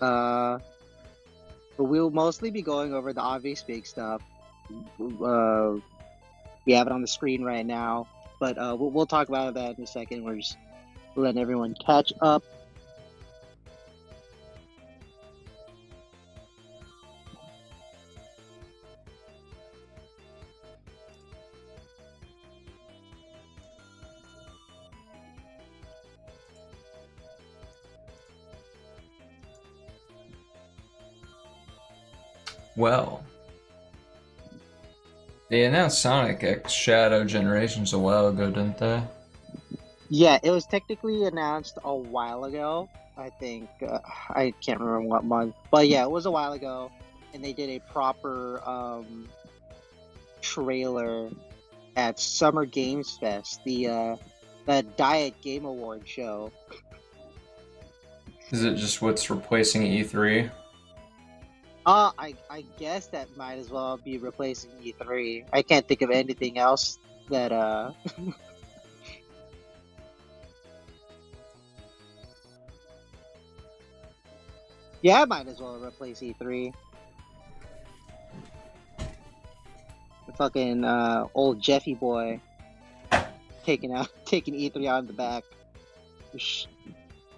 Uh, but we'll mostly be going over the obvious big stuff. Uh, we have it on the screen right now, but we'll talk about that in a second. We're just letting everyone catch up. Well, they announced Sonic X Shadow Generations a while ago, didn't they? Yeah, it was technically announced a while ago. I think I can't remember what month, but yeah, it was a while ago, and they did a proper trailer at Summer Games Fest, the Diet Game Award show. Is it just what's replacing E3? I guess that might as well be replacing E3. I can't think of anything else that yeah, it might as well replace E3. The fucking old Jeffy boy taking E3 out of the back.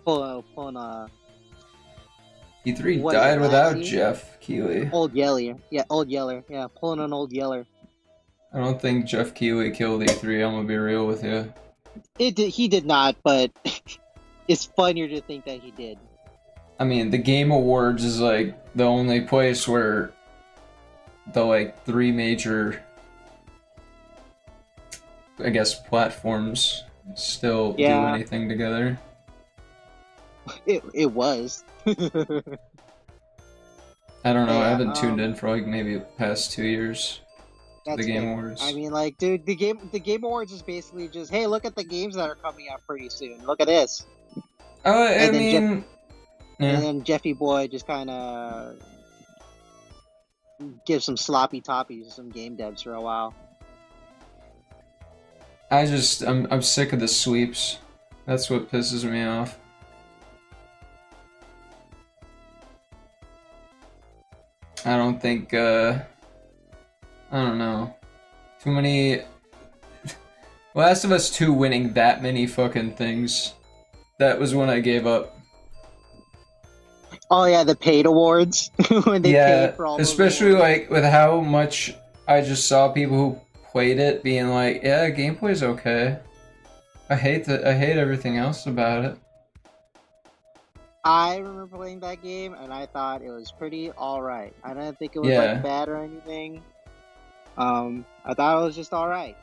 Pulling E3 what is it, died without Lassie? Jeff Keighley. Old Yeller. Yeah, old Yeller. Yeah, pulling an old Yeller. I don't think Jeff Keighley killed E3, I'm gonna be real with you. He did not, but it's funnier to think that he did. I mean, the Game Awards is like the only place where the like three major, I guess, platforms still do Yeah, anything together. it was. I don't know, I Yeah, haven't tuned in for like maybe the past 2 years to the that's Game fair. I Awards. mean, like, dude, the Game Awards is basically just, hey, look at the games that are coming out pretty soon. Look at this, Oh, I and then mean, yeah. Jeffy Boy just kind of gives some sloppy toppies to some game devs for a while. I'm sick of the sweeps. That's what pisses me off. I don't think, I don't know. Too many. Last of Us 2 winning that many fucking things. That was when I gave up. Oh yeah, the paid awards when they paid Yeah, for all those especially awards. like with how much I just saw people who played it being like, yeah, gameplay's okay. I hate everything else about it. I remember playing that game and I thought it was pretty alright. I didn't think it was like Yeah. bad or anything. I thought it was just alright.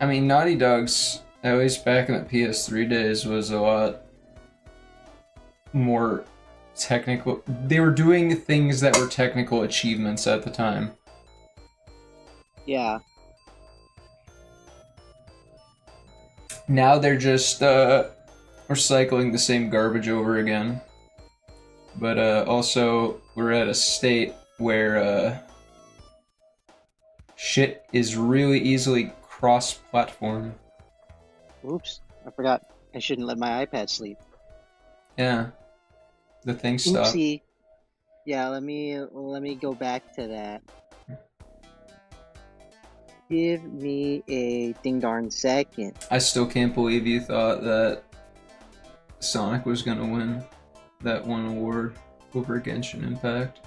I mean, Naughty Dog's, at least back in the PS3 days, was a lot more technical. They were doing things that were technical achievements at the time. Yeah. Now they're just recycling the same garbage over again. But also, we're at a state where shit is really easily cross-platform. Oops. I forgot. I shouldn't let my iPad sleep. Yeah, the thing stopped. Oopsie. Yeah, let me go back to that. Give me a ding darn second. I still can't believe you thought that Sonic was gonna win that one award over Genshin Impact.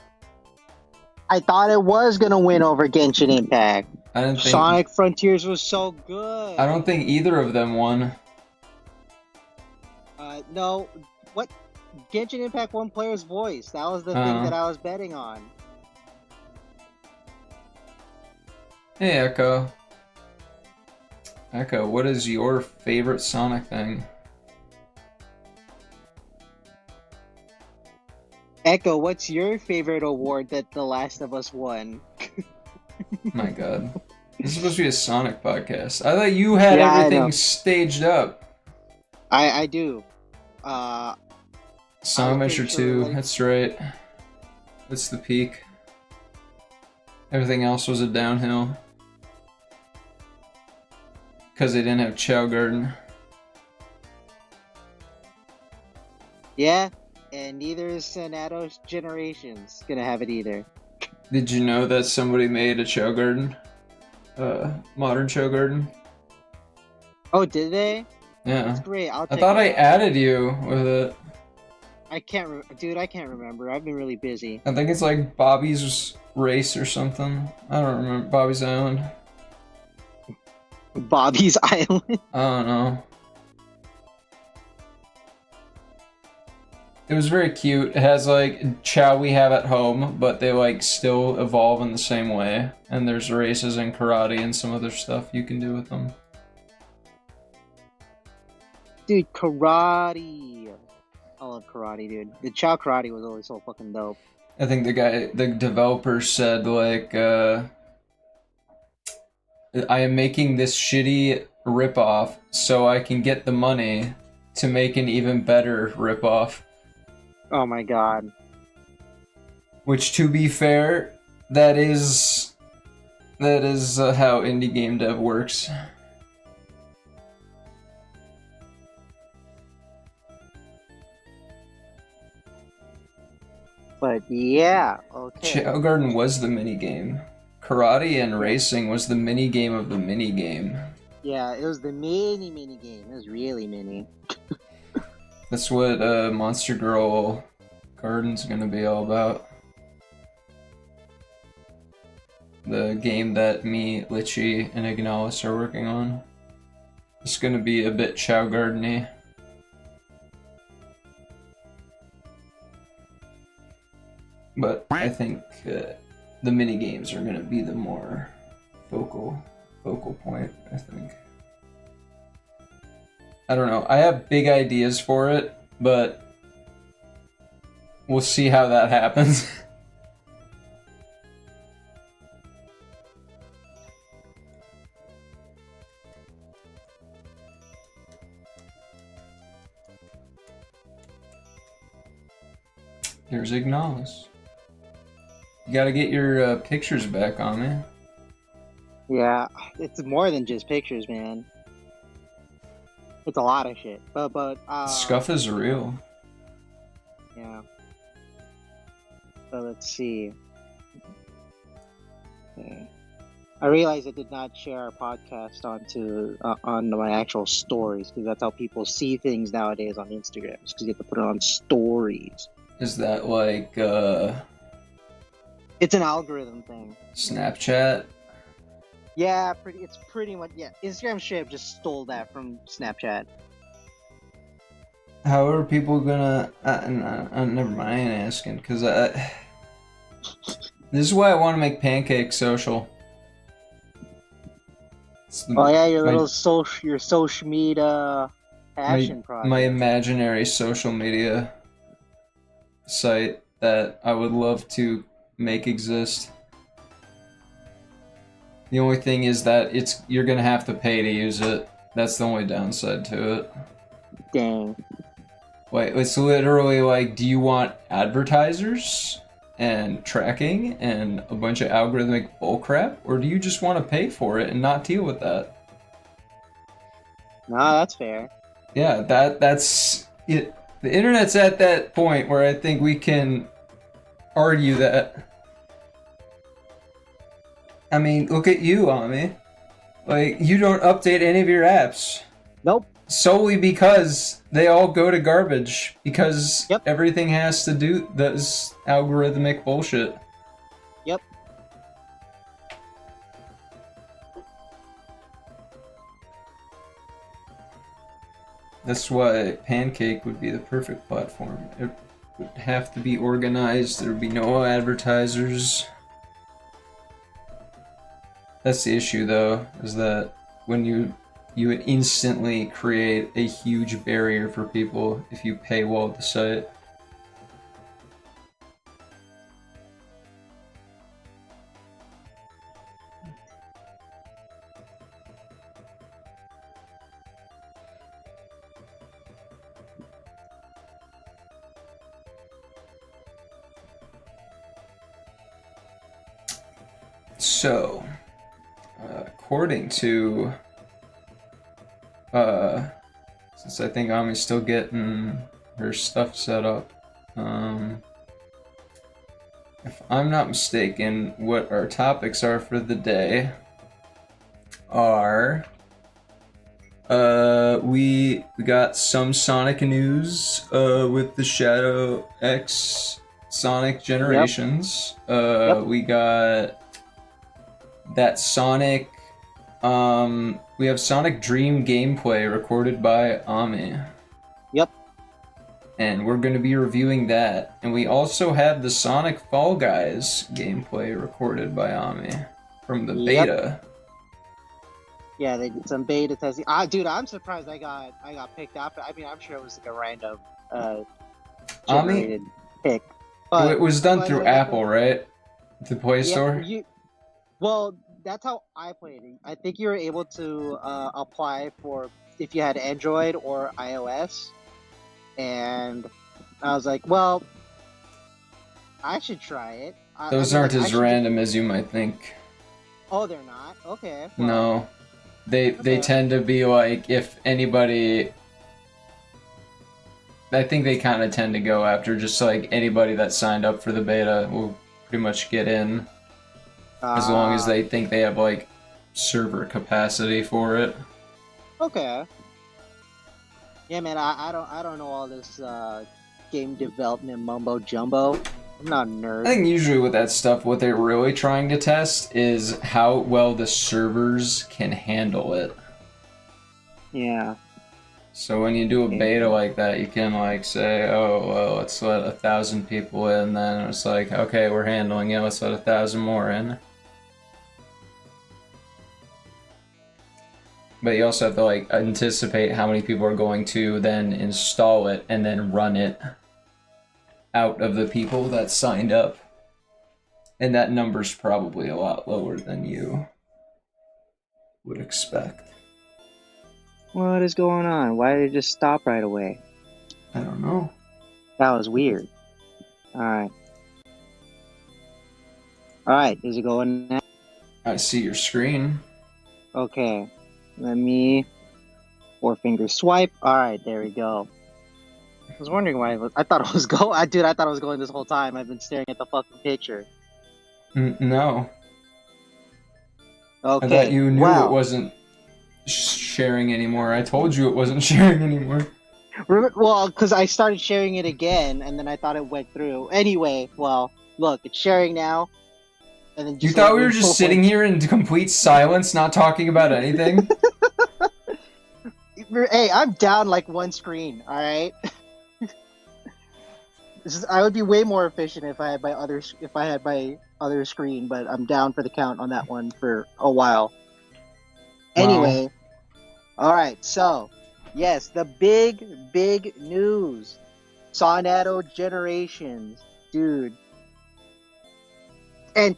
I thought it was gonna win over Genshin Impact. I didn't think. Sonic Frontiers was so good. I don't think either of them won. No. What? Genshin Impact won Player's Voice. That was the thing that I was betting on. Hey, Echo. Echo, what is your favorite Sonic thing? Echo, what's your favorite award that The Last of Us won? My god. This is supposed to be a Sonic podcast. I thought you had Yeah, I know. everything staged up. I do. Sonic I'm Adventure pretty 2, sure, like- that's right. That's the peak. Everything else was a downhill. Because they didn't have Chow Garden. Yeah, and neither is Sanato's Generations gonna have it either. Did you know that somebody made a Chow Garden? Modern Chow Garden? Oh, did they? That's Yeah. great. I'll I check thought it I out. added you with it. Dude, I can't remember. I've been really busy. I think it's like Bobby's Race or something. I don't remember. Bobby's Island. Bobby's Island. I don't know. It was very cute. It has like chow we have at home, but they like still evolve in the same way. And there's races and karate and some other stuff you can do with them. Dude, karate. I love karate, dude. The Chow karate was always so fucking dope. I think the developer said like, I am making this shitty ripoff so I can get the money to make an even better ripoff. Oh my god. Which, to be fair, that is how indie game dev works. But yeah, okay. Chow Garden was the minigame. Karate and racing was the minigame of the minigame. Yeah, it was the mini game. It was really mini. That's what Monster Girl Garden's gonna be all about. The game that me, Litchi, and Ignalis are working on. It's gonna be a bit Chow Garden-y. But I think the mini games are gonna be the more focal point, I think. I don't know. I have big ideas for it, but we'll see how that happens. There's Ignalis. You gotta get your pictures back on me. Yeah, it's more than just pictures, man. It's a lot of shit. But Scuff is real. Yeah. So let's see. Okay. I realized I did not share our podcast on my actual stories because that's how people see things nowadays on Instagram. Because you have to put it on stories. Is that like It's an algorithm thing. Snapchat? Yeah, it's pretty much, yeah. Instagram straight up just stole that from Snapchat. How are people gonna? Never mind, I ain't asking because this is why I want to make Pancake social. Oh yeah, your social media passion project. My imaginary social media site that I would love to make exist. The only thing is that you're gonna have to pay to use it. That's the only downside to it. Dang. Wait, it's literally like, do you want advertisers and tracking and a bunch of algorithmic bullcrap, or do you just want to pay for it and not deal with that? Nah, that's fair. Yeah, that's it. The internet's at that point where I think we can argue that. I mean, look at you, Ami. Like, you don't update any of your apps. Nope. Solely because they all go to garbage. Because Yep. everything has to do this algorithmic bullshit. Yep. That's why Pancake would be the perfect platform. It would have to be organized. There would be no advertisers. That's the issue, though, is that when you would instantly create a huge barrier for people if you paywall the site. So, according to, since I think Ami's still getting her stuff set up, If I'm not mistaken, what our topics are for the day are we got some Sonic news with the Shadow X Sonic Generations. Yep. We got that Sonic we have Sonic Dream gameplay recorded by Ami. Yep. And we're going to be reviewing that. And we also have the Sonic Fall Guys gameplay recorded by Ami from the beta. Yeah, they did some beta testing. Dude, I'm surprised I got picked up. I mean, I'm sure it was like a random generated pick. But it was done through Apple, right? The Play Store? Well, that's how I played it. I think you were able to apply for if you had Android or iOS. And I was like, well, I should try it. Those aren't as random as you might think. Oh, they're not? Okay. Well, no. They tend to be like, if anybody... I think they kind of tend to go after just like anybody that signed up for the beta will pretty much get in. As long as they think they have like server capacity for it. Okay. Yeah, man, I don't know all this game development mumbo jumbo. I'm not a nerd. I think usually with that stuff, what they're really trying to test is how well the servers can handle it. Yeah. So when you do a beta like that, you can like say, oh, well, let's let 1,000 people in, then it's like, okay, we're handling it, let's let 1,000 more in. But you also have to like anticipate how many people are going to then install it and then run it out of the people that signed up. And that number's probably a lot lower than you would expect. What is going on? Why did it just stop right away? I don't know. That was weird. Alright. Alright, is it going now? I see your screen. Okay. Let me 4-finger swipe. Alright, there we go. I was wondering why I thought it was going. Dude, I thought it was going this whole time. I've been staring at the fucking picture. No. Okay. I thought you knew it wasn't sharing anymore. I told you it wasn't sharing anymore. Well, because I started sharing it again, and then I thought it went through. Anyway, well, look, it's sharing now. And then you thought we were just sitting here in complete silence, not talking about anything? Hey, I'm down like one screen, alright? I would be way more efficient if I had my other screen, but I'm down for the count on that one for a while. Anyway, alright, so yes, the big news. Sonato Generations, dude. And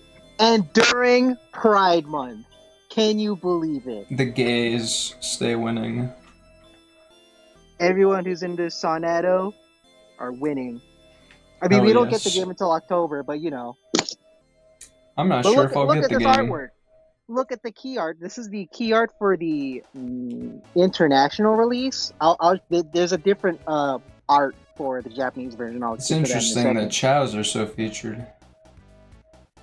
during Pride Month. Can you believe it? The gays stay winning. Everyone who's into Sonato are winning. I mean, we don't get the game until October, but you know. I'm not sure if I'll get the game. Look at this artwork. Look at the key art. This is the key art for the international release. There's a different art for the Japanese version. It's interesting that chows are so featured.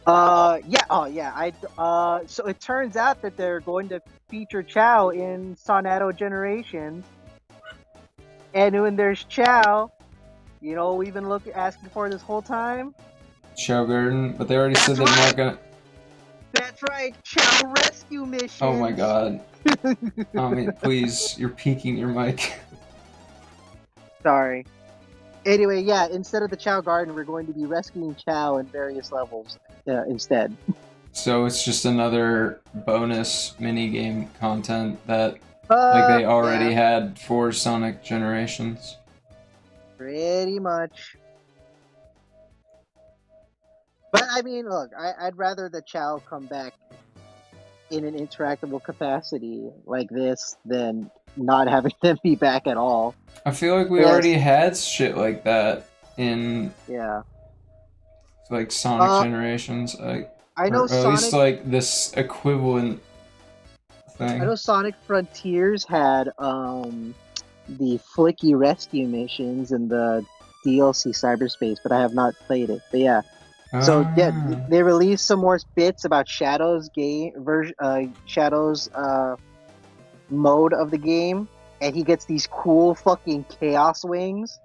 Yeah. Oh, yeah. So it turns out that they're going to feature Chow in Sonato Generations, and when there's Chow, you know, we've been asking for this whole time. Chow Garden, but they already said they're not gonna. That's right, Chow Rescue Mission. Oh my god. I mean, please, you're peeking your mic. Sorry. Anyway, yeah, instead of the Chow Garden, we're going to be rescuing Chow in various levels instead. So it's just another bonus mini-game content that they already had for Sonic Generations. Pretty much. But I mean, look, I'd rather the Chow come back in an interactable capacity like this than not having them be back at all. I feel like we already had shit like that in like Sonic Generations. I know or at least like this equivalent thing. I know Sonic Frontiers had the Flicky rescue missions and the DLC Cyberspace, but I have not played it. But yeah, so yeah, Ah. they released some more bits about Shadow's game version, Shadow's mode of the game, and he gets these cool fucking chaos wings,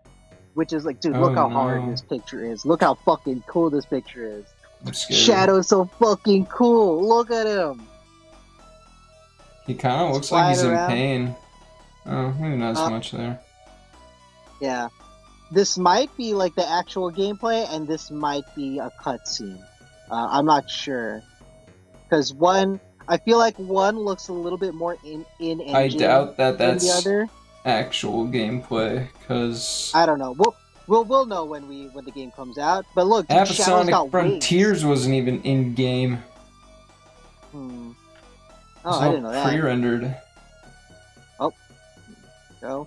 which is like, dude, Oh look how hard no. this picture is. Look how fucking cool this picture is. I'm scared. Shadow's so fucking cool. Look at him. He kind of He's looks like flying he's in around. pain. Oh, maybe not as Uh, much there. yeah. This might be like the actual gameplay, and this might be a cutscene. I'm not sure, because I feel like one looks a little bit more in I engine doubt that than the that's other. actual gameplay, because I don't know. We'll know when the game comes out. But look, dude, Shadow's Sonic got wings. Frontiers wasn't even in game. Hmm. It Oh, was I all didn't know that. pre-rendered. Oh, go.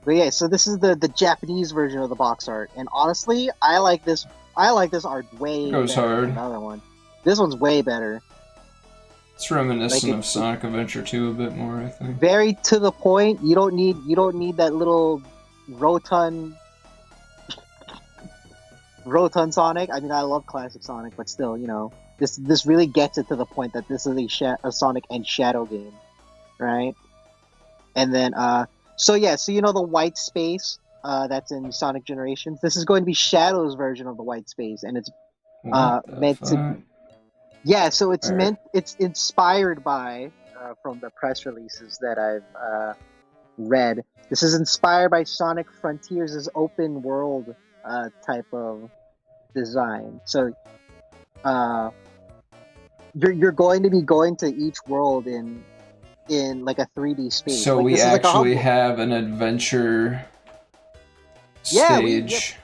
But yeah, so this is the Japanese version of the box art, and honestly, I like this. I like this art way Goes better hard. than the other one. This one's way better. It's Like reminiscent of Sonic Adventure 2 a bit more, I think. very to the point. You don't need that little rotund Sonic. I mean, I love classic Sonic, but still, this really gets it to the point that this is a Sonic and Shadow game, right? And then, so yeah, so the white space that's in Sonic Generations. This is going to be Shadow's version of the white space, and it's What the meant to fuck? be. Yeah, so Alright. it's inspired by from the press releases that I've read. This is inspired by Sonic Frontiers' open world type of design. So uh, you're going to be going to each world in like a 3D space. So Like we this is like a hub. actually have an adventure Yeah, stage.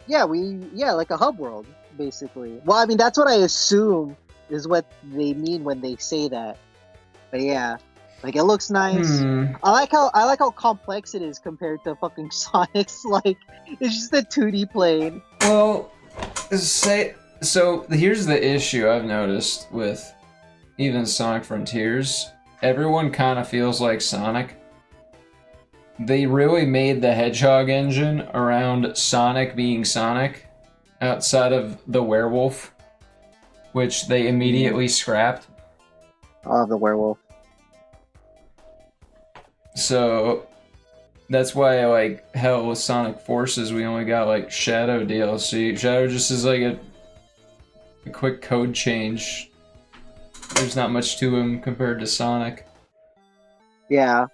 like a hub world basically. Well, I mean that's what I assume is what they mean when they say that. But yeah, like it looks nice. Hmm. I like how complex it is compared to fucking Sonic's. Like it's just a 2D plane. Well, so. Here's the issue I've noticed with even Sonic Frontiers. Everyone kind of feels like Sonic. They really made the Hedgehog engine around Sonic being Sonic, outside of the werewolf, which they immediately scrapped. Oh, the werewolf. So that's why, like, hell, with Sonic Forces, we only got like Shadow DLC. Shadow just is like a quick code change. There's not much to him compared to Sonic. Yeah.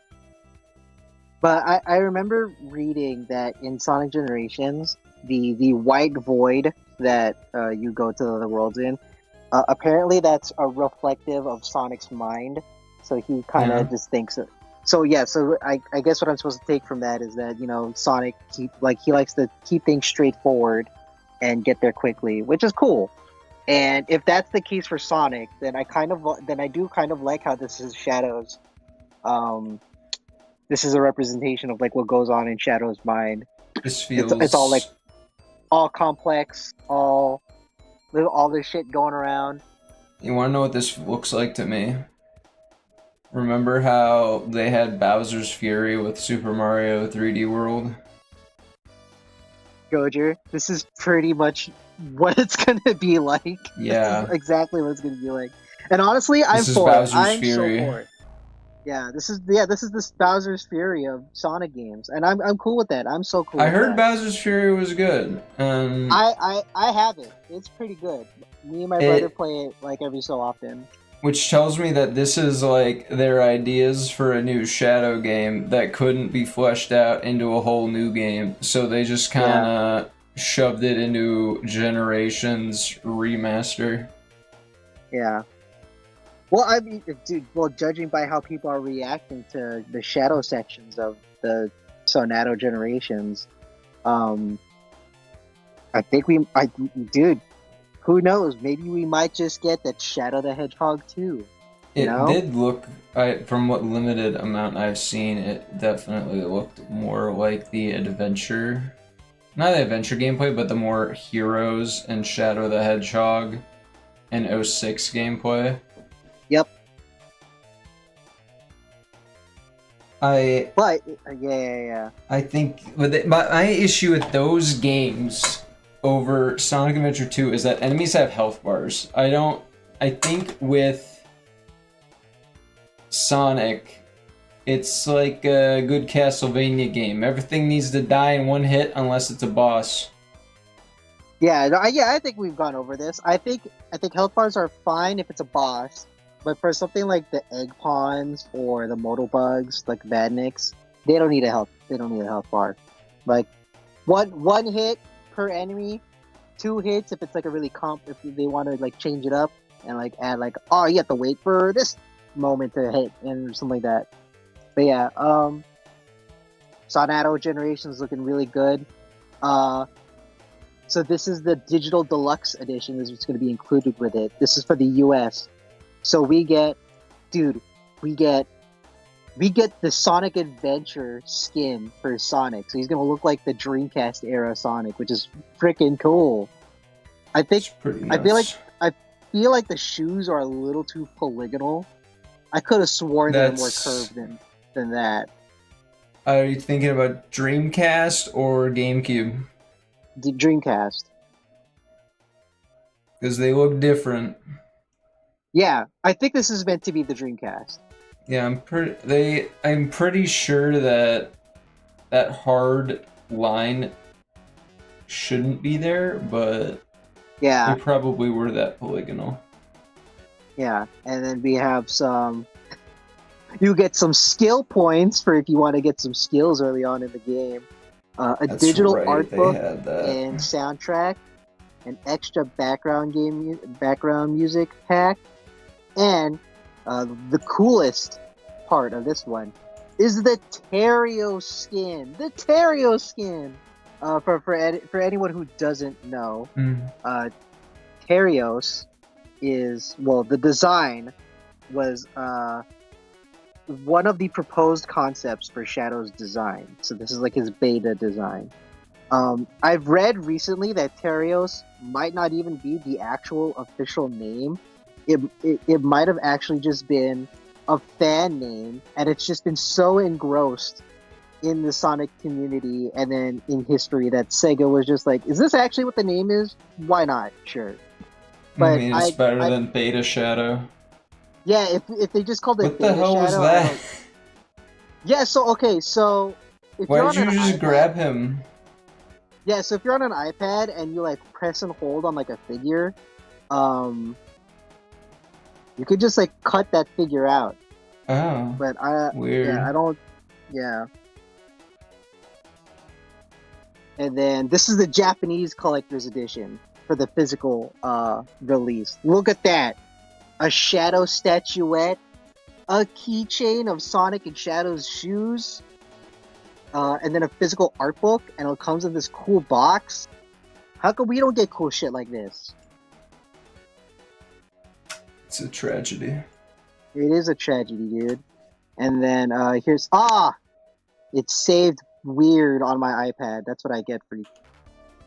But I remember reading that in Sonic Generations, the white void that you go to the worlds in, apparently that's a reflective of Sonic's mind. So he kind Yeah. of just thinks. So yeah, so I guess what I'm supposed to take from that is that Sonic he likes to keep things straightforward and get there quickly, which is cool. And if that's the case for Sonic, then I do kind of like how this is Shadow's. This is a representation of like what goes on in Shadow's mind. This It's all like feels. all complex, all this shit going around. You want to know what this looks like to me? Remember how they had Bowser's Fury with Super Mario 3D World? Goujer, this is pretty much what it's gonna be like. This is Yeah. exactly what it's gonna be like. And honestly, I'm This is for it. Bowser's I'm so Fury. for it. This is this Bowser's Fury of Sonic games, and I'm cool with that. I'm so cool I with heard that. Bowser's Fury was good. I have it. It's pretty good. Me and my brother It, play it like every so often. which tells me that this is like their ideas for a new Shadow game that couldn't be fleshed out into a whole new game. So they just kind Yeah. of shoved it into Generations remaster. Yeah. Well, I mean, dude. Well, judging by how people are reacting to the shadow sections of the Sonato Generations, I think dude, who knows? Maybe we might just get that Shadow the Hedgehog too. You It know? did look, from what limited amount I've seen, it definitely looked more like the adventure, not the adventure gameplay, but the more Heroes and Shadow the Hedgehog and '06 gameplay. Yep. I But yeah. I think with it, my issue with those games over Sonic Adventure 2 is that enemies have health bars. I think with Sonic, it's like a good Castlevania game. Everything needs to die in one hit unless it's a boss. Yeah, no, I think we've gone over this. I think health bars are fine if it's a boss, but for something like the egg pawns or the modal bugs, like Vadniks, they don't need a health. They don't need a health bar. Like one hit per enemy, 2 hits if it's like a really comp. If they want to like change it up and like add like, oh, you have to wait for this moment to hit and something like that. But yeah, Sonato Generation's looking really good. Uh, so this is the digital deluxe edition. Is what's going to be included with it. This is for the U.S. So we get, dude, we get the Sonic Adventure skin for Sonic. So he's going to look like the Dreamcast era Sonic, which is freaking cool. I think It's pretty nuts. I feel like the shoes are a little too polygonal. I could have sworn they're more curved than that. Are you thinking about Dreamcast or GameCube? The Dreamcast. Because they look different. Yeah, I think this is meant to be the Dreamcast. Yeah, I'm pretty sure that hard line shouldn't be there, but Yeah, they probably were that polygonal. yeah. And then we have some. You get some skill points for if you want to get some skills early on in the game. A That's digital right, art they book had that. and soundtrack, an extra background music pack, and the coolest part of this one is the Terrio skin. The Terrio skin. For anyone who doesn't know, Terios is, well, the design was one of the proposed concepts for Shadow's design. So this is like his beta design. I've read recently that Terios might not even be the actual official name. It might have actually just been a fan name, and it's just been so engrossed in the Sonic community and then in history that Sega was just like, is this actually what the name is? Why not? Sure. But I mean, it's better than Beta Shadow. Yeah, if they just called it What Beta the hell was Shadow, that? yeah, so if Why you're did on you an just iPad, grab him? yeah, so if you're on an iPad and you like press and hold on like a figure, you could just like cut that figure out. Oh, But weird. yeah, I don't, yeah. And then this is the Japanese collector's edition for the physical release. Look at that. A Shadow statuette, a keychain of Sonic and Shadow's shoes, and then a physical art book, and it comes in this cool box. How come we don't get cool shit like this? It's a tragedy. It is a tragedy, dude. And then here's it's saved weird on my iPad. That's what I get for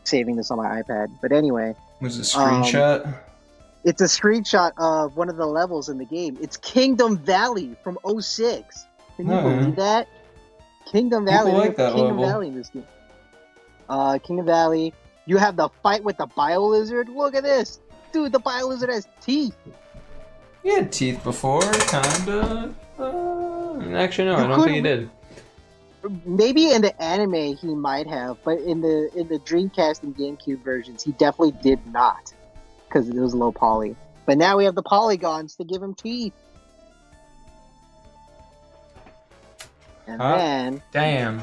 saving this on my iPad. But anyway, Was it a screenshot? it's a screenshot of one of the levels in the game. It's Kingdom Valley from 06. Can you believe that? Kingdom Valley. People like that Kingdom level. Valley in this game. Kingdom Valley. You have the fight with the Bio Lizard. Look at this. Dude, the Bio Lizard has teeth. He had teeth before, kinda. Actually, no, I don't think he did. Maybe in the anime he might have, but in the Dreamcast and GameCube versions, he definitely did not, because it was low poly. But now we have the polygons to give him teeth. And Damn.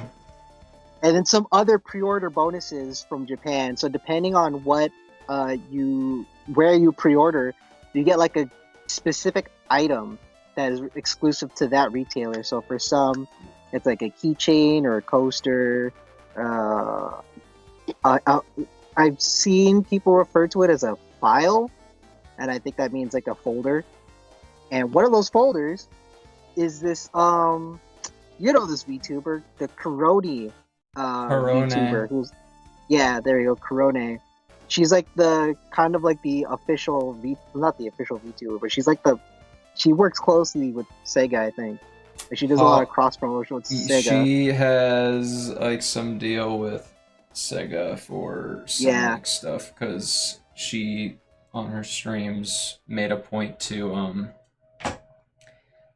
then some other pre-order bonuses from Japan. So depending on what where you pre-order, you get like a specific item that is exclusive to that retailer. So for some, it's like a keychain or a coaster. I've seen people refer to it as a file, and I think that means like a folder. And one of those folders is this this VTuber, the Karone VTuber, who's there you go, Karone. She's like the kind of like the official not the official VTuber, but she's like she works closely with Sega, I think. Like, she does a lot of Ho- cross promotion with Sega. she has like some deal with Sega for some Yeah, like stuff because she on her streams made a point to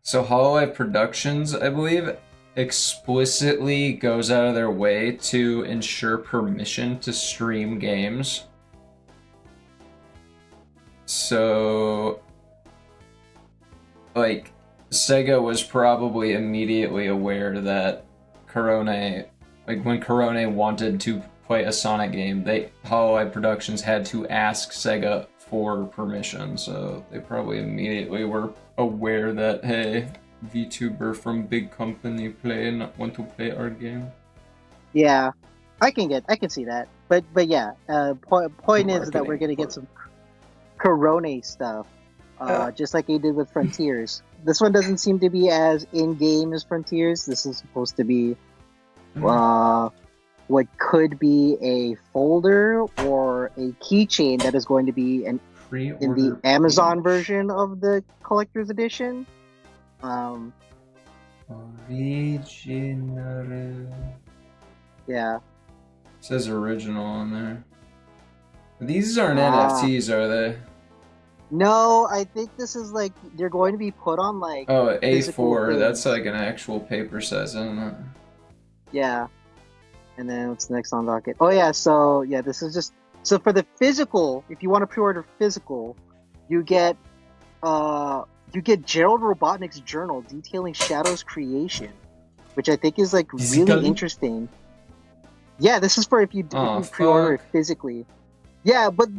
so Hololive Productions, I believe, explicitly goes out of their way to ensure permission to stream games. So, like, Sega was probably immediately aware that Corone, like when Corone wanted to play a Sonic game, Hololive Productions had to ask Sega for permission. So they probably immediately were aware that, hey, VTuber from big company want to play our game. yeah, I can see that. But yeah, point is that we're Marketing gonna get part. some Corone stuff, Yeah. just like he did with Frontiers. This one doesn't seem to be as in-game as Frontiers. This is supposed to be uh, what could be a folder or a keychain that is going to be in the Pre-order Amazon page. version of the collector's edition. Um, Original. yeah. It says original on there. These aren't Ah. NFTs, are they? No, I think this is like they're going to be put on like Oh, physical A4. That's things. like an actual paper size, isn't it? Yeah. And then what's next on docket? Oh yeah, so yeah, this is just so for the physical, if you want to pre-order physical, you get Gerald Robotnik's journal detailing Shadow's creation, which I think is like really Physically? interesting. Yeah, this is for if Oh, you pre-order it fuck. physically. Yeah, but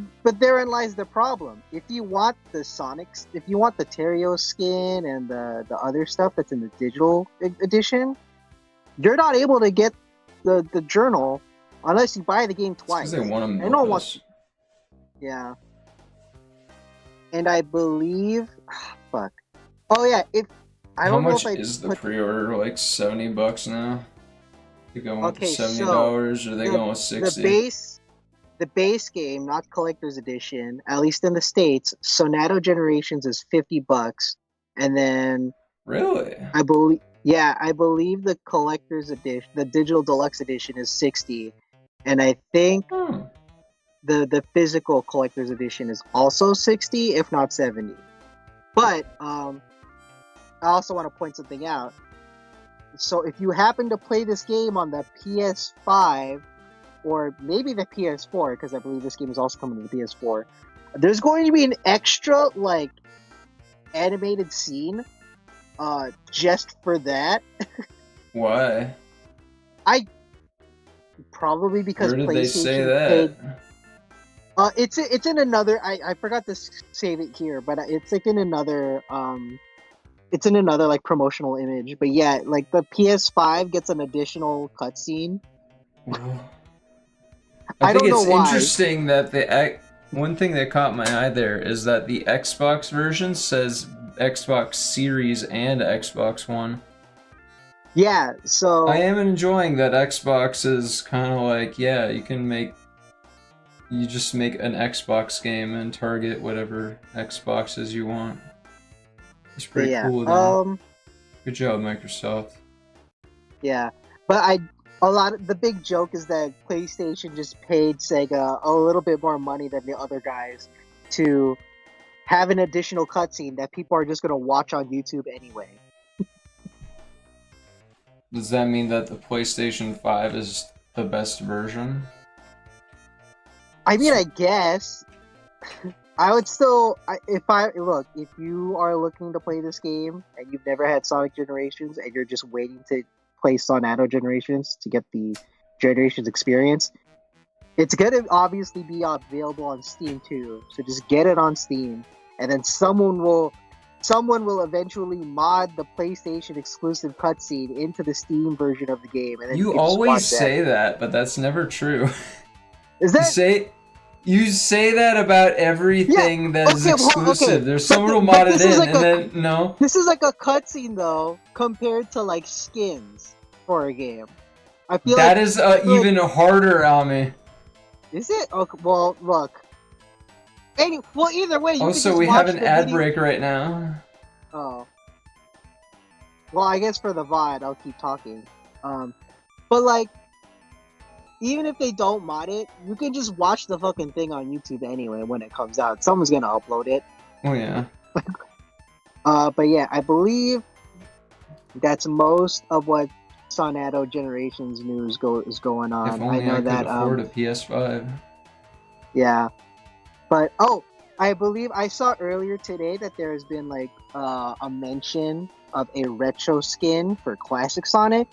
therein lies the problem. If you want the Sonics, if you want the Terrio skin and the other stuff that's in the digital edition, you're not able to get the journal unless you buy the game It's because twice. they want to And no milk one wants, us. yeah. And I believe, fuck. Oh yeah, if I How don't know if much I is the put. pre-order? Like $70 now? They going with the Okay, so $70 or they the going with the 60? base the base game, not collector's edition, at least in the States, Sonato Generations is $50, and then Really? I believe the collector's edition, the digital deluxe edition, is 60, and I think Hmm. the physical collector's edition is also 60, if not 70. But I also want to point something out. So if you happen to play this game on the PS5 or maybe the PS4, because I believe this game is also coming to the PS4, there's going to be an extra like animated scene just for that. Why? I probably because Where did they say PlayStation that? paid. It's in another. I forgot to save it here, but it's like in another it's in another like promotional image. But yeah, like the PS5 gets an additional cutscene. I I think don't know it's why. interesting that one thing that caught my eye there is that the Xbox version says Xbox Series and Xbox One. Yeah, I so am enjoying that Xbox is kind of like, yeah, you just make an Xbox game and target whatever Xboxes you want. It's but pretty yeah, cool though. Good job, Microsoft. yeah, but the big joke is that PlayStation just paid Sega a little bit more money than the other guys to have an additional cutscene that people are just gonna watch on YouTube anyway. Does that mean that the PlayStation 5 is the best version? I mean, I guess I would still, if you are looking to play this game and you've never had Sonic Generations and you're just waiting to play Sonato Generations to get the Generations experience, it's gonna obviously be available on Steam too. So just get it on Steam, and then someone will eventually mod the PlayStation exclusive cutscene into the Steam version of the game, and then you You can just always watch that. say that, but that's never true. Is You that say you say that about yeah? everything that is Okay, well, okay, exclusive. There's someone who but mod it in, and then no. this is like a cutscene though compared to like skins for a game. That is I feel like even harder on me. is it? Okay, well, look. Either way, you could Also, just we have watch an the ad video. break right now. Oh, well, I guess for the VOD, I'll keep talking. Um, but like, even if they don't mod it, you can just watch the fucking thing on YouTube anyway when it comes out. Someone's gonna upload it. Oh yeah. But yeah, I believe that's most of what Sonado Generations news is going If on. I only I know could that afford a PS5. yeah, but oh, I believe I saw earlier today that there has been like a mention of a retro skin for Classic Sonic.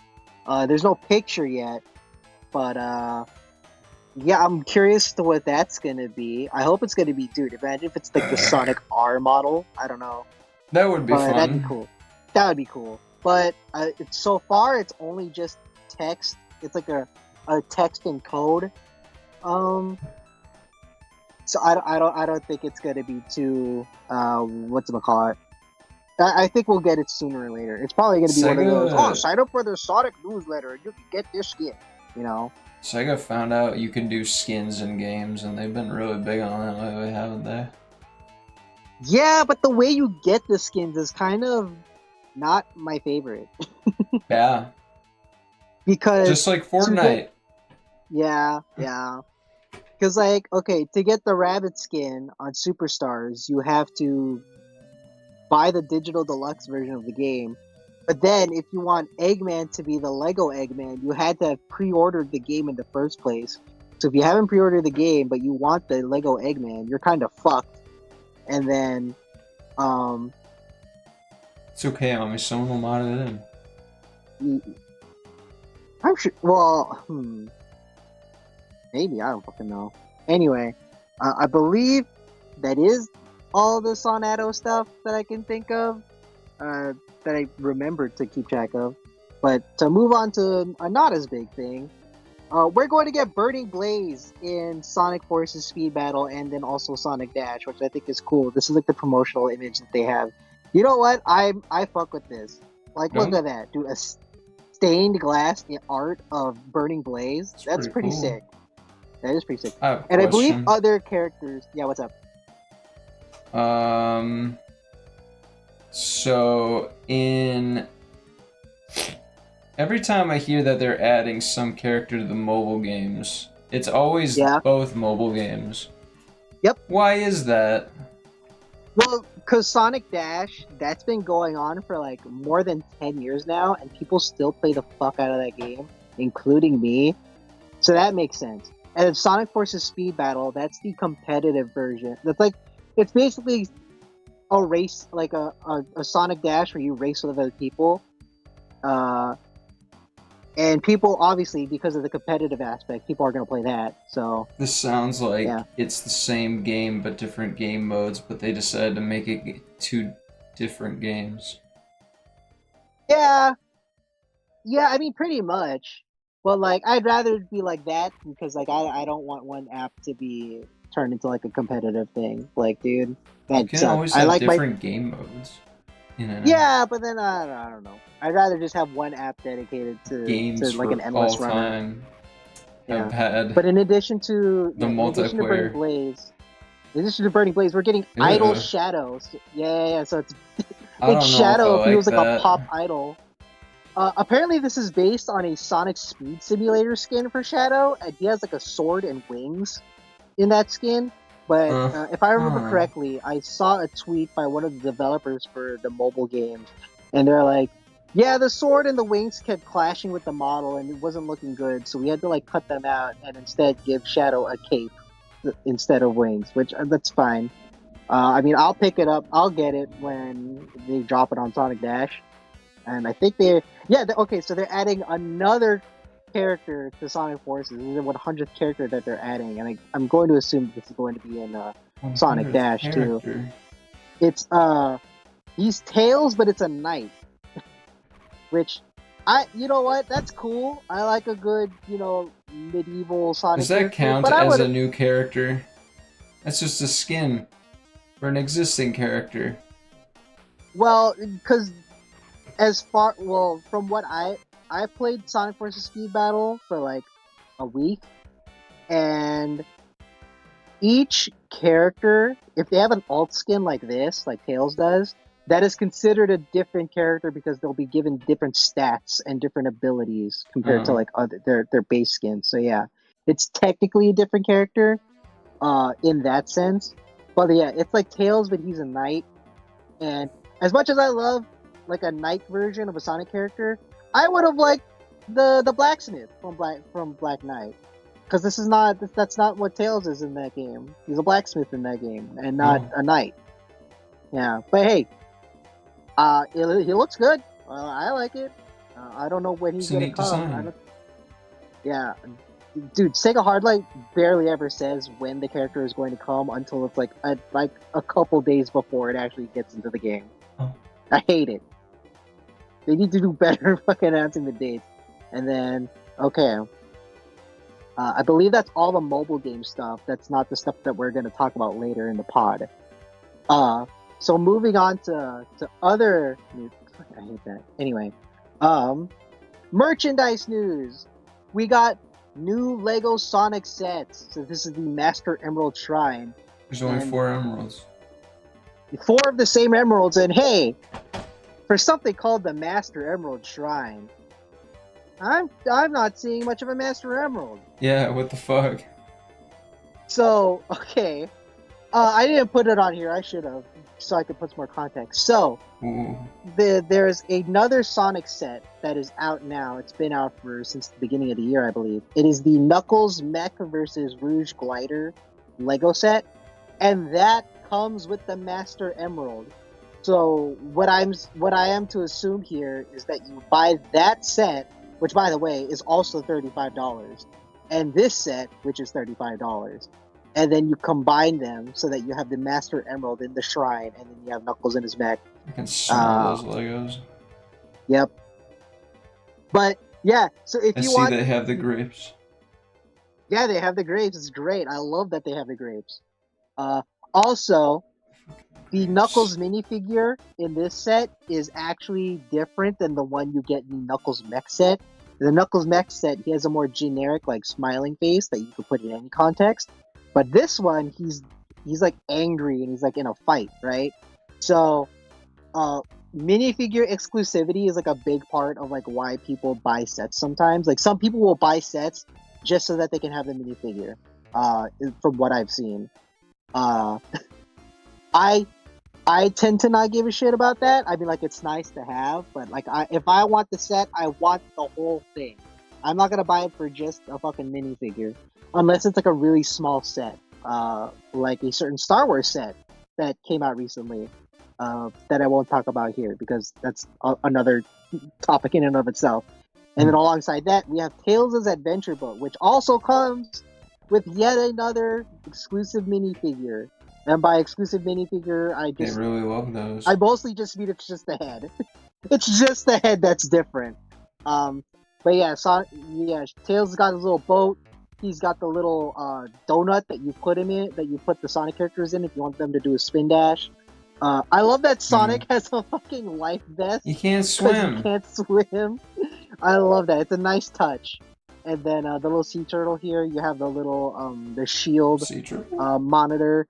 There's no picture yet, but yeah, I'm curious to what that's gonna be. I hope it's gonna be, dude. Imagine if it's like the Sonic R model. I don't know, That would be but that'd be fun. cool. That would be cool. But it's so far it's only just text. It's like a text and code. Um, so I don't think it's gonna be too what's it call it. I think we'll get it sooner or later. It's probably gonna be one of those. Oh, Sega sign up for the Sonic newsletter and you can get this skin. You know. Sega found out you can do skins in games, and they've been really big on it lately, haven't they? Yeah, but the way you get the skins is kind of not my favorite Yeah. because Just like to get Fortnite. yeah. Because, like, okay, to get the rabbit skin on Superstars, you have to buy the digital deluxe version of the game. But then, if you want Eggman to be the Lego Eggman, you had to have pre-ordered the game in the first place. So if you haven't pre-ordered the game, but you want the Lego Eggman, you're kind of fucked. And then, um, It's okay, homie. Someone will mod it in. I'm sure. Well, maybe I don't fucking know. Anyway, I believe that is all the Sonado stuff that I can think of, that I remembered to keep track of. But to move on to a not as big thing, we're going to get Burning Blaze in Sonic Forces Speed Battle and then also Sonic Dash, which I think is cool. This is like the promotional image that they have. You know what? I fuck with this. Like, look Don't. at that, dude. A stained glass art of Burning Blaze. It's That's pretty pretty cool. sick. That is pretty sick. I have a And I believe question. other characters. Yeah, what's up? Um. So in every time I hear that they're adding some character to the mobile games, it's always Yeah. both mobile games. Yep. Why is that? Well, because Sonic Dash, that's been going on for like more than 10 years now, and people still play the fuck out of that game, including me. So that makes sense. And if Sonic Forces Speed Battle, that's the competitive version. That's like, it's basically a race, like a Sonic Dash where you race with other people. Uh, and people, obviously, because of the competitive aspect, people are going to play that. So, This sounds like yeah. it's the same game but different game modes, but they decided to make it two different games. Yeah, yeah, I mean, pretty much. But like, I'd rather it be like that because like I don't want one app to be turned into like a competitive thing. Like, dude, You that can sucks. always I have like my different game modes. You know, yeah, but then I don't know. I'd rather just have one app dedicated to games like an for all endless runner. time have Yeah. had But in addition to the in addition to Burning multiplayer. Blaze, in addition to Burning Blaze, we're getting Idol Ew. Shadows. Yeah. So it's I it's don't know if I Shadow like feels like a that. pop idol. Apparently, this is based on a Sonic Speed Simulator skin for Shadow, and he has like a sword and wings in that skin. But if I remember Huh. correctly, I saw a tweet by one of the developers for the mobile game, and they're like, "Yeah, the sword and the wings kept clashing with the model, and it wasn't looking good, so we had to like cut them out and instead give Shadow a cape instead of wings, which that's fine. I mean, I'll pick it up, I'll get it when they drop it on Sonic Dash." And I think okay, so they're adding another character to Sonic Forces. This is the 100th character that they're adding, and I'm going to assume this is going to be in Sonic 100th Dash too. character. It's he's Tails, but it's a knight, which you know what, that's cool. I like a good medieval Sonic Does that character, count but I as would a new character? That's just a skin for an existing character. because from what I played Sonic Forces Speed Battle for like a week, and each character, if they have an alt skin like this, like Tails does, that is considered a different character because they'll be given different stats and different abilities compared to Oh. like other their base skin. So yeah, it's technically a different character, in that sense. But yeah, it's like Tails, but he's a knight. And as much as I love like a knight version of a Sonic character, I would have liked the blacksmith from Black Knight, because this is not that's not what Tails is in that game. He's a blacksmith in that game and not Oh. a knight. Yeah, but hey, he looks good. I like it. I don't know when he's It's a gonna neat come. I design. don't. Yeah, dude, Sega Hardlight barely ever says when the character is going to come until it's like a couple days before it actually gets into the game. Oh. I hate it. They need to do better fucking announcing the dates. And then, okay, I believe that's all the mobile game stuff. That's not the stuff that we're going to talk about later in the pod. So moving on to other news. I hate that. Anyway, merchandise news. We got new Lego Sonic sets. So this is the Master Emerald Shrine. There's only And 4 emeralds. 4 of the same emeralds, and hey, for something called the Master Emerald Shrine, I'm not seeing much of a Master Emerald. Yeah, what the fuck? So okay, I didn't put it on here. I should have, so I could put some more context. So Ooh. there's another Sonic set that is out now. It's been out since the beginning of the year, I believe. It is the Knuckles Mech versus Rouge Glider Lego set, and that comes with the Master Emerald. So what I am to assume here is that you buy that set, which by the way is also $35, and this set, which is $35, and then you combine them so that you have the Master Emerald in the shrine, and then you have Knuckles in his mech. I can smell those Legos. Yep. But yeah, so if I you see want, they have the grapes. yeah, they have the grapes. It's great. I love that they have the grapes. Also, the Knuckles minifigure in this set is actually different than the one you get in the Knuckles mech set. The Knuckles mech set, he has a more generic, like, smiling face that you could put in any context. But this one, he's like angry and he's like in a fight, right? So, minifigure exclusivity is like a big part of like why people buy sets sometimes. Like some people will buy sets just so that they can have the minifigure. From what I've seen, uh, I I tend to not give a shit about that. I mean, like, it's nice to have, but like, if I want the set, I want the whole thing. I'm not gonna buy it for just a fucking minifigure, unless it's like a really small set, like a certain Star Wars set that came out recently, that I won't talk about here because that's another topic in and of itself. And then alongside that, we have Tails' Adventure Boat, which also comes with yet another exclusive minifigure. And by exclusive minifigure, They really love those. I mostly just mean it's just the head. It's just the head that's different. But yeah, Tails got his little boat. He's got the little donut that you put him in, that you put the Sonic characters in if you want them to do a spin dash. I love that Sonic has a fucking life vest. You can't Because swim. he can't swim. I love that. It's a nice touch. And then the little sea turtle here, you have the little the shield Sea turtle? monitor.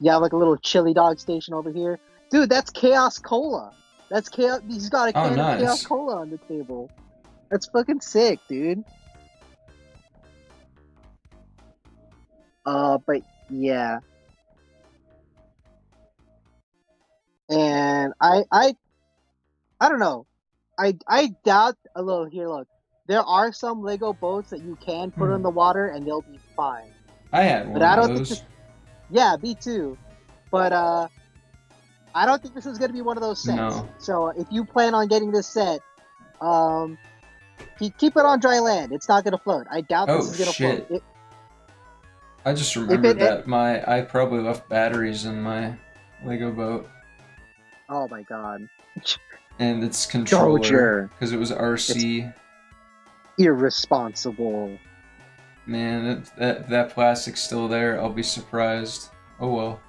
You have like a little chili dog station over here. Dude, that's Chaos Cola. That's Chaos. He's got a can of Chaos Cola on the table. That's fucking sick, dude. But yeah. And I don't know. I doubt a little here. Look, there are some Lego boats that you can put in the water and they'll be fine. I had one But I of don't those. think yeah, me too. But I don't think this is gonna be one of those sets. No. So if you plan on getting this set, keep it on dry land. It's not gonna float. I doubt this is gonna float. I just remembered that I probably left batteries in my Lego boat. Oh my god. And its controller, Goujer. because it was RC. It's irresponsible. Man, that plastic's still there. I'll be surprised. Oh well.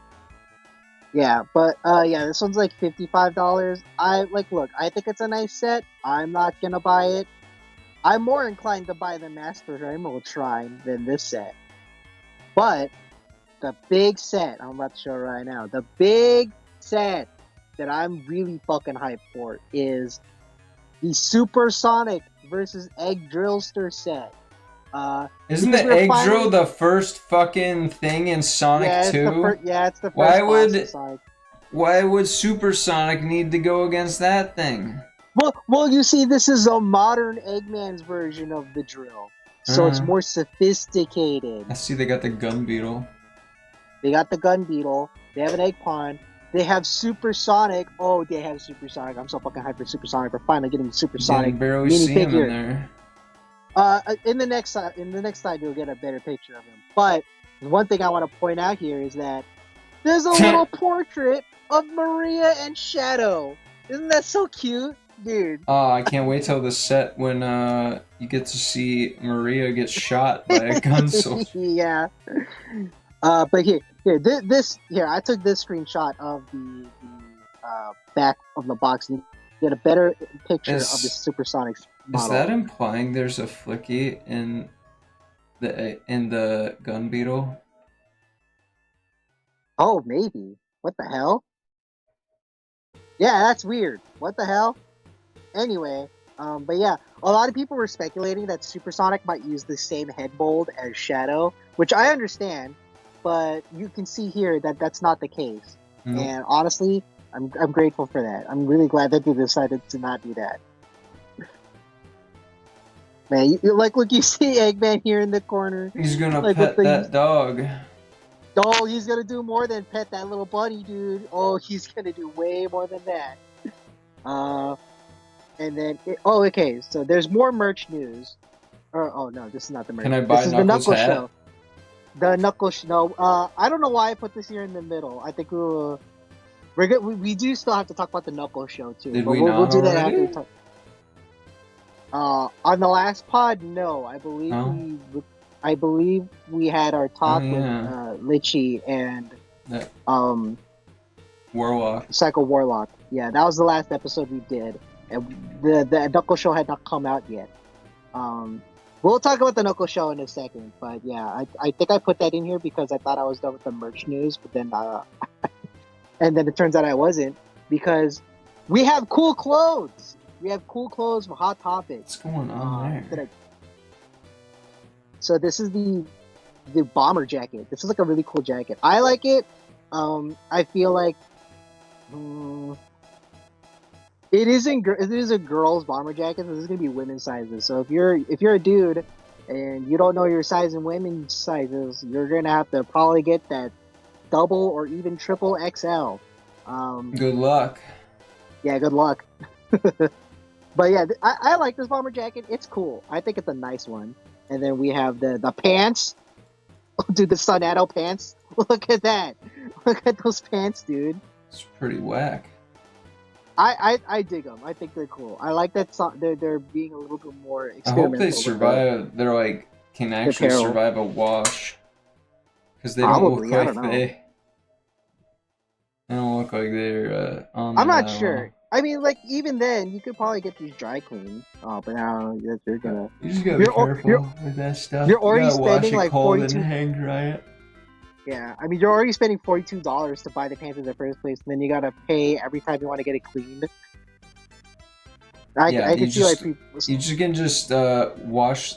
Yeah, but yeah, this one's like $55. Look, I think it's a nice set. I'm not gonna buy it. I'm more inclined to buy the Master Emerald Shrine than this set. But the big set, I'm about to show right now. The big set that I'm really fucking hyped for is the Supersonic versus Egg Drillster set. Isn't Because the we're egg drill finally, the first fucking thing in Sonic 2? it's the Why first class in would Sonic. why would Supersonic need to go against that thing? Well, you see, this is a modern Eggman's version of the drill, so it's Uh, more sophisticated. I see they got the gun beetle. They got the gun beetle. They have an egg pawn. They have Supersonic. Oh, they have Supersonic. I'm so fucking hyped for Supersonic. We're finally getting the You can Supersonic barely mini see him in figure. there. In the next slide, you'll get a better picture of him. But one thing I want to point out here is that there's a little portrait of Maria and Shadow. Isn't that so cute, dude? Oh, I can't wait till the set when you get to see Maria get shot by a gun soldier. Yeah. But here, I took this screenshot of the back of the box and you get a better picture of the Supersonic model. Is that implying there's a flicky in the gun beetle? Oh, maybe. What the hell? Yeah, that's weird. What the hell? Anyway, but yeah, a lot of people were speculating that Supersonic might use the same head mold as Shadow, which I understand, but you can see here that that's not the case. Nope. And honestly, I'm grateful for that. I'm really glad that they decided to not do that. Man, look, you see Eggman here in the corner. He's gonna pet that dog. Oh, he's gonna do more than pet that little bunny, dude. Oh, he's gonna do way more than that. And then, okay, so there's more merch news. Oh no, this is not the merch. Can I buy this is Knuckles' the Knuckle hat? Show. The Knuckle Show. I don't know why I put this here in the middle. I think we do still have to talk about the Knuckle Show too. Did but we we'll not do that already? after we talk. On the last pod, no. I believe we had our talk with Litchi and Warlock. Psycho Warlock. Yeah, that was the last episode we did. And the Knuckle Show had not come out yet. We'll talk about the Knuckle Show in a second, but yeah, I think I put that in here because I thought I was done with the merch news, but then and then it turns out I wasn't, because we have cool clothes. We have cool clothes from Hot Topic. What's going on there? So this is the bomber jacket. This is like a really cool jacket. I like it. I feel like it is a girl's bomber jacket. This is gonna be women's sizes. So if you're a dude and you don't know your size in women's sizes, you're gonna have to probably get that double or even triple XL. Good luck. Yeah, good luck. But yeah, I like this bomber jacket. It's cool. I think it's a nice one. And then we have the pants. Dude, the Sonato pants. Look at that. Look at those pants, dude. It's pretty whack. I dig them. I think they're cool. I like that they're being a little bit more experimental. I hope they survive. They're like can actually survive a wash, because they don't look like they don't look like they're on. I'm not sure. I mean, like even then, you could probably get these dry cleaned. Oh, but now you're gonna. You just gotta be careful with that stuff. You're already spending wash it like cold $42. And hang dry it. Yeah, I mean, you're already spending $42 to buy the pants in the first place, and then you gotta pay every time you want to get it cleaned. I can see like people. You can just wash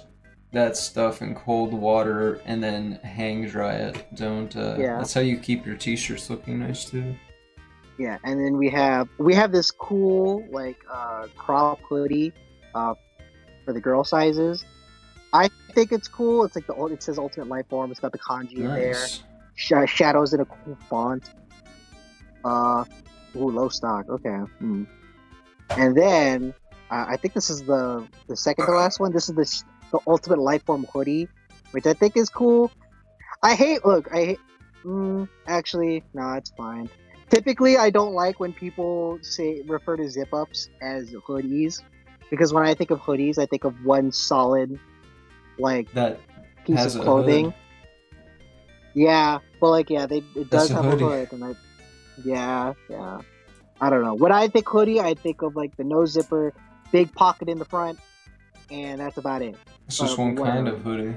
that stuff in cold water and then hang dry it. Don't. Yeah. That's how you keep your t-shirts looking nice too. Yeah, and then we have this cool like crop hoodie for the girl sizes. I think it's cool. It's like it says Ultimate Life Form. It's got the kanji in there. Shadows in a cool font. Low stock. Okay. And then I think this is the second to last one. This is the Ultimate Life Form hoodie, which I think is cool. Actually, no, it's fine. Typically, I don't like when people refer to zip-ups as hoodies, because when I think of hoodies, I think of one solid, like, that piece of clothing. Yeah, but like, yeah, it does have a hood, and yeah. I don't know. When I think hoodie, I think of like the no zipper, big pocket in the front, and that's about it. It's just one kind of hoodie.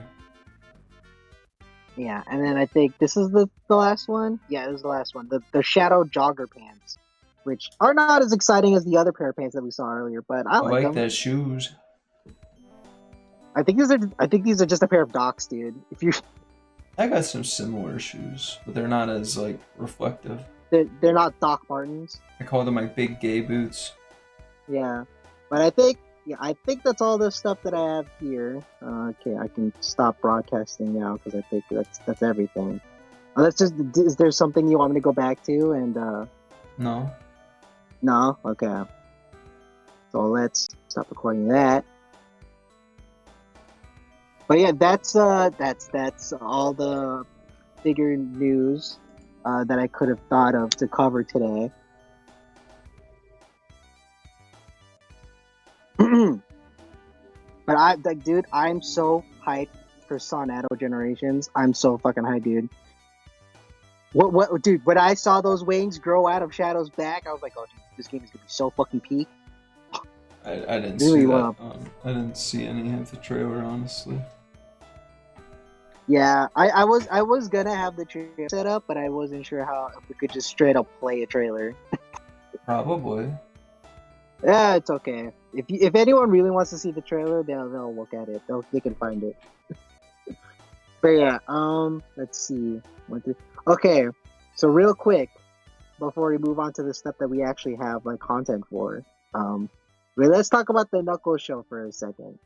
Yeah, and then I think this is the last one. Yeah, this is the last one. The Shadow jogger pants. which are not as exciting as the other pair of pants that we saw earlier, but I I like like them. that shoes. I think these are just a pair of Docs, dude. If you I got some similar shoes, but they're not as like reflective. they're not Doc Martens. I call them my big gay boots. Yeah, but I think that's all the stuff that I have here. Okay, I can stop broadcasting now because I think that's everything. Let's just. Is there something you want me to go back to? And No. no, okay. So let's stop recording that. But yeah, that's all the bigger news that I could have thought of to cover today. But dude, I'm so hyped for Sonado Generations. I'm so fucking hyped, dude. What, dude? When I saw those wings grow out of Shadow's back, I was like, oh, dude, this game is gonna be so fucking peak. I didn't Really see well. that. I didn't see any of the trailer, honestly. Yeah, I was gonna have the trailer set up, but I wasn't sure how if we could just straight up play a trailer. Probably. Yeah, it's okay. If anyone really wants to see the trailer, they'll look at it. They can find it. But yeah, let's see. Okay, so real quick before we move on to the stuff that we actually have like content for, let's talk about the Knuckles show for a second.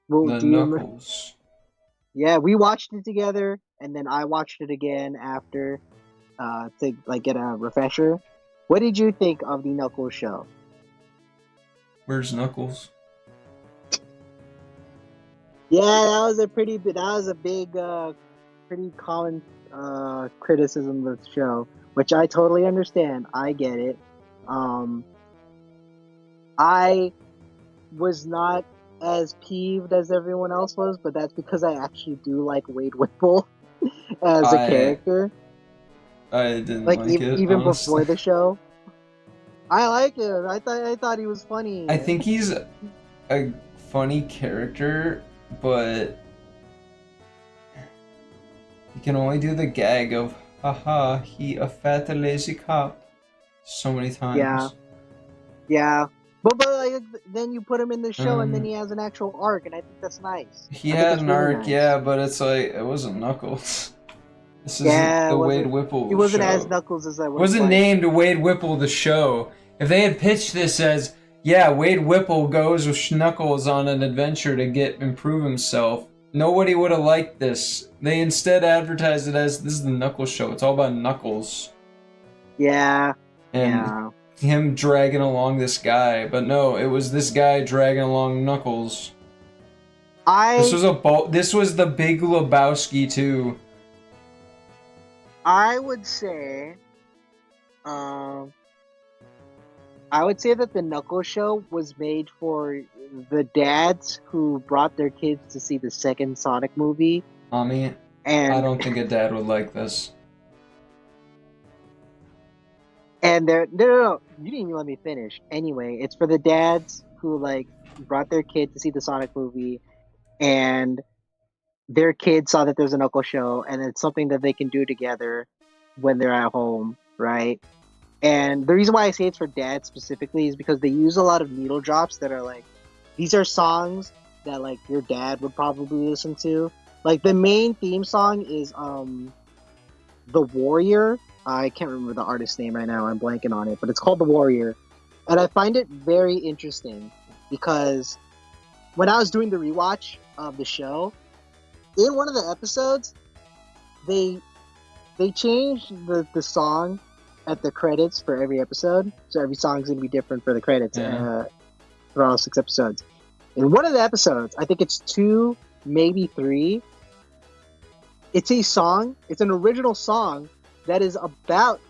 Well, The Knuckles. Yeah, we watched it together, and then I watched it again after to like get a refresher. What did you think of the Knuckles show? Where's Knuckles? Yeah, that was a big, pretty common criticism of the show, which I totally understand. I get it. I was not as peeved as everyone else was, but that's because I actually do like Wade Whipple as a character. I didn't like it, even honestly. before the show. I like him. I thought he was funny. I think he's a funny character, but he can only do the gag of haha, he a fat lazy cop so many times. Yeah. But like, then you put him in the show, and then he has an actual arc, and I think that's nice. He had an arc, nice. Yeah, but it's like it wasn't Knuckles. This isn't the Wade Whipple. He wasn't show. as Knuckles as I was. Wasn't named Wade Whipple the show. If they had pitched this as, yeah, Wade Whipple goes with Knuckles on an adventure to improve himself, nobody would have liked this. They instead advertised it as, this is the Knuckles show. It's all about Knuckles. Yeah. And him dragging along this guy. But no, it was this guy dragging along Knuckles. This was the Big Lebowski too. I would say that the Knuckles show was made for the dads who brought their kids to see the second Sonic movie. I don't think a dad would like this. And no, you didn't even let me finish. Anyway, it's for the dads who like brought their kid to see the Sonic movie, and their kid saw that there's a Knuckles show, and it's something that they can do together when they're at home, right? And the reason why I say it's for dads specifically is because they use a lot of needle drops that are like, these are songs that like your dad would probably listen to. Like the main theme song is The Warrior. I can't remember the artist's name right now. I'm blanking on it, but it's called The Warrior. And I find it very interesting because when I was doing the rewatch of the show, in one of the episodes, they changed the song at the credits for every episode. So every song's going to be different for the credits for all 6 episodes. In one of the episodes, I think it's 2, maybe 3, it's a song, it's an original song that is about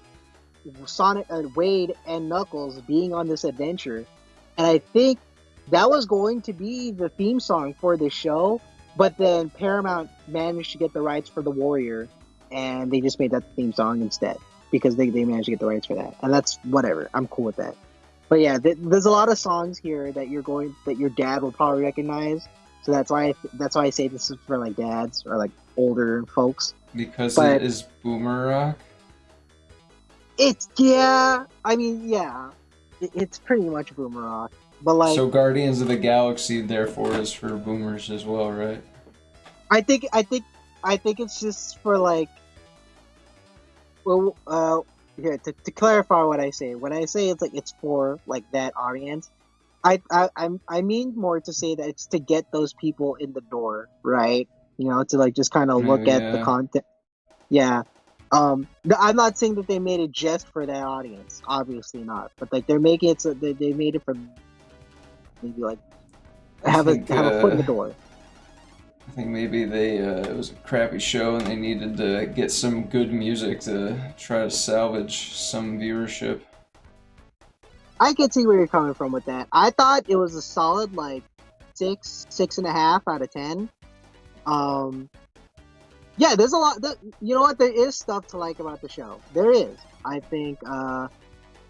Sonic, Wade and Knuckles being on this adventure. And I think that was going to be the theme song for the show, but then Paramount managed to get the rights for The Warrior, and they just made that the theme song instead, because they managed to get the rights for that. And that's whatever. I'm cool with that. But yeah, there's a lot of songs here that your dad will probably recognize. So that's why I say this is for like dads or like older folks. Because it is boomer rock? I mean, yeah. it's pretty much Boomerang. But like, So Guardians of the Galaxy, therefore, is for boomers as well, right? I think I think I think it's just for like, well, here to clarify what I say. When I say it's like it's for like that audience, I mean more to say that it's to get those people in the door, right? You know, to like just kind of look Maybe, at the yeah. content. Yeah. I'm not saying that they made it just for that audience. Obviously not. But like they're making it so they made it for maybe like I think, have a foot in the door. I think maybe it was a crappy show and they needed to get some good music to try to salvage some viewership. I can see where you're coming from with that. I thought it was a solid like 6.5 out of 10. Um, yeah, there's a lot. You know what? There is stuff to like about the show. There is. I think.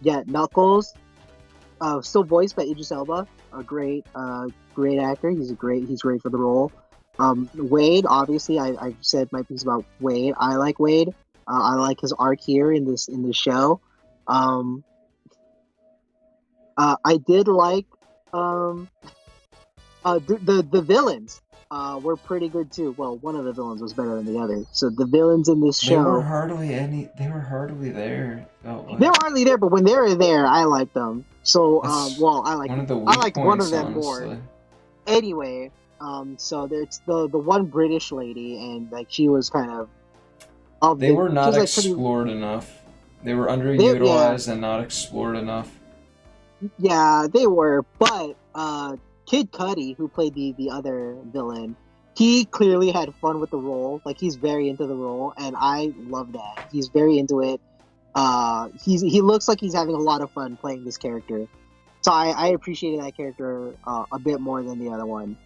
Yeah, Knuckles, still voiced by Idris Elba, a great actor. He's great for the role. Wade, obviously, I've said my piece about Wade. I like Wade. I like his arc here in this show. Um, I did like um, the villains. Were pretty good too. Well, one of the villains was better than the other. So the villains in this They were show, hardly any. They were hardly there. Felt they're like hardly there, but when they're there, I like them. So, that's well, one of the I weak liked one of points, them more. honestly. Anyway, so there's the one British lady, and like she was kind of They the were she not was like pretty. explored enough. They were Yeah, underutilized and not explored enough. yeah, they were. But Kid Cudi, who played the other villain, he clearly had fun with the role. Like he's very into the role, and I love that. He's very into it. He looks like he's having a lot of fun playing this character. So I appreciated that character a bit more than the other one.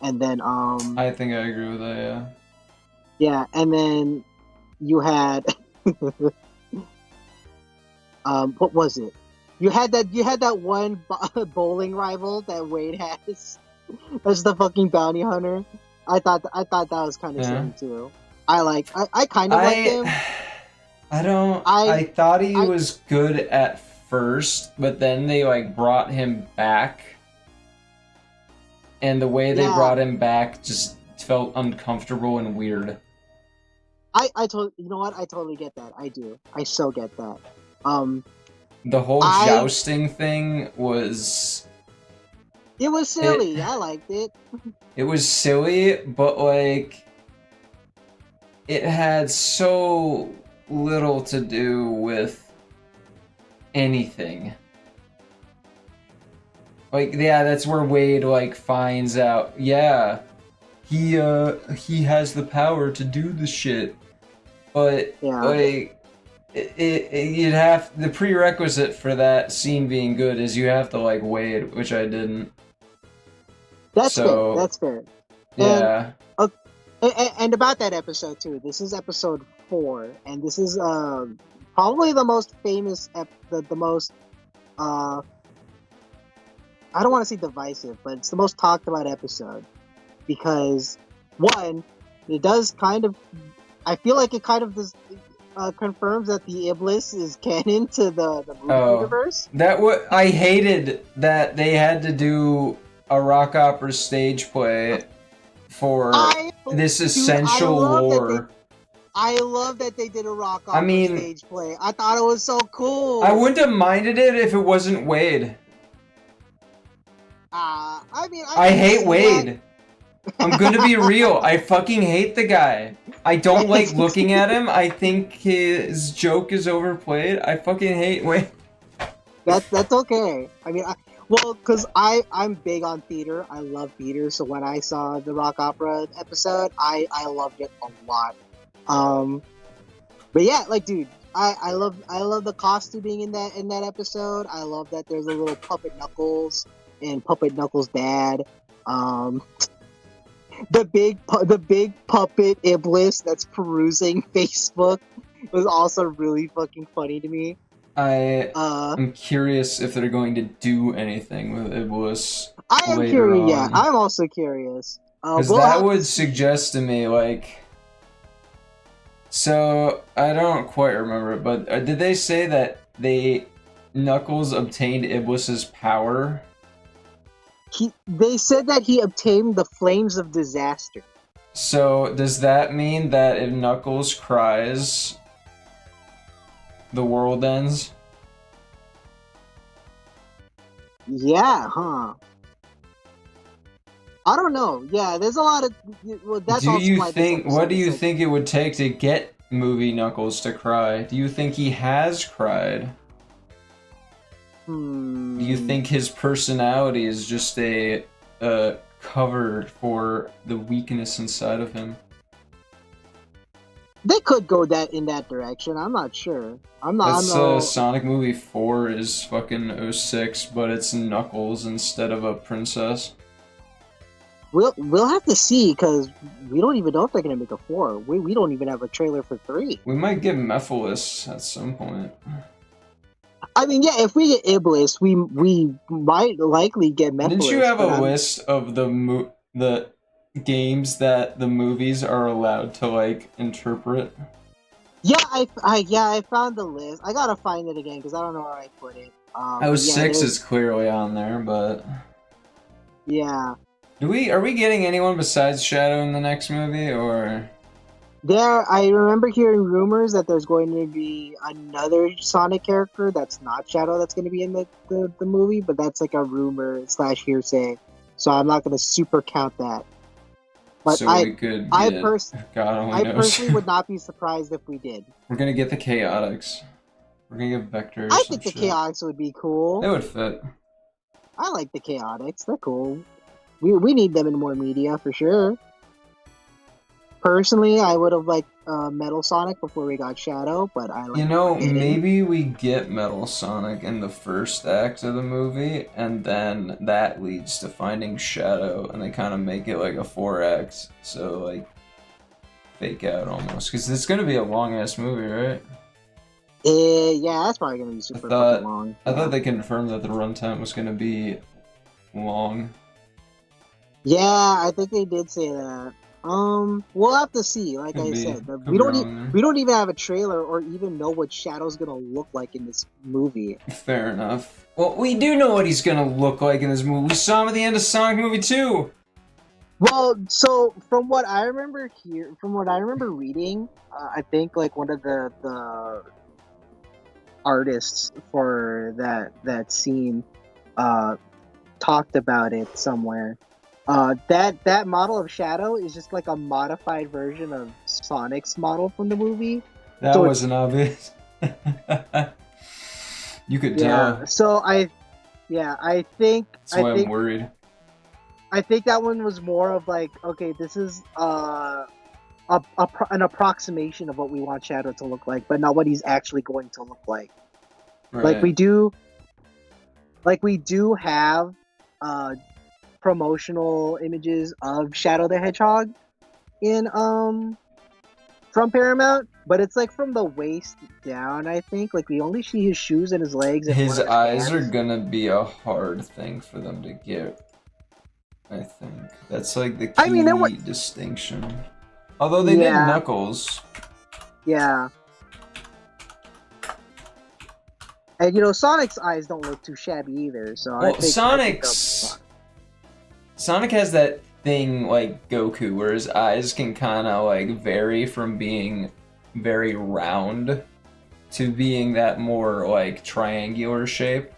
And then I think I agree with that. Yeah. yeah, and then you had what was it? You had that one bowling rival that Wade has. That's the fucking bounty hunter. I thought that was kind of Yeah. silly too. I kind of like him. I I don't. I I thought he I was good at first, but then they like brought him back, and the way they yeah, brought him back just felt uncomfortable and weird. you know what? I totally get that. I do. I so get that. Um The whole I jousting thing was It was it. silly. I liked it. It was silly, but like it had so little to do with anything. Like, yeah, that's where Wade like finds out. Yeah, he has the power to do the shit, but Yeah. like you'd have the prerequisite for that scene being good is you have to like Wade, which I didn't. That's fair. So That's fair. And yeah, uh, and about that episode too. This is episode 4, and this is probably the most famous, the most uh, I don't want to say divisive, but it's the most talked about episode because one, it does kind of. I feel like it kind of does, confirms that the Iblis is canon to the movie oh, universe. that what I hated that they had to do a rock opera stage play for I this Dude, essential lore. I love that they did a rock I opera mean, stage play. I thought it was so I cool. wouldn't have minded it if it wasn't Wade. I mean, I I can hate see Wade. I'm gonna be real. I fucking hate the guy. I don't like that. looking at him. I think his joke is overplayed. I fucking hate Wade. That's okay. I mean, well, because I'm big on theater. I love theater. So when I saw the rock opera episode, I loved it a lot. Um, but yeah, like, dude, I love the costuming in that episode. I love that there's a little puppet Knuckles and puppet Knuckles' dad. Um, the big puppet Iblis that's perusing Facebook was also really fucking funny to me. I Uh, am curious if they're going to do anything with Iblis I am later curious. Yeah, on. I'm also curious. Because We'll that have to would see. suggest to me, like. So, I don't quite remember it, but did they say that they Knuckles obtained Iblis's power. They said that he obtained the flames of disaster. So does that mean that if Knuckles cries, the world ends? Yeah, huh? I don't know. Yeah, there's a lot of. Well, that's Do also you why this think? What episode do is you like. think it would take to get movie Knuckles to cry? Do you think he has cried? Do you Hmm. think his personality is just a cover for the weakness inside of him? They could go that in that direction. I'm not sure. I'm not. I'm That's no. Sonic movie 4 is fucking '06, but it's Knuckles instead of a princess. We'll have to see because we don't even know if they're gonna make a 4. We don't even have a trailer for 3. We might get Mephiles at some point. I mean, yeah, if we get Iblis, we might likely get Didn't you Mephiles, have a but I'm list of the games that the movies are allowed to like interpret? yeah, I found the list. I gotta find it again because I don't know where I put it. Oh, But yeah, 6 there's is clearly on there, but yeah. are we getting anyone besides Shadow in the next movie or I remember hearing rumors that there's going to be another Sonic character that's not Shadow that's going to be in the movie, but that's like a rumor slash hearsay. So I'm not going to super count that. But so we could I get pers God only I knows. personally would not be surprised if we did. We're gonna get the Chaotix. We're gonna get Vector or I some think the shit. Chaotix would be They cool. would fit. I like the Chaotix. They're cool. We need them in more media for sure. Personally, I would have liked Metal Sonic before we got Shadow, but I like You what know, we're getting. maybe we get Metal Sonic in the first act of the movie, and then that leads to finding Shadow, and they kind of make it like a 4 act, so like fake out almost, because it's gonna be a long ass movie, right? Yeah, that's probably gonna be I super fucking thought long. I Yeah. thought they confirmed that the runtime was gonna be long. Yeah, I think they did say that. We'll have to see. Like I said, Could be wrong there. we don't even have a trailer or even know what Shadow's gonna look like in this movie. Fair enough. Well, we do know what he's gonna look like in this movie. We saw him at the end of Sonic movie 2. Well, so from what I remember from what I remember reading, I think like one of the artists for that scene uh talked about it somewhere. That model of Shadow is just like a modified version of Sonic's model from the movie. That So it's wasn't obvious. You could yeah. tell. So yeah, That's why I'm worried. I think that one was more of like, okay, this is an approximation of what we want Shadow to look like, but not what he's actually going to look like. Right. Like we do have promotional images of Shadow the Hedgehog in from Paramount, but it's like from the waist down, I think. Like we only see his shoes and his legs and one His of his eyes are hands. gonna be a hard thing for them to get. I think that's like the I mean, key distinction. Although they did yeah, Knuckles. yeah. And you know, Sonic's eyes don't look too shabby either, so Well, I think they'll be fine. Sonic has that thing like Goku, where his eyes can kind of like vary from being very round to being that more like triangular shape.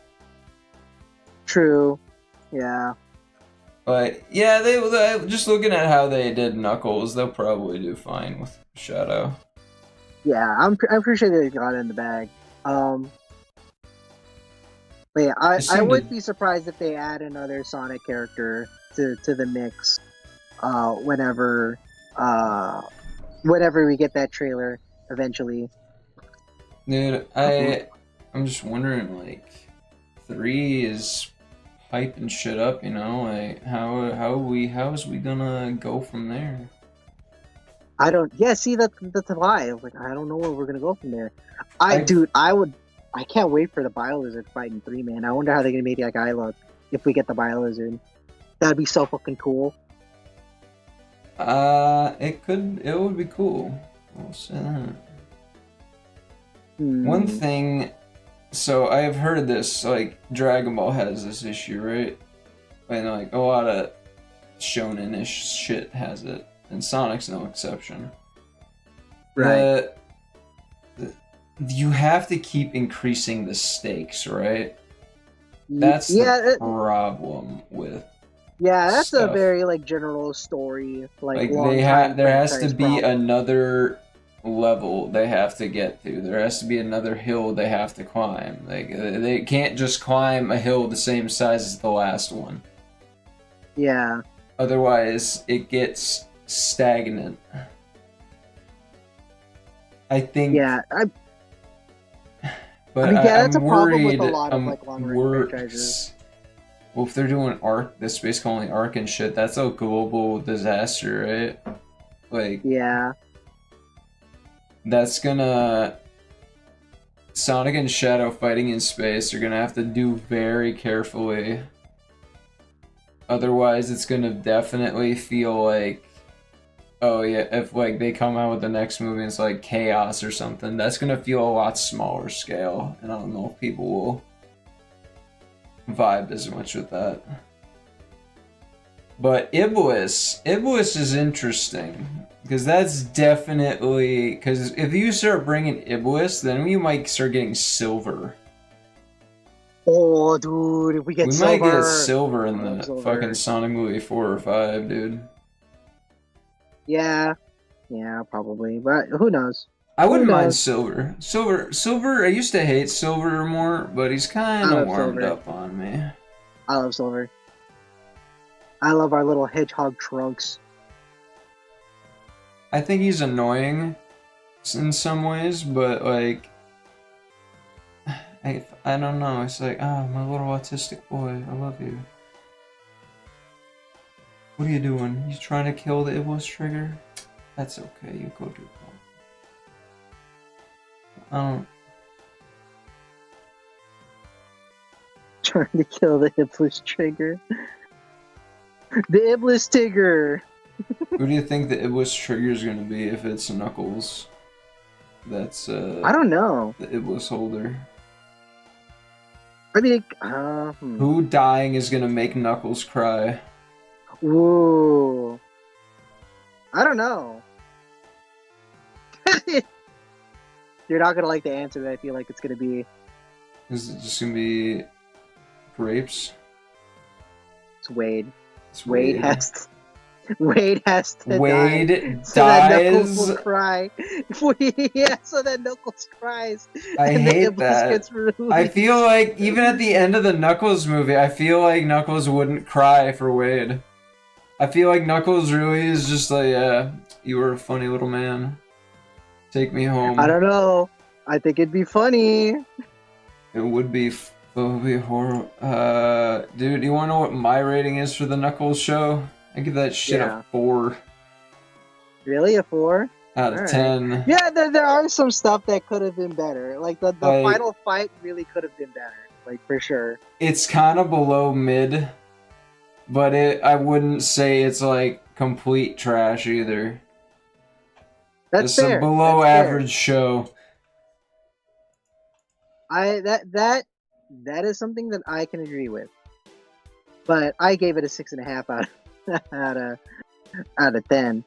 True. Yeah. But yeah, they just looking at how they did Knuckles, they'll probably do fine with Shadow. Yeah, I'm pretty sure they got it in the bag. But yeah, They I seem to would be surprised if they add another Sonic character to the mix. Whenever whenever we get that trailer eventually. Dude, I'm just wondering, like, 3 is hyping shit up, you know? Like, how is we gonna go from there? I don't. Yeah, see that's why. Like I don't know where we're gonna go from there. I I can't wait for the Biolizard fight in 3, man. I wonder how they're gonna make that guy look if we get the Biolizard. That'd be so fucking cool. it would be cool. I'll say that. Hmm. One thing So I have heard this, like Dragon Ball has this issue, right? And like a lot of shonen-ish shit has it, and Sonic's no exception. Right. The you have to keep increasing the stakes, right? That's the Yeah, problem with yeah, that's a stuff. very like general story, like Like long time there has to franchise be problem. another level they have to get to. There has to be another hill they have to climb. Like they can't just climb a hill the same size as the last one. Yeah, Otherwise, it gets stagnant. I think, yeah. I but mean, yeah, that's a I'm problem with a worried. lot of like long running franchises. Well, if they're doing arc, this basically only arc and shit, that's a global disaster, right? Like, Yeah, that's gonna. Sonic and Shadow fighting in space are gonna have to do very carefully. Otherwise, it's gonna definitely feel like, oh yeah, if like they come out with the next movie and it's like Chaos or something, that's gonna feel a lot smaller scale, and I don't know if people will vibe as much with that. But Iblis is interesting because that's definitely because if you start bringing Iblis, then we might start getting Silver. oh, dude, if we get We might get Silver, Silver I in love the fucking Silver. Sonic movie 4 or 5, dude. Yeah, yeah, probably, but who knows? I Who wouldn't mind knows? Silver. Silver. I used to hate Silver more, but he's kind I of love warmed Silver. up on me. I love Silver. I love our little hedgehog trunks. I think he's annoying in some ways, but like I don't know. It's like, oh, my little autistic boy, I love you. What are you doing? You trying to kill the Iblis trigger? That's okay. You go do that. I don't. Trying to kill the Iblis trigger. The Iblis Tigger. Who do you think the Iblis trigger is gonna be if it's Knuckles? That's I don't know. the Iblis holder. I mean, Who dying is gonna make Knuckles cry? Ooh. I don't know. You're not gonna like the answer that I feel like it's gonna be. Is it just gonna be grapes? It's Wade. It's Wade Wade. has Wade has to die Wade so that Knuckles dies. will cry. Yeah, so that Knuckles cries I and the hate Iblis that. gets released. I feel like even at the end of the Knuckles movie, I feel like Knuckles wouldn't cry for Wade. I feel like Knuckles really is just like, yeah, you were a funny little man. Take me home. I don't know. I think it'd be funny. It would be horrible. Dude, you wanna know what my rating is for the Knuckles show? I give that shit Yeah. a 4 Really, a 4? out of All right. 10. Yeah, there are some stuff that could have been better. Like the Like, final fight really could have been better. Like for sure. it's kind of below mid, but I wouldn't say it's like complete trash either. That's It's a fair. below That's average show. fair. That is something that I can agree with. But I gave it a 6.5 out of 10.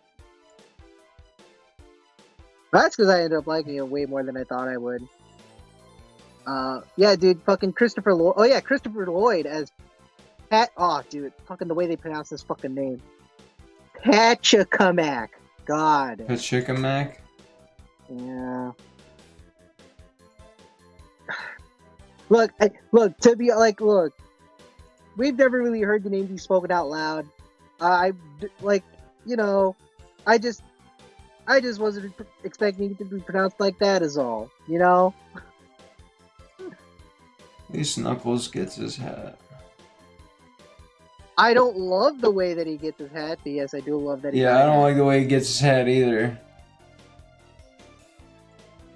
That's because I ended up liking it way more than I thought I would. Yeah, dude, fucking Christopher Lloyd. Oh yeah, Christopher Lloyd as Pat. Oh, dude, fucking the way they pronounce this fucking name, Pachacamac. God. The Chicken Mac? Yeah. Look. To be like, look, we've never really heard the name be spoken out loud. Like, you know, I just wasn't expecting it to be pronounced like that. Is all, you know. At least Knuckles gets his hat. I don't love the way that he gets his hat, but yes, I do love that he Yeah, got I don't a hat. like the way he gets his hat either.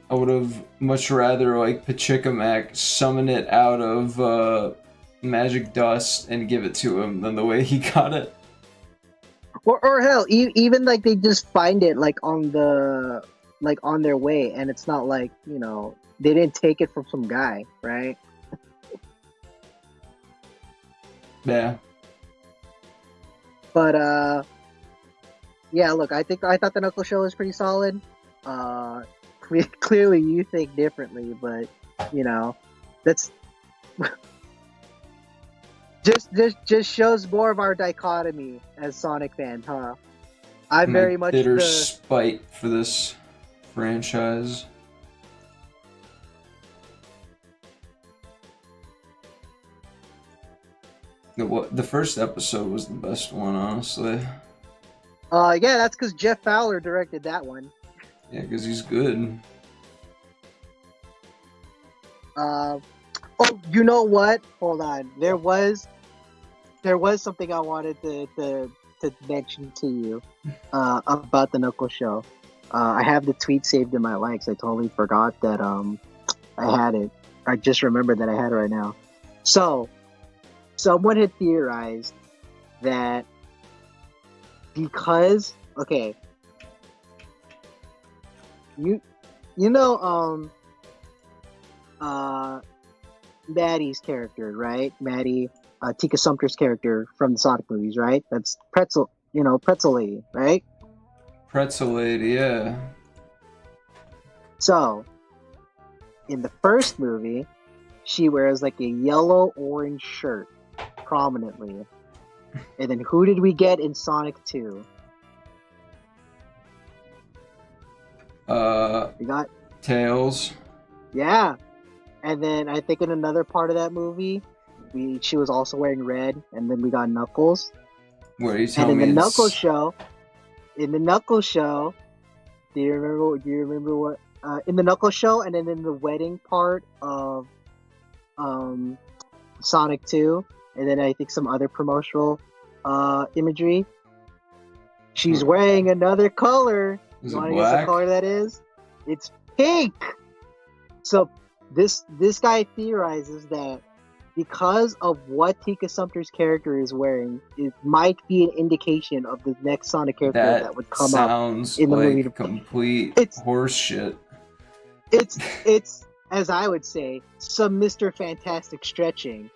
I would have much rather like Pachicamac summon it out of magic dust and give it to him than the way he got it. Or hell, even they just find it on their way, and it's not like they didn't take it from some guy, right? Yeah. But yeah, look, I thought the Knuckles show was pretty solid. Clearly you think differently, but you know, that's just shows more of our dichotomy as Sonic fans, huh? I'm My very much bitter the spite for this franchise. The first episode was the best one, honestly. yeah, that's because Jeff Fowler directed that one. Yeah, because he's good. Oh, you know what? Hold on. There was something I wanted to mention to you about the Knuckles show. I have the tweet saved in my likes. I totally forgot that I had it. I just remembered that I had it right now. So, someone had theorized that because you know Maddie's character, right? Maddie, Tika Sumpter's character from the Sonic movies, right? That's Pretzel, Pretzel Lady, right? Pretzel Lady, yeah. So, in the first movie, she wears like a yellow-orange shirt prominently. And then who did we get in Sonic 2? We got Tails. Yeah. And then I think in another part of that movie, she was also wearing red, and then we got Knuckles. What are you And telling in me? the Knuckles show, do you remember what in the Knuckles show, and then in the wedding part of Sonic 2, and then I think some other promotional imagery, she's wearing another color. Is You it want to guess black? what color that is? It's pink. So this guy theorizes that because of what Tika Sumpter's character is wearing, it might be an indication of the next Sonic character that would come up in the movie. Complete horse shit. It's as I would say, some Mr. Fantastic stretching,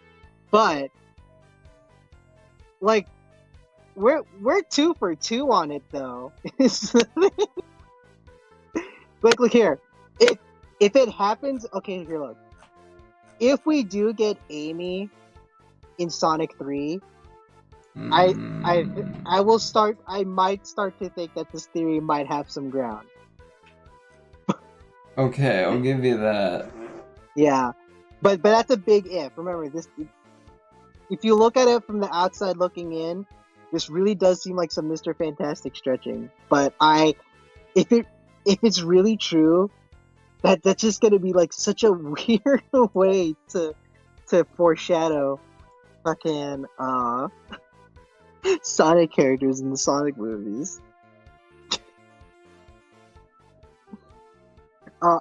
but like we're 2 for 2 on it though. Like, look here. If it happens, okay, here, look. If we do get Amy in Sonic 3, I might start to think that this theory might have some ground. Okay, I'll give you that. Yeah. But that's a big if. Remember, if you look at it from the outside looking in, this really does seem like some Mr. Fantastic stretching. But if it's really true, that's just gonna be like such a weird way to foreshadow fucking Sonic characters in the Sonic movies.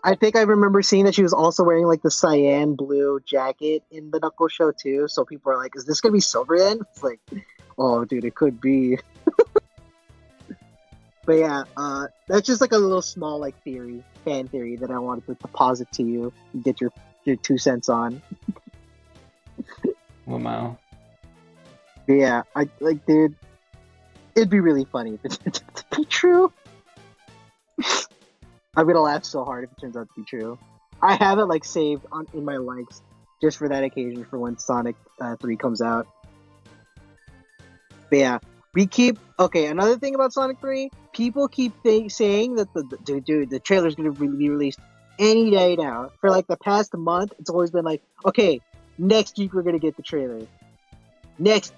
I think I remember seeing that she was also wearing like the cyan blue jacket in the Knuckles show too. So people are like, "Is this gonna be Silver then?" It's like, oh, dude, it could be. But yeah, that's just like a little small like fan theory that I wanted to deposit to you and get your 2 cents on. Wow. But yeah, dude, it'd be really funny if it turns out to be true. I'm gonna laugh so hard if it turns out to be true. I have it like saved in my likes just for that occasion for when Sonic 3 comes out. But yeah, another thing about Sonic 3, people keep saying that the trailer's gonna be released any day now. For like the past month, it's always been like, okay, next week we're gonna get the trailer. Next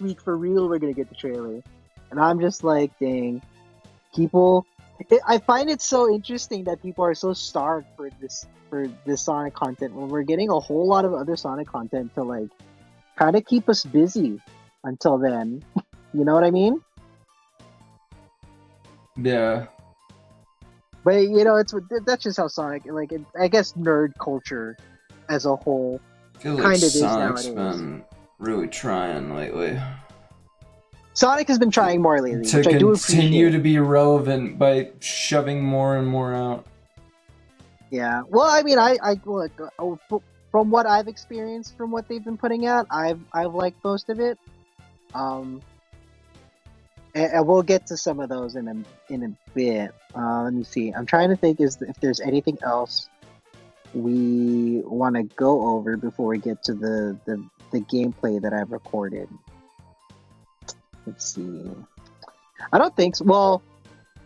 week for real we're gonna get the trailer. And I'm just like, dang, people. I find it so interesting that people are so starved for this Sonic content when we're getting a whole lot of other Sonic content to like kind of keep us busy until then. You know what I mean? Yeah. But that's just how Sonic, like, I guess nerd culture as a whole I feel like kind of is Sonic's nowadays. been really trying lately. Sonic has been trying more lately, which I do appreciate. To continue to be relevant by shoving more and more out. Yeah. Well, I mean, I look from what I've experienced, from what they've been putting out, I've liked most of it. Um, and we'll get to some of those in a bit. Let me see. I'm trying to think if there's anything else we want to go over before we get to the gameplay that I've recorded. Let's see. I don't think so. Well,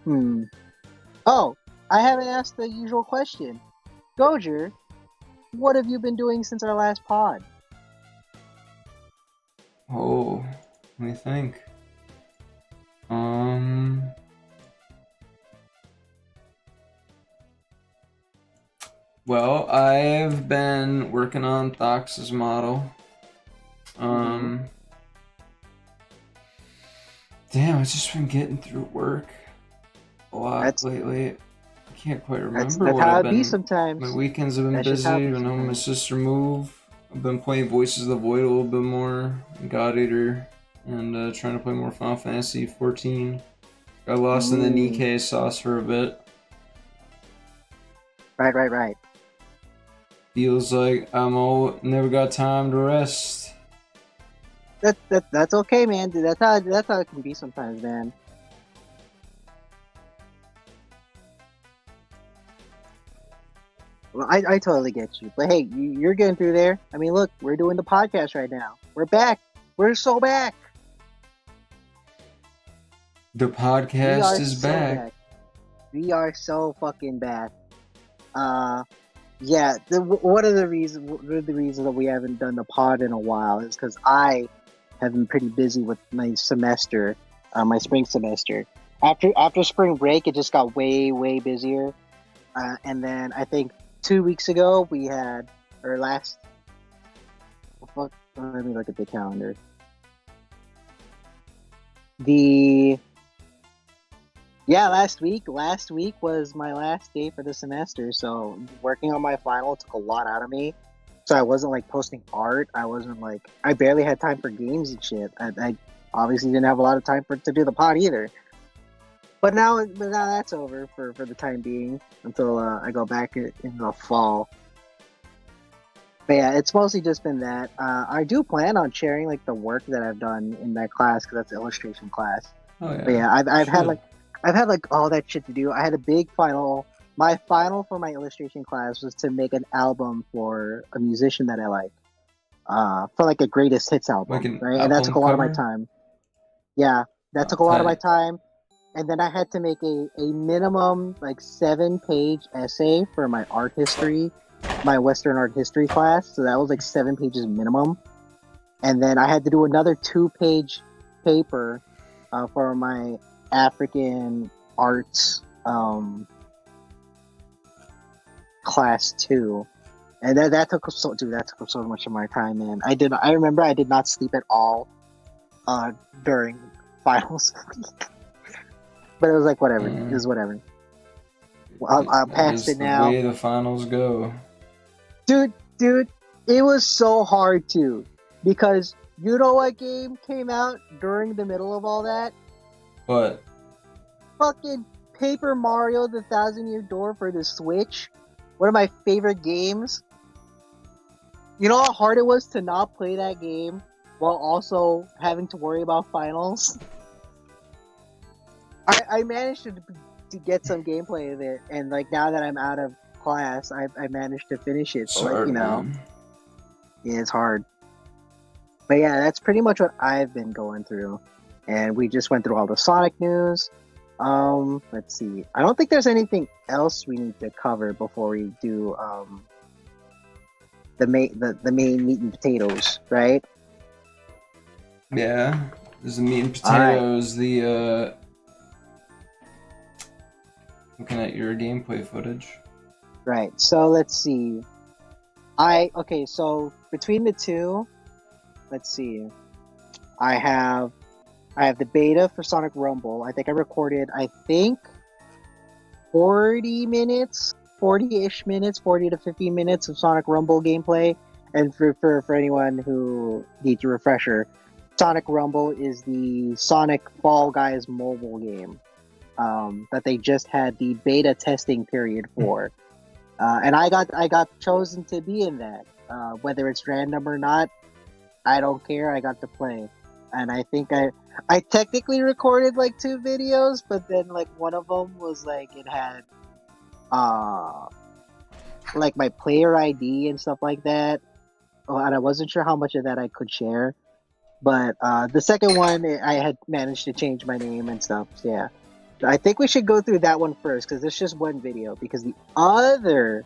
hmm. Oh, I haven't asked the usual question. Goujer, what have you been doing since our last pod? Oh, let me think. Um, well, I've been working on Thox's model. Mm-hmm. Um, damn, I've just been getting through work a lot That's lately. I can't quite that's remember that's what how I've it be been. My sometimes. weekends have been That's just how it busy. be I know my sometimes. sister moved. I've been playing Voices of the Void a little bit more, God Eater, and trying to play more Final Fantasy 14. Got lost in the Mm, Nikkei sauce for a bit. right. Feels like I'm all never got time to rest. That's okay, man. Dude, that's how it can be sometimes, man. Well, I totally get you. But hey, you're getting through there. I mean, look, we're doing the podcast right now. We're back. We're so back. The We podcast are is so back. back. We are so fucking back. Uh, yeah. One of the reasons that we haven't done the pod in a while is because I have been pretty busy with my semester, my spring semester. After spring break, it just got way busier. And then I think 2 weeks ago we had or last. Fuck, let me look at the calendar. The Yeah, last week. Last week was my last day for the semester, so working on my final took a lot out of me. So I wasn't like posting art. I wasn't like I barely had time for games and shit. I obviously didn't have a lot of time to do the pod either. But now that's over for the time being until I go back in the fall. But yeah, it's mostly just been that. I do plan on sharing like the work that I've done in that class because that's the illustration class. Oh But yeah, yeah, should. I've had like all that shit to do. I had a big final. My final for my illustration class was to make an album for a musician that I like, for like a greatest hits Like album, an right? And that took album a lot of my cover. time. Yeah, that Oh, took a lot of my tight. time. And then I had to make a minimum like 7 page essay for my art history, my Western art history class. So that was like 7 pages minimum. And then I had to do another 2 page paper for my African arts class too. And that took that took up so much of my time, man. I remember I did not sleep at all during finals, but it was like whatever. It Mm, was whatever. I'm I past guess it the now, way the finals go. dude. It was so hard too because you know what game came out during the middle of all that? But Fucking Paper Mario: The Thousand Year Door for the Switch. One of my favorite games. You know how hard it was to not play that game while also having to worry about finals? I managed to get some gameplay of it, and like now that I'm out of class, I managed to finish it. But like, sorry, man. yeah, it's hard. But yeah, that's pretty much what I've been going through. And we just went through all the Sonic news. Let's see. I don't think there's anything else we need to cover before we do the main meat and potatoes, right? Yeah, this is the meat and All right, potatoes. The looking at your gameplay footage. right. So let's see. I okay. So between the two, let's see. I have I have the beta for Sonic Rumble. I think I recorded. I think 40 minutes, 40-ish minutes, 40 to 50 minutes of Sonic Rumble gameplay. And for anyone who needs a refresher, Sonic Rumble is the Sonic Fall Guys mobile game that they just had the beta testing period for. And I got chosen to be in that. Whether it's random or not, I don't care. I got to play, and I think I technically recorded like 2 videos, but then like one of them was like it had uh like my player ID and stuff like that. Oh, and I wasn't sure how much of that I could share. But the second one, I had managed to change my name and stuff. So yeah, I think we should go through that one first because it's just one video. Because the other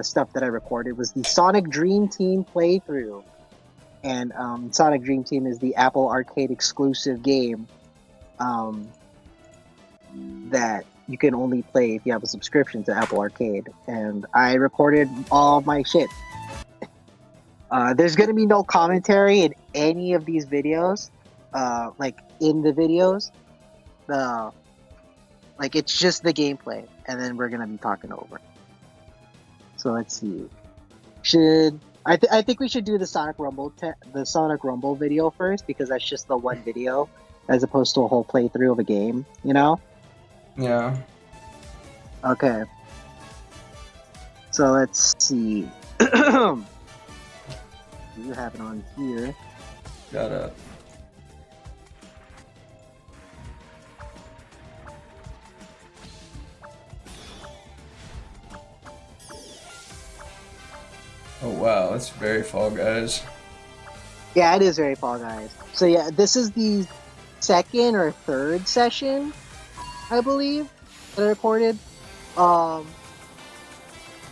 stuff that I recorded was the Sonic Dream Team playthrough, and Sonic Dream Team is the Apple Arcade exclusive game um, that you can only play if you have a subscription to Apple Arcade. And I recorded all my shit. There's gonna be no commentary in any of these videos. Like in the videos, the like it's just the gameplay, and then we're gonna be talking over. So let's see. Should I think we should do the Sonic Rumble video first because that's just the one video as opposed to a whole playthrough of a game. You know? Yeah. Okay. So let's see. You have it on here. Got it. Oh wow, that's very Fall Guys. Yeah, it is very Fall Guys. So yeah, this is the second or third session, I believe, that I recorded.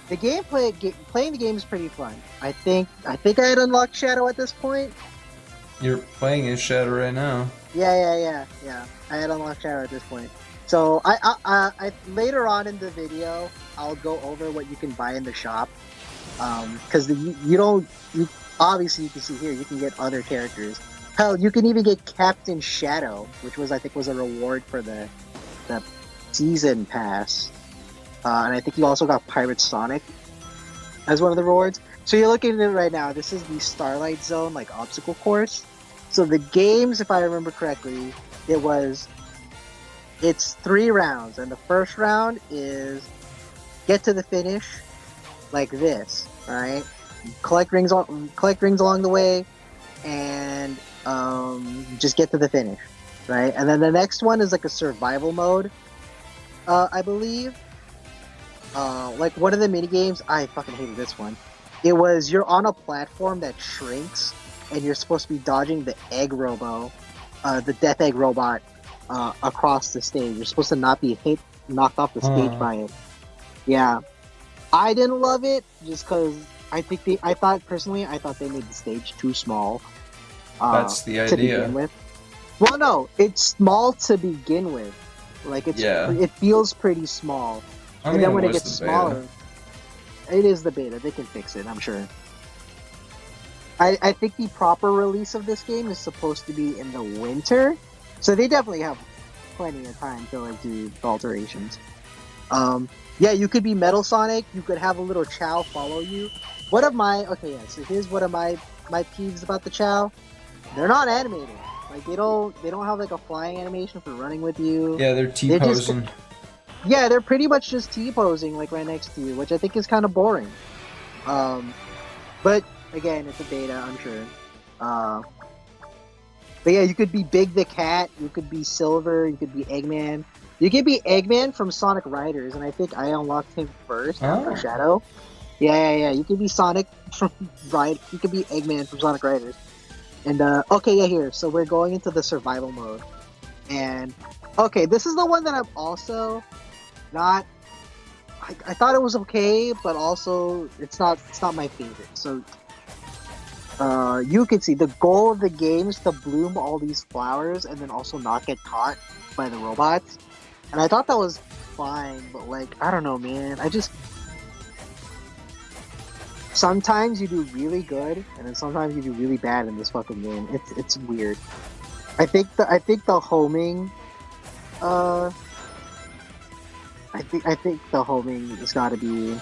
The playing the game is pretty fun. I think I had unlocked Shadow at this point. You're playing as Shadow right now. Yeah. I had unlocked Shadow at this point. So I later on in the video, I'll go over what you can buy in the shop. Because you obviously you can see here you can get other characters. Hell, you can even get Captain Shadow, which was I think was a reward for the season pass. And I think you also got Pirate Sonic as one of the rewards. So you're looking at it right now. This is the Starlight Zone, like obstacle course. So the games, if I remember correctly, it's 3 rounds, and the first round is get to the finish, like this, right? Collect rings along the way, and just get to the finish, right? And then the next one is like a survival mode, I believe. Like one of the mini games, I fucking hated this one. It was you're on a platform that shrinks, and you're supposed to be dodging the the Death Egg robot, across the stage. You're supposed to not be knocked off the stage by it. Yeah, I didn't love it just because I thought they made the stage too small. That's the to idea. begin with. Well, no, it's small to begin with. Like it feels pretty small. And then when it gets smaller, it is the beta. They can fix it, I'm sure. I think the proper release of this game is supposed to be in the winter, so they definitely have plenty of time to like do the alterations. Yeah, you could be Metal Sonic. You could have a little Chow follow you. So here's one of my peeves about the Chow. They're not animated. Like they don't have like a flying animation for running with you. Yeah, they're T-posing. Yeah, they're pretty much just T-posing like right next to you, which I think is kind of boring. But again, it's a beta, I'm sure. But yeah, you could be Big the Cat, you could be Silver, you could be Eggman. You could be Eggman from Sonic Riders, and I think I unlocked him first after Shadow. Yeah. You could be Sonic from You could be Eggman from Sonic Riders. And here. So we're going into the survival mode, and this is the one that I'm also not. I thought it was okay, but also it's not my favorite. So you can see the goal of the game is to bloom all these flowers and then also not get caught by the robots. And I thought that was fine, but like I don't know, man. Sometimes you do really good, and then sometimes you do really bad in this fucking game. It's weird. I think the homing. I think the homing has got to be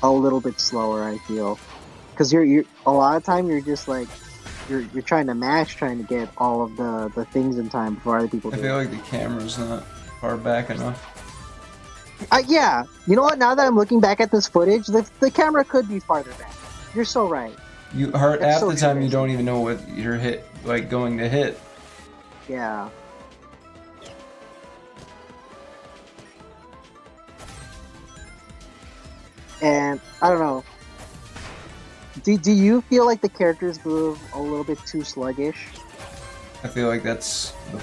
a little bit slower. I feel because you're a lot of time you're just like you're trying to get all of the things in time before other people do. I feel like the camera's not far back enough. Yeah, you know what? Now that I'm looking back at this footage, the camera could be farther back. You're so right. That's Half so the true, time you don't Bessie. even know what you're going to hit. Yeah. And I don't know. Do you feel like the characters move a little bit too sluggish? I feel like that's the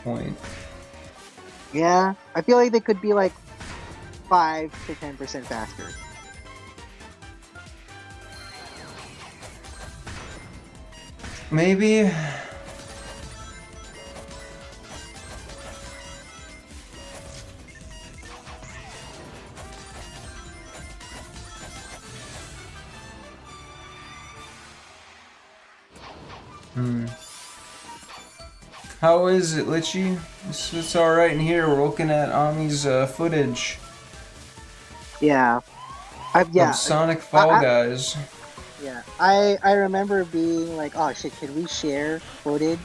point. Yeah, I feel like they could be like 5 to 10% faster. Maybe. How is it, Litchi? It's alright in here. We're looking at Ami's footage Yeah, of Sonic I, Fall I Guys. yeah, I remember being like, oh shit, can we share footage?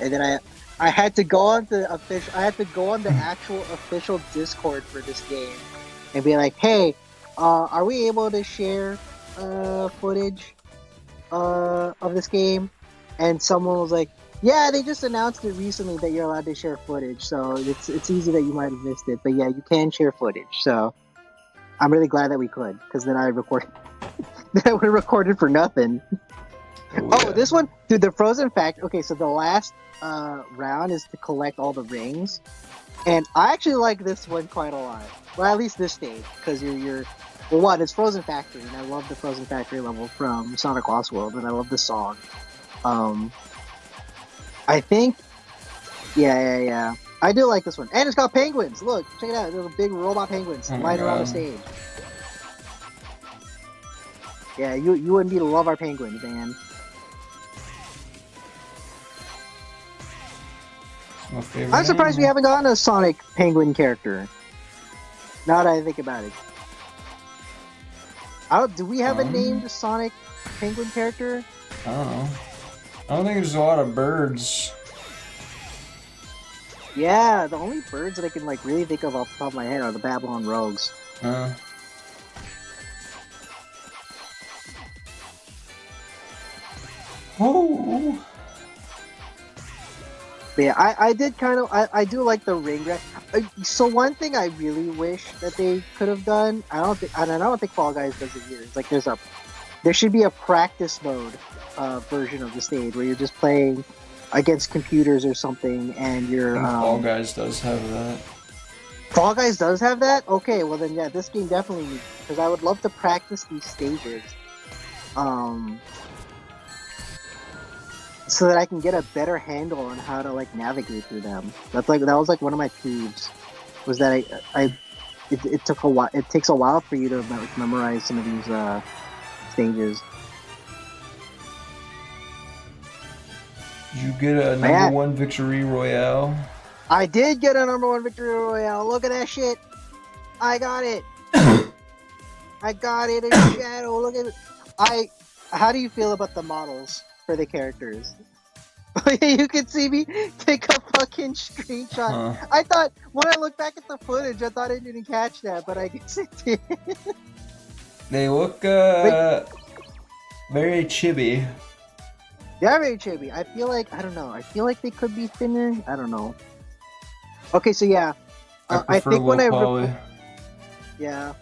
And then I had to go on the official, I had to go on the actual official Discord for this game and be like, hey, are we able to share footage of this game? And someone was like, yeah, they just announced it recently that you're allowed to share footage, so it's easy that you might have missed it, but yeah, you can share footage. So I'm really glad that we could, because then I recorded. Then I would have recorded for nothing. Oh, Yeah. this one, dude, the Frozen fact. Okay, so the last round is to collect all the rings, and I actually like this one quite a lot. Well, at least this stage, because you're well, one, it's Frozen Factory, and I love the Frozen Factory level from Sonic Lost World, and I love the song. Um, I think, yeah. I do like this one, and it's got penguins. Look, check it out. There's a big robot penguins Oh my flying around the god. stage. Yeah, you and me love our penguins, man. It's my favorite I'm surprised we animal. haven't gotten a Sonic Penguin character. Now that I think about it, do we have a Um, named Sonic Penguin character? I don't know. I don't think there's a lot of birds. Yeah, the only birds that I can like really think of off the top of my head are the Babylon Rogues. Uh, oh. But yeah, I did kind of I do like the ring wrap. So one thing I really wish that they could have done, I don't think Fall Guys does it here. It's like there should be a practice mode version of the stage where you're just playing against computers or something, and you're I think Fall Guys does have that. Fall Guys does have that. Okay, well then yeah, this game definitely needs, because I would love to practice these stages. So that I can get a better handle on how to like navigate through them. That was like one of my peeves, was that it took a while. It takes a while for you to memorize some of these stages. Did you get a But yeah, #1 victory royale? I did get a #1 victory royale. Look at that shit! I got it. I got it in shadow. Look at it. How do you feel about the models for the characters? You can see me take a fucking screenshot. Huh. I thought, when I look back at the footage, I thought I didn't catch that, but I guess it did. They look very chibi. They're very chibi. I feel like, I don't know, I feel like they could be thinner. I don't know. Okay, so yeah. I I prefer think when low poly. yeah.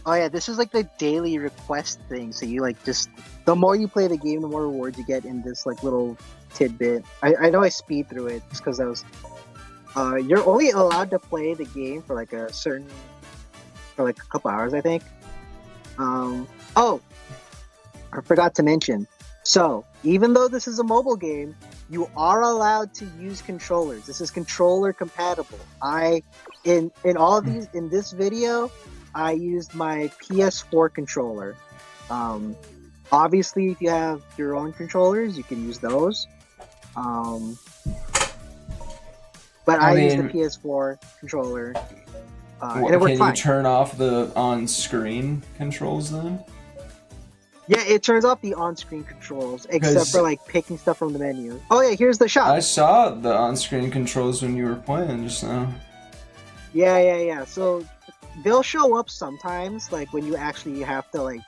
Oh yeah, this is like the daily request thing. So you like just, the more you play the game, the more rewards you get in this like little tidbit. I know I speed through it just because I was. You're only allowed to play the game for like for like a couple hours, I think. Oh, I forgot to mention. So even though this is a mobile game, you are allowed to use controllers. This is controller compatible. In all of these, in this video, I used my PS4 controller. Obviously, if you have your own controllers, you can use those. But I used the PS4 controller, and it worked Can fine. you turn off the on-screen controls then? Yeah, it turns off the on-screen controls, except for Because like picking stuff from the menu. Oh yeah, here's the shop. I saw the on-screen controls when you were playing just now. Yeah. So they'll show up sometimes, like when you actually have to like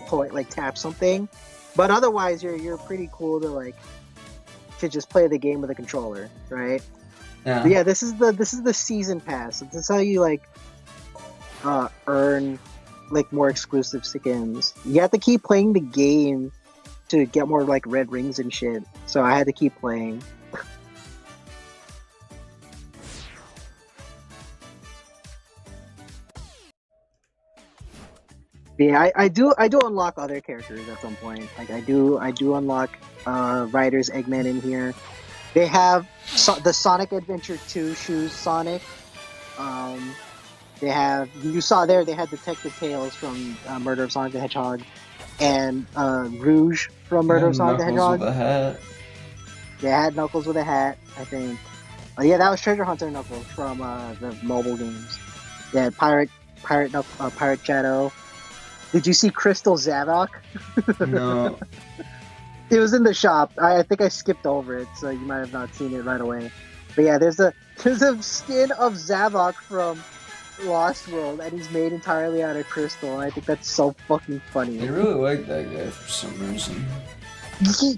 point, like tap something. But otherwise, you're pretty cool to just play the game with a controller, right? Yeah. But yeah, this is the season pass. This is how you like earn like more exclusive skins. You have to keep playing the game to get more like red rings and shit. So I had to keep playing. Yeah, I do unlock other characters at some point. Like I do unlock Riders Eggman in here. They have the Sonic Adventure 2 shoes Sonic. Um, they have you saw there they had Detective Tails from Murder of Sonic the Hedgehog and Rouge from You Murder have of Sonic the Knuckles Hedgehog. with a hat. They had Knuckles with a hat, I think. Oh yeah, that was Treasure Hunter Knuckles from the mobile games. They had Pirate Shadow. Did you see Crystal Zavok? No. It was in the shop. I think I skipped over it, so you might have not seen it right away. But yeah, there's a skin of Zavok from Lost World, and he's made entirely out of crystal. And I think that's so fucking funny. I really like that guy for some reason.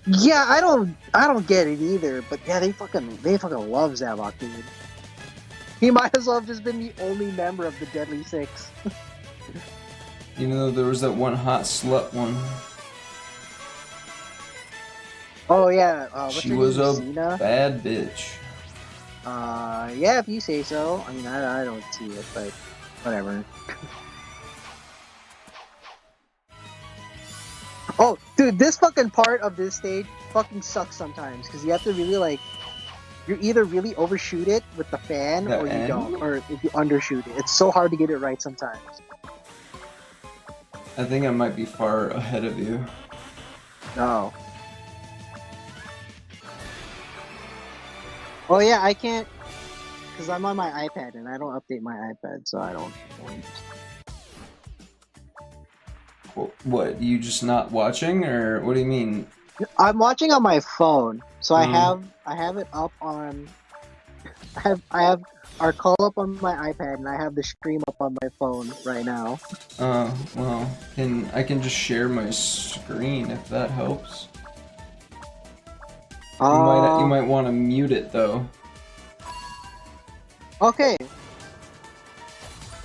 Yeah, I don't get it either. But yeah, they fucking love Zavok, dude. He might as well have just been the only member of the Deadly Six. You know, there was that one hot slut one. Oh yeah, what's She her was name? a Xena? bad bitch. Yeah, if you say so. I mean, I don't see it, but whatever. Oh, dude, this fucking part of this stage fucking sucks sometimes because you have to really like, you either really overshoot it with the fan The or you end? don't, or if you undershoot it. It's so hard to get it right sometimes. I think I might be far ahead of you. No. Oh yeah, I can't because I'm on my iPad and I don't update my iPad, so I don't. What, you just not watching, or what do you mean? I'm watching on my phone, so I Um, have it up on. I have our call up on my iPad, and I have the stream up on my phone right now. well, I can just share my screen if that helps. You Uh, might want to mute it though. okay.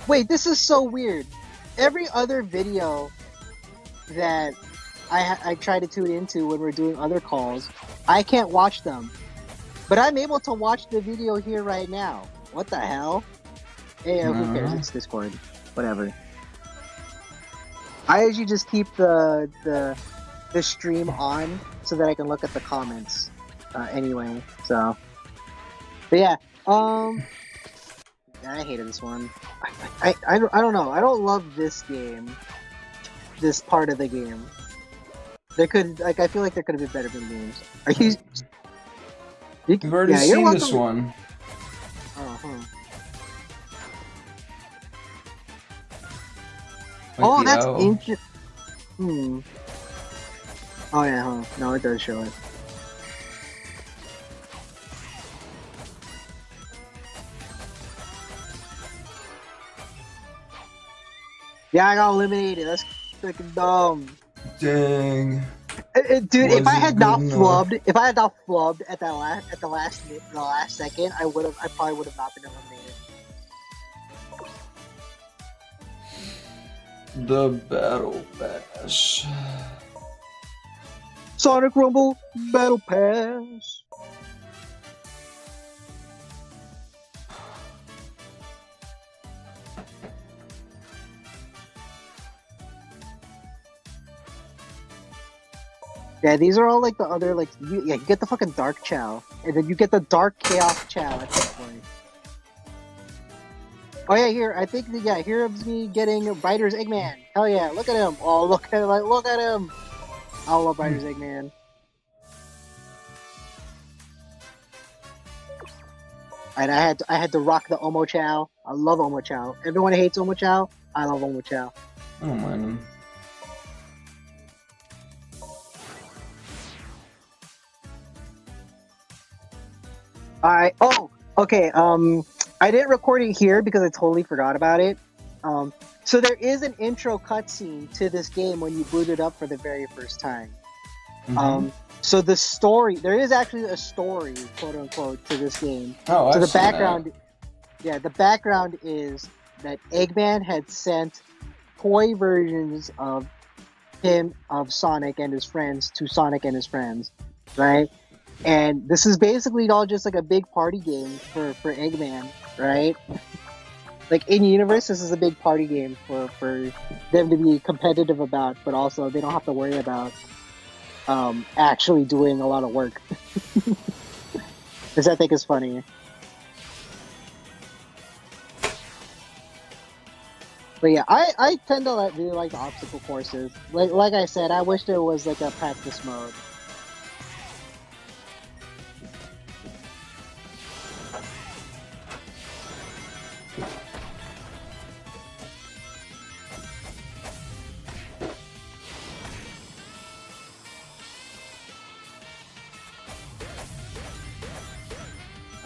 Wait, this is so weird. Every other video that I try to tune into when we're doing other calls, I can't watch them. But I'm able to watch the video here right now. What the hell? Hey, who cares? It's Discord. Whatever. I usually just keep the stream on so that I can look at the comments. Anyway, so. But yeah, I hated this one. I don't know. I don't love this game. This part of the game. There could I feel like there could have been better games. Are you? We've already you're seen welcome. this one. Oh, Like the that's owl. ancient. Oh yeah, huh? No, it does show it. Yeah, I got eliminated. That's freaking dumb. Dang. Dude, if I Wasn't had good not enough. flubbed, if I had not flubbed at the last second, I probably would have not been eliminated. The Battle Pass. Sonic Rumble Battle Pass. Yeah, these are all like the other you get the fucking Dark Chow, and then you get the Dark Chaos Chow at this point. Oh yeah, here's me getting Riders Eggman. Hell yeah, look at him! Oh look at him! I love Riders Eggman. And I had to rock the Omo Chow. I love Omo Chow. Everyone hates Omo Chow. I love Omo Chow. I don't mind him. Okay. I didn't record it here because I totally forgot about it. Um, so there is an intro cutscene to this game when you boot it up for the very first time. Mm-hmm. So the story, there is actually a story, quote unquote, to this game. Oh, So I've the seen that. background, yeah, the background is that Eggman had sent toy versions of Sonic and his friends to Sonic and his friends, right? And this is basically all just like a big party game for Eggman, right? Like in universe, this is a big party game for them to be competitive about, but also they don't have to worry about actually doing a lot of work, which I think is funny. But yeah, I tend to really like the obstacle courses. Like I said, I wish there was like a practice mode.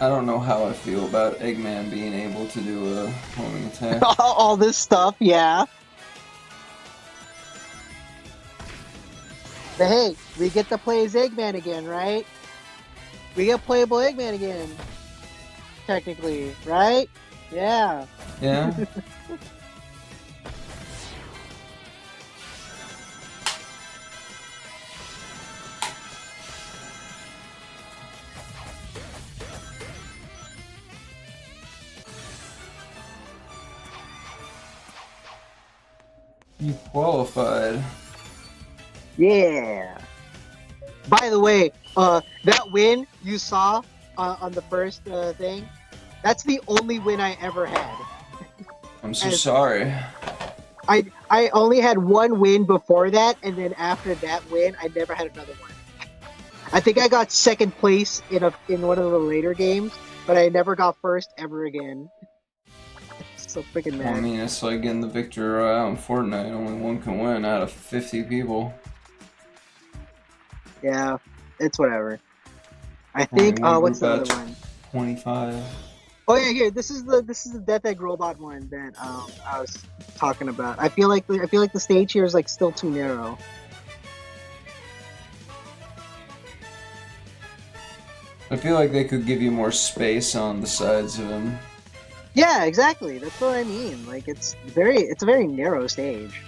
I don't know how I feel about Eggman being able to do a homing attack. All this stuff, yeah. But hey, we get to play as Eggman again, right? We get playable Eggman again, technically, right? Yeah. Yeah. You qualified. Yeah. By the way, that win you saw on the first thing, that's the only win I ever had. I'm so As sorry. I only had one win before that, and then after that win, I never had another one. I think I got second place in one of the later games, but I never got first ever again. So freaking Well, I mad. mean, it's like in the victory royale in Fortnite, only one can win out of 50 people. Yeah, it's whatever. I Only think. one What's group the out other of one? 25. Oh yeah, here. This is the Death Egg Robot one that I was talking about. I feel like the stage here is like still too narrow. I feel like they could give you more space on the sides of him. Yeah, exactly. That's what I mean. Like it's a very narrow stage.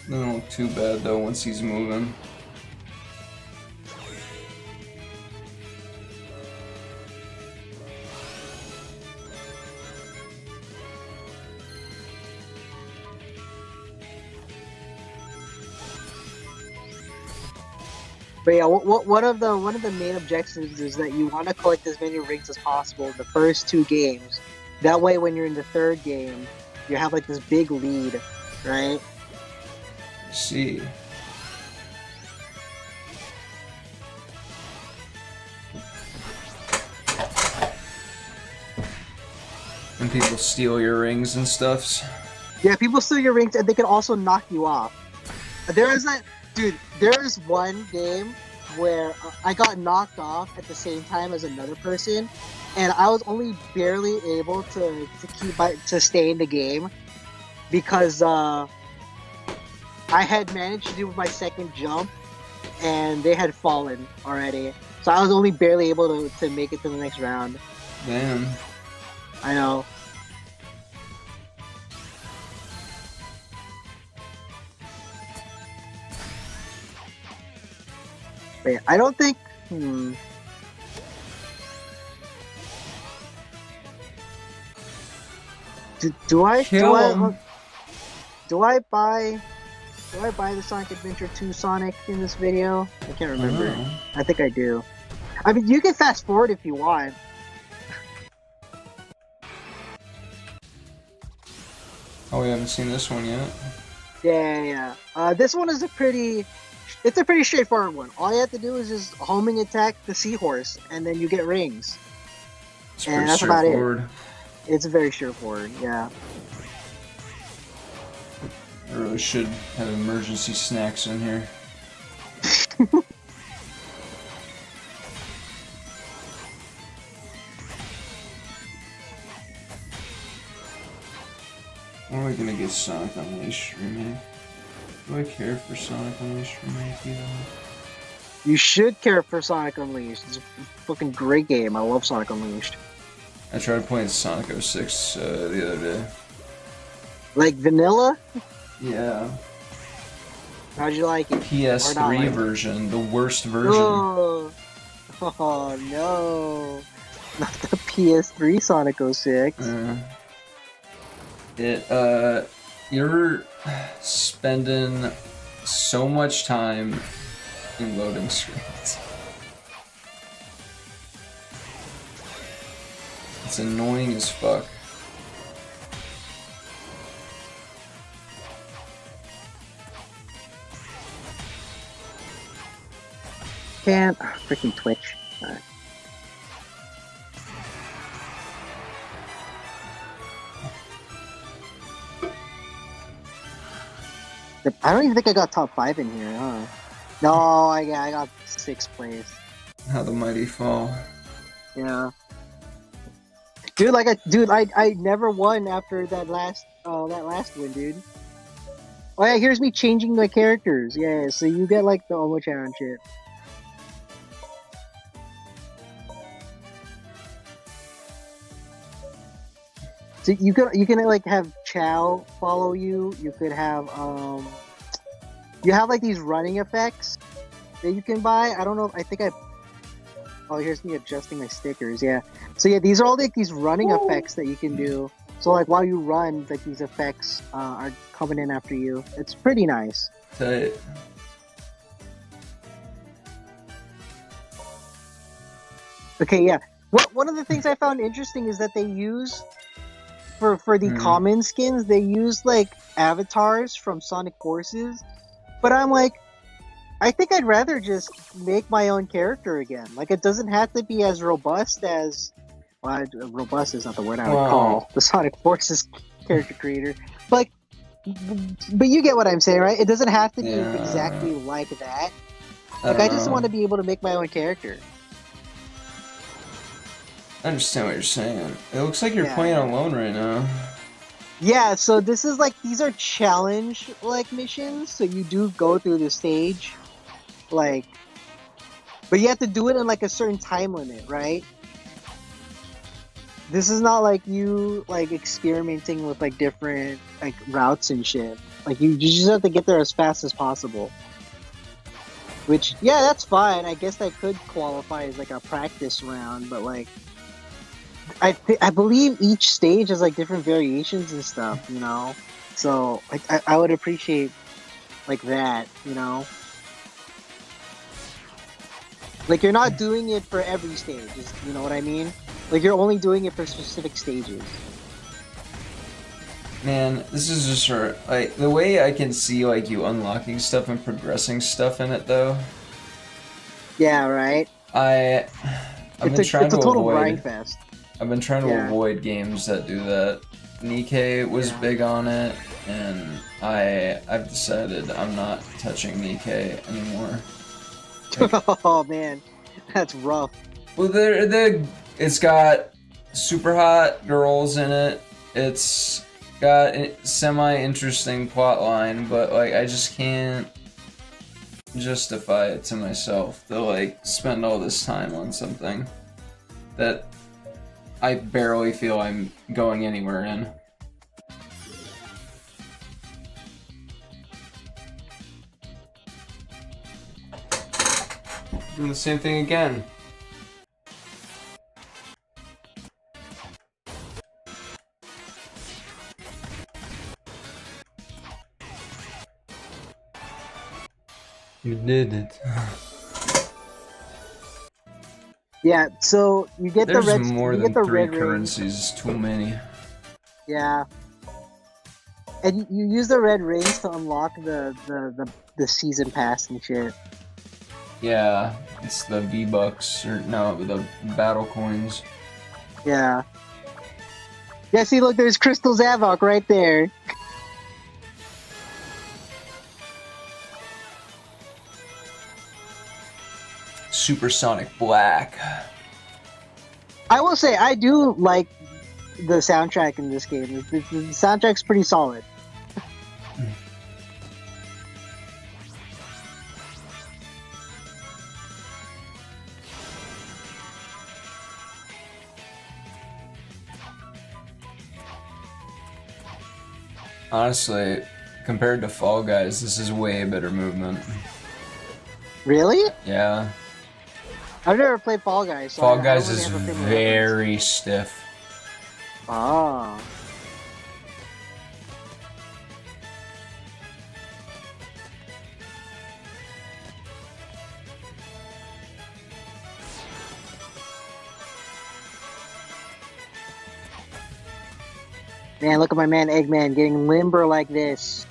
They don't look too bad though once he's moving. But yeah, one of the main objectives is that you want to collect as many rings as possible in the first two games. That way, when you're in the third game, you have like this big lead, right? See. And people steal your rings and stuffs. Yeah, people steal your rings, and they can also knock you off. There is that, dude. There is one game where I got knocked off at the same time as another person, and I was only barely able to stay in the game because I had managed to do my second jump, and they had fallen already. So I was only barely able to make it to the next round. Damn. I know. Wait, I don't think. Do I Kill him. do I buy the Sonic Adventure 2 Sonic in this video? I can't remember. I think I do. I mean, you can fast forward if you want. Oh, we haven't seen this one yet. Yeah. This one is it's a pretty straightforward one. All you have to do is just homing attack the seahorse, and then you get rings. It's And pretty that's about it. straightforward. It's very straightforward, yeah. I really should have emergency snacks in here. When are we gonna get Sonic Unleashed remake? Do I care for Sonic Unleashed remake either? You should care for Sonic Unleashed. It's a fucking great game. I love Sonic Unleashed. I tried playing Sonic 06 the other day. Like vanilla? Yeah. How'd you like it? PS3 like version, the worst version. Oh no. Not the PS3 Sonic 06. You're spending so much time in loading screens. It's annoying as fuck. Can't. Freaking Twitch. Alright. I don't even think I got top 5 in here, huh? No, I got 6th place. How the mighty fall. Yeah. Dude, I never won after that last win, dude. Oh yeah, here's me changing my characters. Yeah, so you get like the Omo-chan shit. So you can like have Chow follow you. You could have you have like these running effects that you can buy. I don't know. I think I. Oh, here's me adjusting my stickers. Yeah. So yeah, these are all like these running effects that you can do. So like while you run, like these effects are coming in after you. It's pretty nice. Tight. Okay, yeah. One of the things I found interesting is that they use for the common skins, they use like avatars from Sonic Forces. But I'm like, I think I'd rather just make my own character again. Like, it doesn't have to be as robust as... Well, robust is not the word I would call the Sonic Forces character creator. But you get what I'm saying, right? It doesn't have to be exactly like that. Like, I just want to be able to make my own character. I understand what you're saying. It looks like you're playing alone right now. Yeah, so this is like, these are challenge like missions, so you do go through the stage, like, but you have to do it in like a certain time limit, right? This is not like you like experimenting with like different like routes and shit. Like you just have to get there as fast as possible. Which, yeah, that's fine. I guess that could qualify as like a practice round, but like, I believe each stage has like different variations and stuff, you know? So I would appreciate like that, you know? Like you're not doing it for every stage, you know what I mean? Like you're only doing it for specific stages. Man, this is just like the way I can see like you unlocking stuff and progressing stuff in it though. Yeah, right. I've been trying to total avoid. grind fest. I've been trying to avoid games that do that. Nikkei was big on it, and I've decided I'm not touching Nikkei anymore. Like, oh man, that's rough. Well, it's got super hot girls in it. It's got a semi-interesting plot line, but like I just can't justify it to myself to like spend all this time on something that I barely feel I'm going anywhere in. Doing the same thing again. You did it. Yeah, so you get There's the red. more you than get the 3 red currencies. Too many. Yeah, and you use the red rings to unlock the season pass and shit. Yeah, it's the V-Bucks, or no, the battle coins. Yeah. Yeah, see, look, there's Crystal Zavok right there. Supersonic Black. I will say, I do like the soundtrack in this game. The soundtrack's pretty solid. Honestly, compared to Fall Guys, this is way better movement. Really? Yeah. I've never played Fall Guys. So Fall I Guys don't really is have a frame of very stiff. reference. Ah. Man, look at my man Eggman getting limber like this.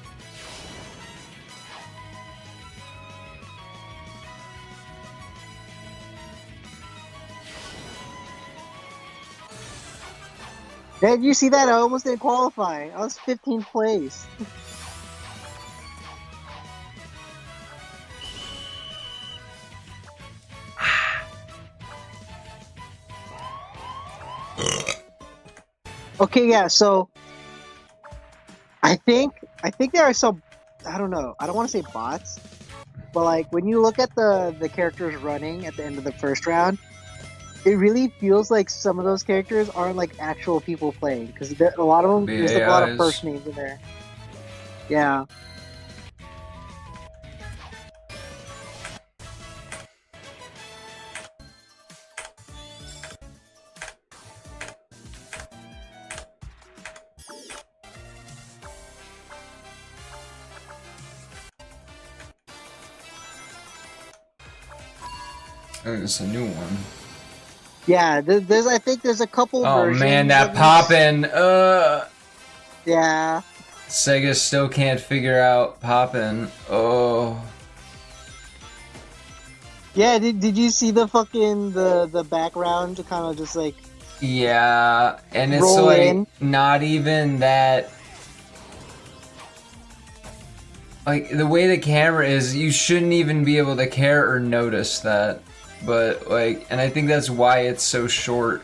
Man, did you see that? I almost didn't qualify. I was 15th place. Okay, yeah, so I think there are some, I don't know, I don't want to say bots, but like when you look at the characters running at the end of the first round, it really feels like some of those characters aren't like actual people playing because a lot of them Be there's like a lot of AIs. first names in there. Yeah. I think it's a new one. Yeah, there's I think there's a couple Oh versions. man, that of these. poppin'! Yeah. Sega still can't figure out poppin'. Oh. Yeah, did you see the fucking the background to kind of just like Yeah, and it's roll like in? not even that. Like the way the camera is, you shouldn't even be able to care or notice that. But like, and I think that's why it's so short.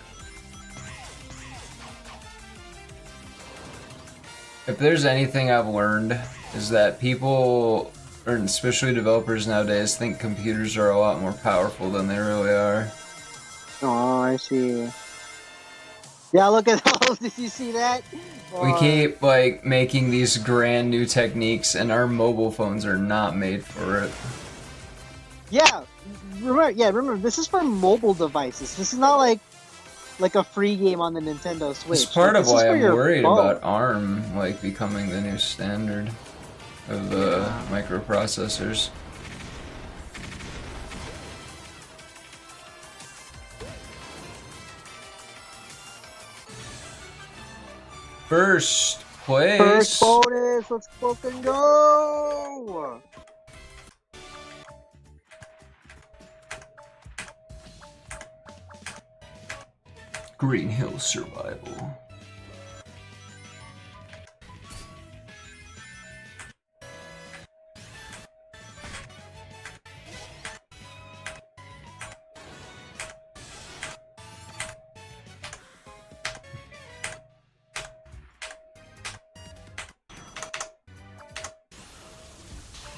If there's anything I've learned, is that people, or especially developers nowadays, think computers are a lot more powerful than they really are. Oh, I see. Yeah, look at those. Did you see that? We keep like making these grand new techniques, and our mobile phones are not made for it. Yeah, remember this is for mobile devices. This is not like a free game on the Nintendo Switch. It's part Like, of this is why for I'm your worried phone. about ARM like becoming the new standard of microprocessors. First place. First bonus, let's fucking go! Green Hill Survival.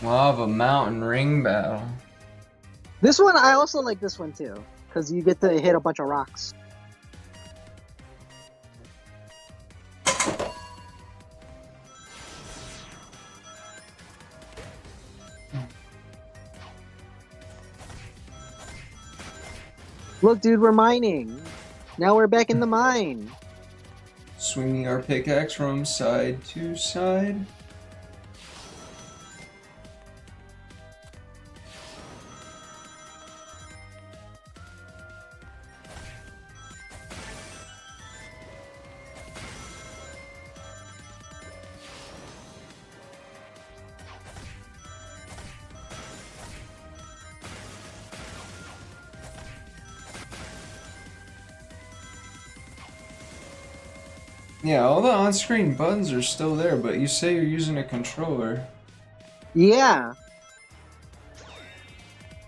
Lava Mountain Ring Battle. This one, I also like this one too, because you get to hit a bunch of rocks. Look, dude, we're mining. Now we're back in the mine. Swinging our pickaxe from side to side. Yeah, all the on-screen buttons are still there, but you say you're using a controller. Yeah.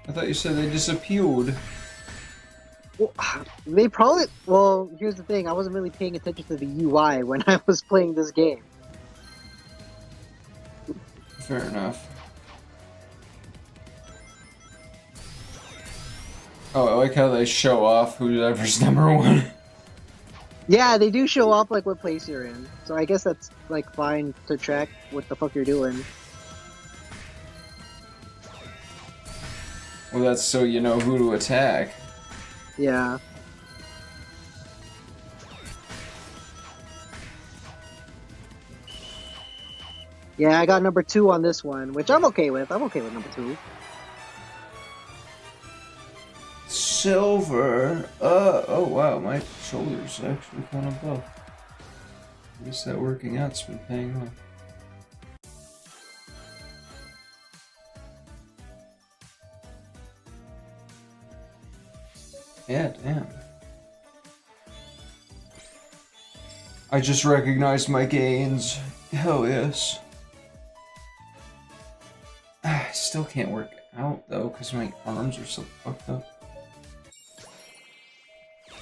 I thought you said they disappeared. Well, they probably. Well, here's the thing. I wasn't really paying attention to the UI when I was playing this game. Fair enough. Oh, I like how they show off whoever's number one. Yeah, they do show up like what place you're in. So I guess that's like fine to track what the fuck you're doing. Well, that's so you know who to attack. Yeah. Yeah, I got number 2 on this one, which I'm okay with. I'm okay with number 2. Silver. Oh wow, my shoulders actually kind of buff. I guess that working out's been paying off. Yeah, damn. I just recognized my gains. Hell yes. I still can't work out though, because my arms are so fucked up.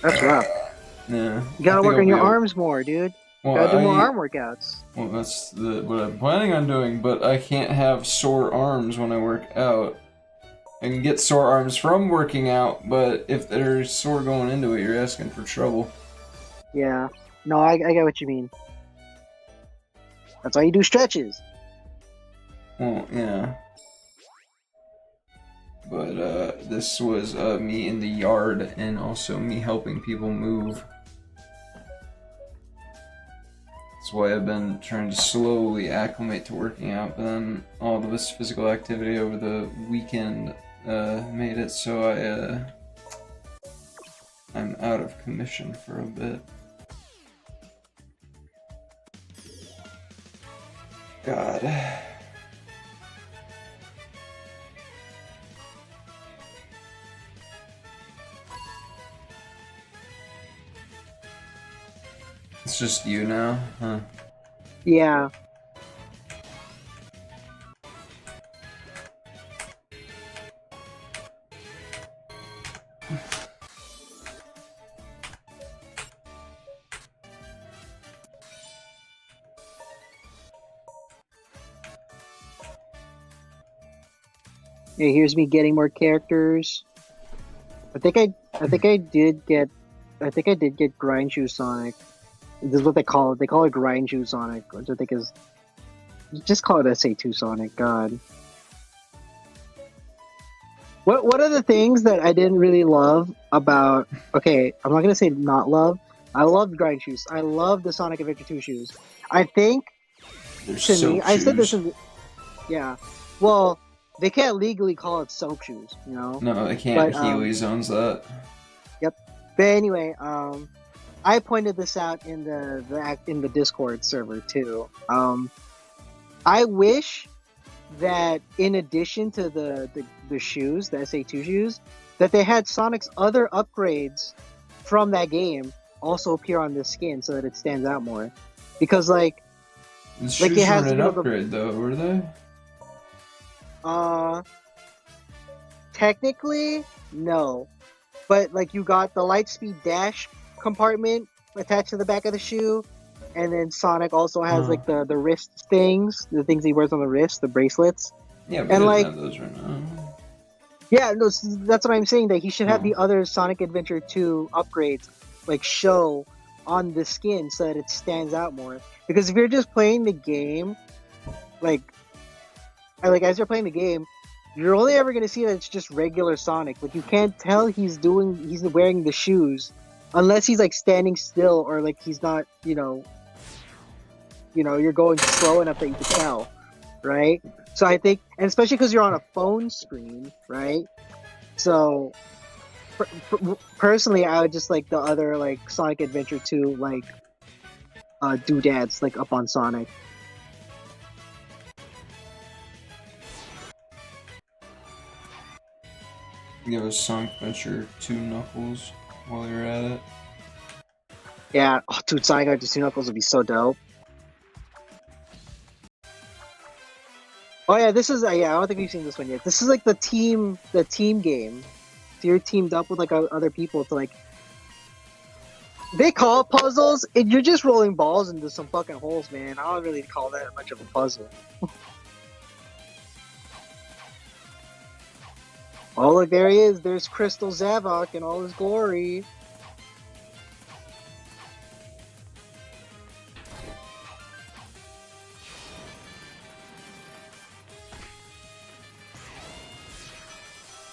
That's rough. Yeah. You gotta work on your arms more, dude. Well, Gotta do more arm workouts. Well, that's what I'm planning on doing, but I can't have sore arms when I work out. I can get sore arms from working out, but if they're sore going into it, you're asking for trouble. Yeah. No, I get what you mean. That's why you do stretches. Well, yeah. But this was me in the yard and also me helping people move. That's why I've been trying to slowly acclimate to working out, but then all of this physical activity over the weekend made it so I'm out of commission for a bit. God. It's just you now, huh? Yeah. Yeah, here's me getting more characters. I think I did get Grind Shoe Sonic. This is what they call it. They call it Grind Shoe Sonic, which I think is just call it SA2 Sonic. God. What are the things that I didn't really love about? Okay, I'm not gonna say not love. I loved Grind Shoes. I love the Sonic Adventure 2 shoes. I think They're to soap me, I said this shoes. is yeah. Well, they can't legally call it soap shoes, you know. No, they can't. But Heelys owns that. yep. But anyway, I pointed this out in the Discord server too. I wish that in addition to the shoes, the SA2 shoes, that they had Sonic's other upgrades from that game also appear on this skin so that it stands out more. Because The shoes it has, weren't an you know, upgrade though, were they? technically no, but like you got the Lightspeed Dash compartment attached to the back of the shoe, and then Sonic also has like the wrist things, the things he wears on the wrist, the bracelets. Yeah, but And he like, doesn't have those right now. yeah, no, that's what I'm saying. That he should have the other Sonic Adventure 2 upgrades like show on the skin so that it stands out more. Because if you're just playing the game, like as you're playing the game, you're only ever gonna see that it's just regular Sonic. Like you can't tell he's wearing the shoes unless he's like standing still or like he's not, you're going slow enough that you can tell, right? So I think, and especially because you're on a phone screen, right? So personally, I would just like the other like Sonic Adventure 2 like doodads like up on Sonic. Give us Sonic Adventure 2 Knuckles while you're at it. Yeah, oh, dude, Sonic Adventure 2 Knuckles would be so dope. Oh yeah, this is I don't think we've seen this one yet. This is like the team game. So you're teamed up with like other people to like. They call it puzzles, and you're just rolling balls into some fucking holes, man. I don't really call that much of a puzzle. Oh, look, there he is. There's Crystal Zavok in all his glory.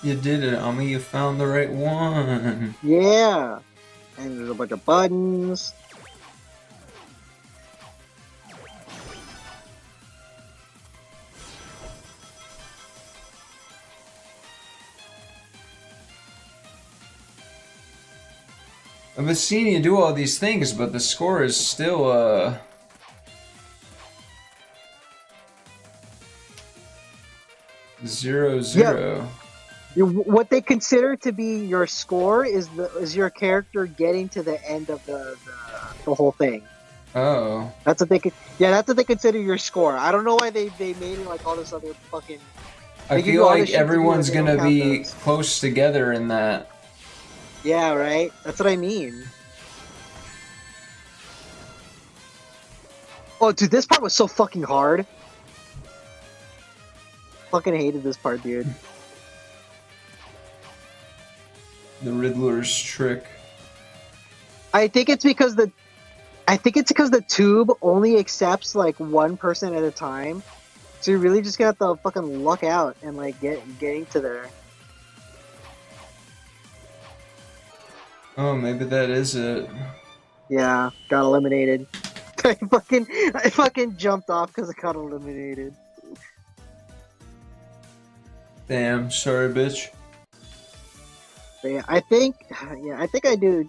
You did it, Ami. You found the right one. Yeah. And there's a bunch of buttons. I've been seeing you do all these things, but the score is still, 0-0. What they consider to be your score is your character getting to the end of the whole thing. Oh. That's what they consider your score. I don't know why they made it like all this other fucking. I feel like everyone's gonna be close together in that. Yeah, right? That's what I mean. Oh, dude, this part was so fucking hard. Fucking hated this part, dude. The Riddler's trick. I think it's because the tube only accepts like one person at a time. So you really just got to fucking luck out and like getting to there. Oh, maybe that is it. Yeah, got eliminated. I fucking jumped off because I got eliminated. Damn, sorry, bitch. But yeah, I think I do.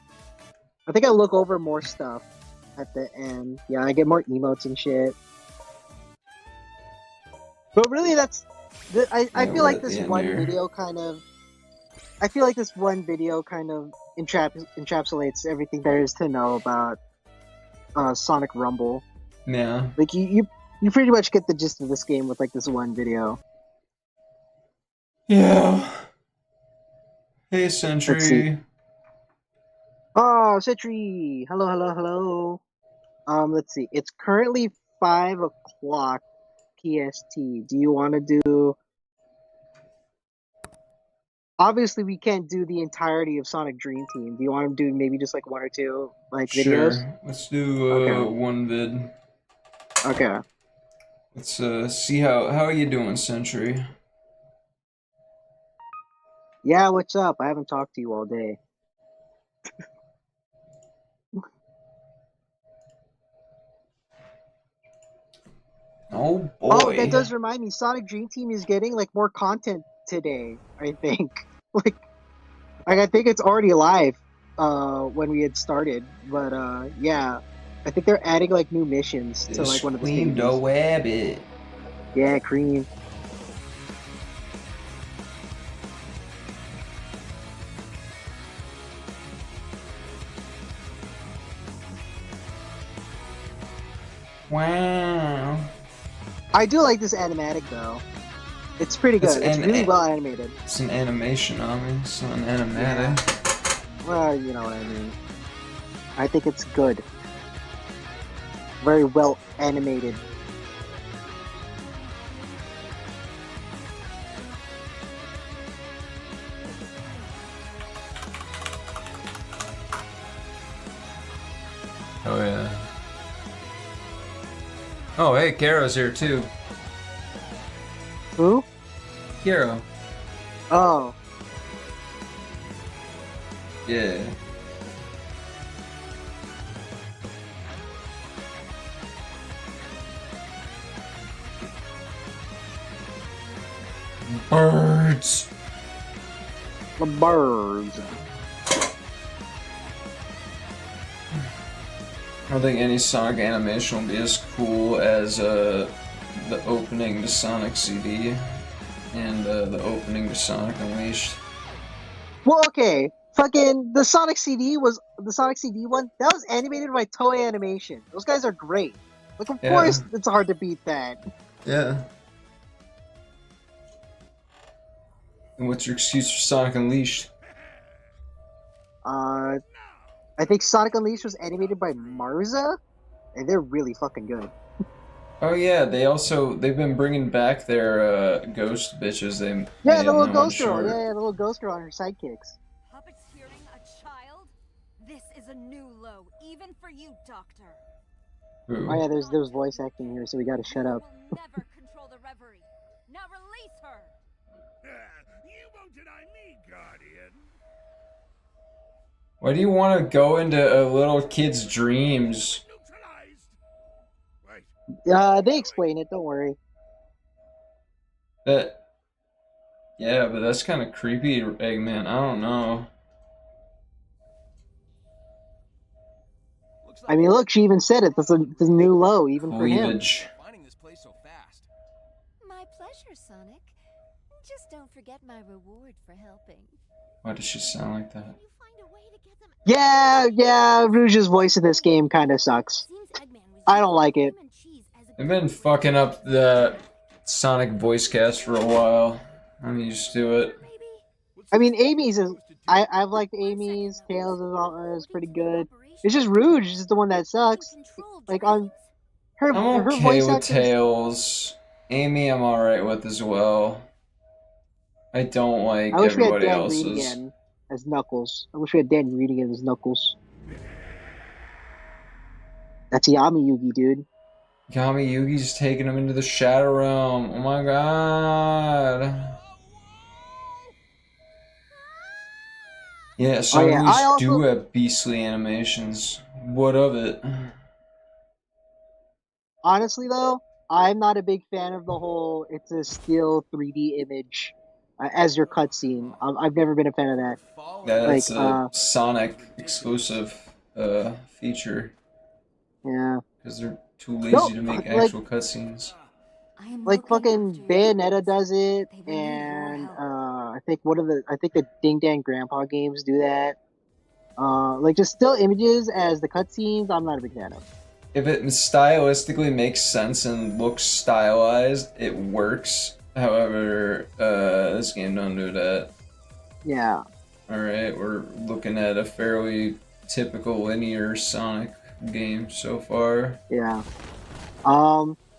I think I look over more stuff at the end. Yeah, I get more emotes and shit. But really, I feel like this one video kind of. I feel like this one video kind of encapsulates everything there is to know about Sonic Rumble. Yeah. Like you pretty much get the gist of this game with like this one video. Yeah. Hey, Sentry. Oh, Sentry! Hello, hello, hello. Let's see. It's currently 5 o'clock PST. Do you want to do? Obviously, we can't do the entirety of Sonic Dream Team. Do you want to do maybe just like 1 or 2 like videos? Sure. Let's do one vid. Okay. Let's see how are you doing, Sentry? Yeah, what's up? I haven't talked to you all day. Oh boy. Oh, that does remind me. Sonic Dream Team is getting like more content today, I think. like I think it's already live when we had started, but yeah. I think they're adding like new missions to like one of the stages. The Wabbit. Yeah, Cream. Wow. I do like this animatic though. It's pretty good. It's really well animated. It's an animation, I mean, it's not an animatic. Yeah. Well, you know what I mean. I think it's good. Very well animated. Oh yeah. Oh hey, Caro's here too. Who? Caro. Oh. Yeah. Birds. The birds. I don't think any Sonic animation will be as cool as the opening to Sonic CD and the opening to Sonic Unleashed. Well, okay. Fucking the Sonic CD one. That was animated by Toei Animation. Those guys are great. Like, of course, it's hard to beat that. Yeah. And what's your excuse for Sonic Unleashed? Uh, I think Sonic Unleashed was animated by Marza, and they're really fucking good. Oh yeah, they've been bringing back their ghost bitches they Yeah, made the in little that one ghost girl. short. Yeah, the little ghost girl and her sidekicks. Puppeteering a child? This is a new low, even for you, Doctor. Oh Ooh. yeah, there's voice acting here, so we gotta shut up. You will never control the reverie. Now release her. You won't deny me, Guardian. Why do you want to go into a little kid's dreams? Neutralized. Wait. They explain it. Don't worry. That Yeah, but that's kind of creepy, Eggman. I don't know. I mean, look, she even said it. This is a new low, even for him. Cleavage. Finding this place so fast. My pleasure, Sonic. Just don't forget my reward for helping. Why does she sound like that? Can you find a way to get them Yeah, Rouge's voice in this game kind of sucks. I don't like it. They've been fucking up the Sonic voice cast for a while. I'm used to it. I mean, Amy's is. I've liked Amy's. Tails is pretty good. It's just Rouge is the one that sucks. Like on her I'm her okay voice with acting. Tails. Amy, I'm alright with as well. I don't like I wish we had everybody Dan Reed else's. again as Knuckles. I wish we had Dan Reed again as Knuckles. That's Yami Yugi, dude. Yami Yugi's taking him into the Shadow Realm. Oh my god. Yeah, some Oh, yeah, of I these also- do have beastly animations. What of it? Honestly, though, I'm not a big fan of the whole it's a still 3D image as your cutscene. I've never been a fan of that. That's Like, a Sonic exclusive feature. Yeah. Because they're too lazy No, to make like- actual cutscenes. Like fucking Bayonetta does it, and I think the Ding Dang Grandpa games do that. Like just still images as the cutscenes. I'm not a big fan of. If it stylistically makes sense and looks stylized, it works. However, this game don't do that. Yeah. Alright, we're looking at a fairly typical linear Sonic game so far. Yeah.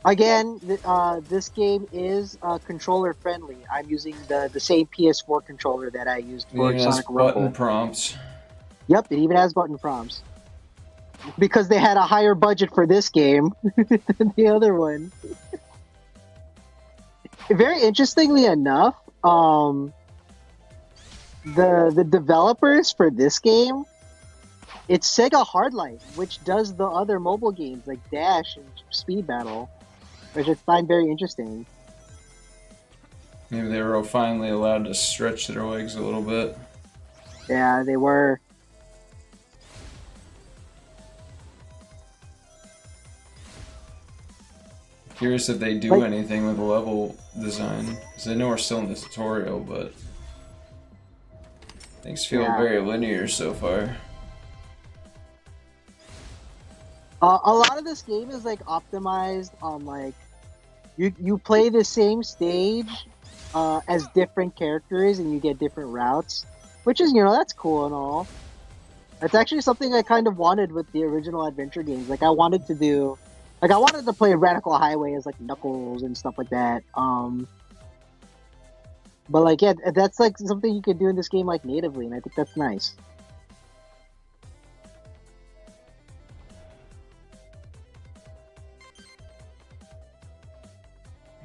Again, this game is controller friendly. I'm using the same PS4 controller that I used It for even has Sonic button Rumble. prompts. Yep, it even has button prompts. Because they had a higher budget for this game than the other one. Very interestingly enough, the developers for this game, it's Sega Hardlight, which does the other mobile games like Dash and Speed Battle, which I find very interesting. Maybe they were finally allowed to stretch their legs a little bit. Yeah, they were. Curious if they do Like- anything with the level design. Because I know we're still in the tutorial, but things feel Yeah. very linear so far. A lot of this game is like optimized on like you play the same stage as different characters and you get different routes, which is that's cool and all. That's actually something I kind of wanted with the original adventure games. Like I wanted to play Radical Highway as like Knuckles and stuff like that. But like yeah, that's like something you could do in this game like natively, and I think that's nice.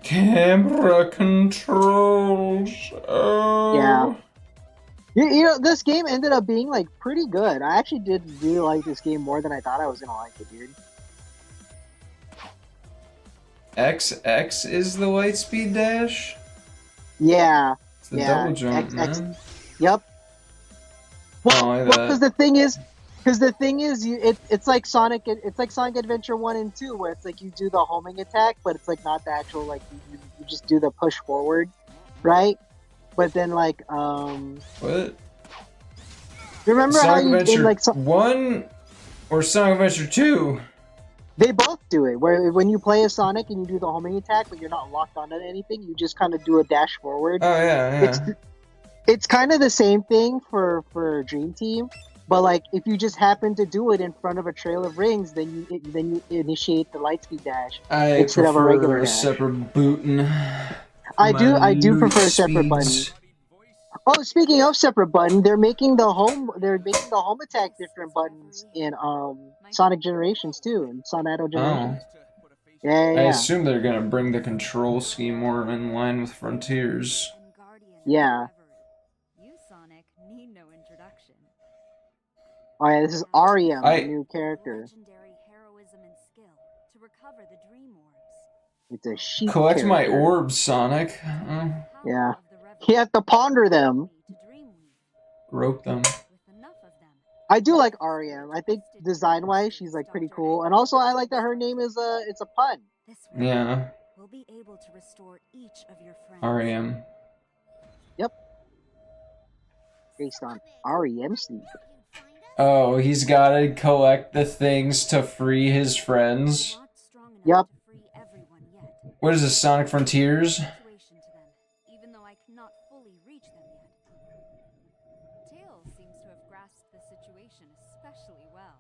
Camera controls. Oh. Yeah. This game ended up being like pretty good. I actually did really like this game more than I thought I was gonna like it, dude. XX is the light speed dash? Yeah. It's the Yeah, double jump, X- man. Yep. Well, like because that. the thing is, it's like Sonic Adventure 1 and 2, where it's like you do the homing attack, but it's like not the actual like you just do the push forward, right? But then like What? remember how Sonic you Adventure in like 1 or Sonic Adventure 2? they both do it, where when you play as Sonic and you do the homing attack, but you're not locked onto anything, you just kind of do a dash forward. Oh, yeah, yeah. It's kind of the same thing for Dream Team, But like, if you just happen to do it in front of a trail of rings, then you initiate the lightspeed dash I instead of a regular prefer a dash. separate button. I do prefer a separate button. Oh, speaking of separate button, they're making the home attack different buttons in Sonic Generations too, in Sonato Oh, Generations. Yeah, yeah, I yeah. assume they're gonna bring the control scheme more in line with Frontiers. And guardian of Yeah. Reverie. You, Sonic, need no introduction. Oh yeah, this is Ariam, the I new character. Legendary heroism and skill to recover the dream orbs. It's a sheep collect my character. orbs, Sonic. Yeah. You have to ponder them. Rope them. I do like Ariam. I think design wise she's like pretty cool. And also I like that her name is it's a pun. Yeah. We'll be able to restore each of your friends. R.E.M. Yep. Based on REM sleep. Oh, he's gotta collect the things to free his friends. Yep. What is this, Sonic Frontiers? Even though I cannot fully reach them yet. Tails seems to have grasped the situation especially well.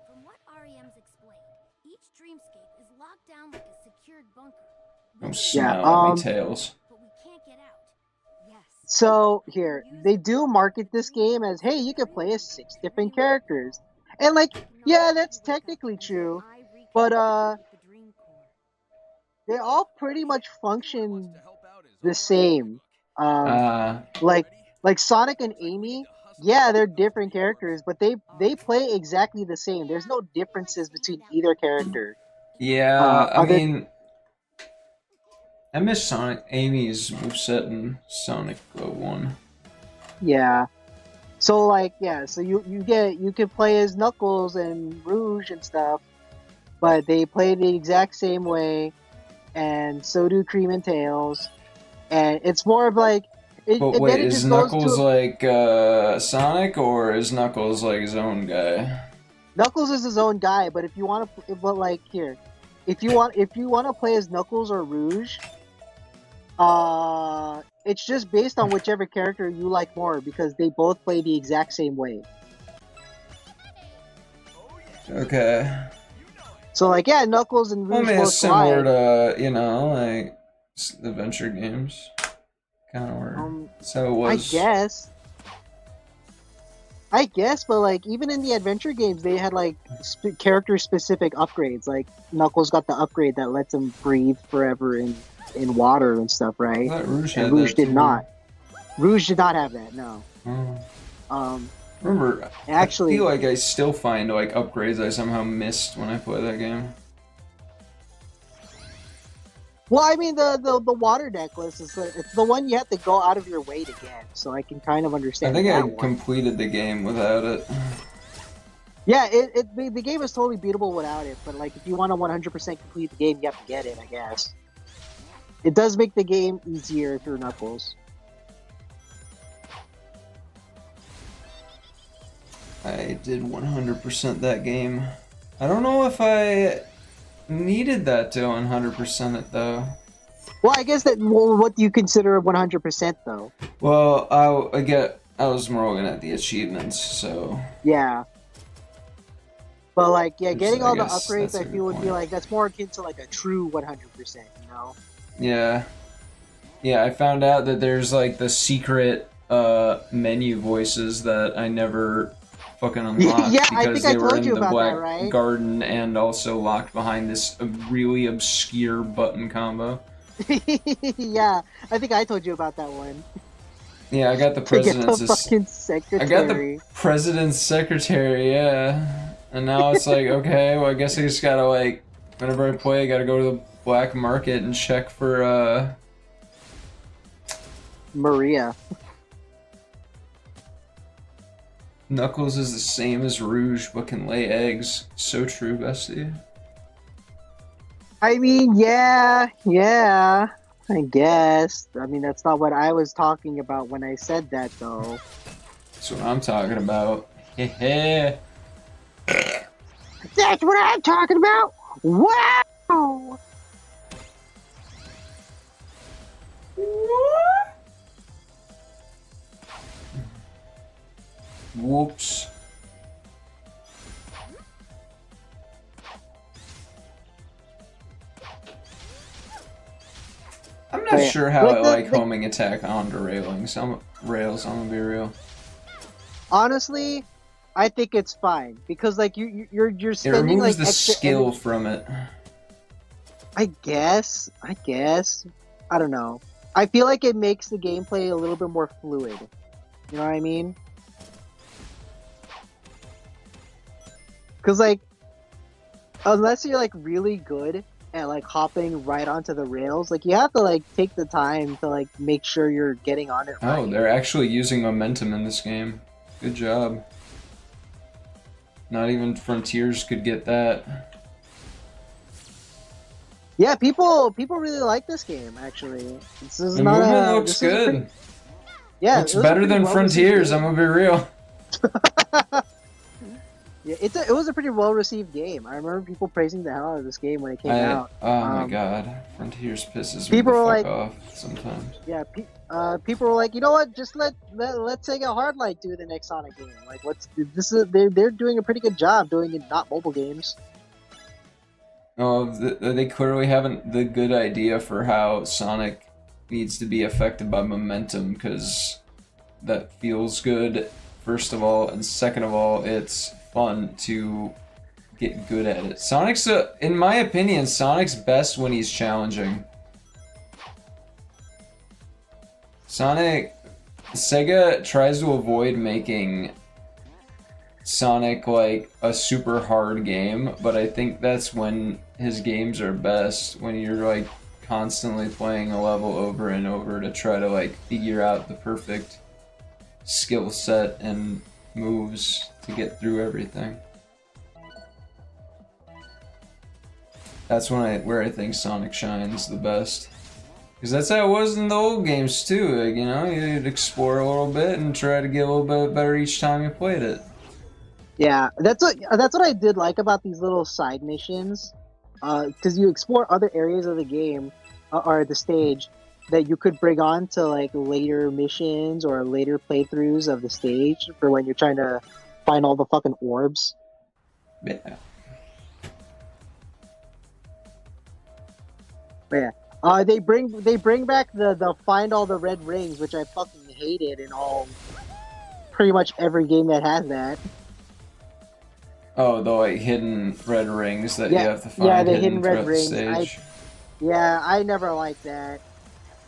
From what REM's explained, each dreamscape is locked down like a secured bunker. Oh, We smell Yeah, at me, Tails. but we can't get out. Yes. So here, they do market this game as, hey, you can play as 6 different characters. And like, yeah, that's technically true. But they all pretty much function the same. Like Sonic and Amy, yeah, they're different characters, but they play exactly the same. There's no differences between either character. Yeah, I mean, I miss Sonic Amy's moveset in Sonic 1. Yeah. So like, yeah, so you can play as Knuckles and Rouge and stuff, but they play the exact same way, and so do Cream and Tails, and it's more of like. But wait, is Knuckles like Sonic, or is Knuckles like his own guy? Knuckles is his own guy, but if you want to, but like here, if you want to play as Knuckles or Rouge, it's just based on whichever character you like more because they both play the exact same way. Okay. So like, yeah, Knuckles and Rouge I mean, both it's similar fly. to, like adventure games. Kind of were. So it was. I guess, but like even in the adventure games, they had like character-specific upgrades. Like Knuckles got the upgrade that lets him breathe forever in water and stuff, right? Rouge and Rouge did too. not. Rouge did not have that. No. Remember, actually, I feel like I still find like upgrades I somehow missed when I play that game. Well, I mean, the water necklace is it's the one you have to go out of your way to get, so I can kind of understand. I think that I one. completed the game without it. Yeah, the game is totally beatable without it, but like if you want to 100% complete the game, you have to get it, I guess. It does make the game easier if you're Knuckles. I did 100% that game. I don't know if I needed that to 100% it though. Well, I guess what do you consider 100% though? Well, I was more looking at the achievements, so yeah. But like, yeah, getting all the guess upgrades, I feel would be point. like that's more akin to like a true 100%, you know? Yeah. Yeah, I found out that there's like the secret menu voices that I never fucking unlocked Yeah, I because think I they were told in you the about Black that, right? Garden and also locked behind this really obscure button combo. Yeah, I think I told you about that one. Yeah, I got the To get the president's fucking secretary. I got the president's secretary, yeah. And now it's like, okay, well I guess I just gotta like whenever I play I gotta go to the black market and check for Maria. Knuckles is the same as Rouge but can lay eggs. So true, bestie. I mean, yeah, I guess. I mean, that's not what I was talking about when I said that, though. That's what I'm talking about. Heh. That's what I'm talking about! Wow! Whoops. I'm not But yeah, sure how like I the, like the homing attack onto railings. Rails. I'm gonna be real. honestly, I think it's fine because like you're It spending removes like the extra skill energy. from it. I guess. I don't know. I feel like it makes the gameplay a little bit more fluid. You know what I mean? Because like, unless you're like really good at like hopping right onto the rails, like you have to like take the time to like make sure you're getting on it Oh, right. they're actually using momentum in this game. Good job. Not even Frontiers could get that. Yeah, people really like this game. Actually, this is The not movement a. looks This is a pretty. good. Yeah, Looks it was a better pretty than well received Frontiers, I'm game. gonna be real. Yeah, it was a pretty well received game. I remember people praising the hell out of this game when it came out. Oh my Um, god. Frontiers pisses me people the were fuck like, off sometimes. yeah, people were like, you know what? Just let's take a hard light do the next Sonic game. Like, what's this is they're doing a pretty good job doing it, not mobile games. Oh, they clearly haven't the good idea for how Sonic needs to be affected by momentum, because that feels good, first of all, and second of all, it's fun to get good at it. In my opinion, Sonic's best when he's challenging. Sega tries to avoid making Sonic like a super hard game, but I think that's when his games are best, when you're like constantly playing a level over and over to try to like figure out the perfect skill set and moves to get through everything. That's where I think Sonic shines the best. Because that's how it was in the old games too, like, you know, you'd explore a little bit and try to get a little bit better each time you played it. Yeah, that's what I did like about these little side missions, because you explore other areas of the game or the stage that you could bring on to like later missions or later playthroughs of the stage for when you're trying to find all the fucking orbs. Yeah. But yeah, they bring back the find all the red rings, which I fucking hated in all pretty much every game that has that. Oh, the like hidden red rings that you Yeah, have to yeah, find the hidden hidden red throughout the rings. stage. I never liked that.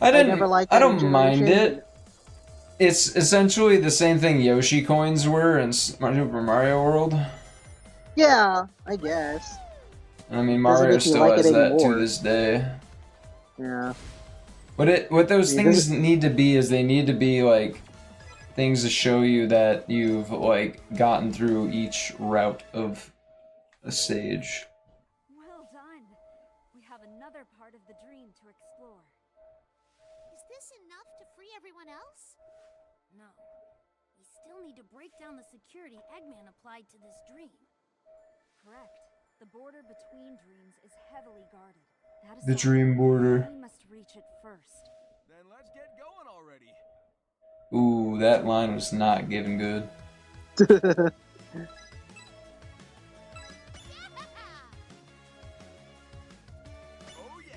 I never liked I that in don't mind Generations. it. It's essentially the same thing Yoshi coins were in Super Mario World. Yeah, I guess. I mean, Doesn't Mario make me still like it has that to anymore. this day. Yeah. What those Yeah, things need to be is they need to be like things to show you that you've like gotten through each route of a stage. Well done. We have another part of the dream to explore. Is this enough to free everyone else? No. We still need to break down the security Eggman applied to this dream. Correct. The border between dreams is heavily guarded. That is The why dream border. we must reach it first. Then let's get going already. Ooh, that line was not given good. Oh yeah.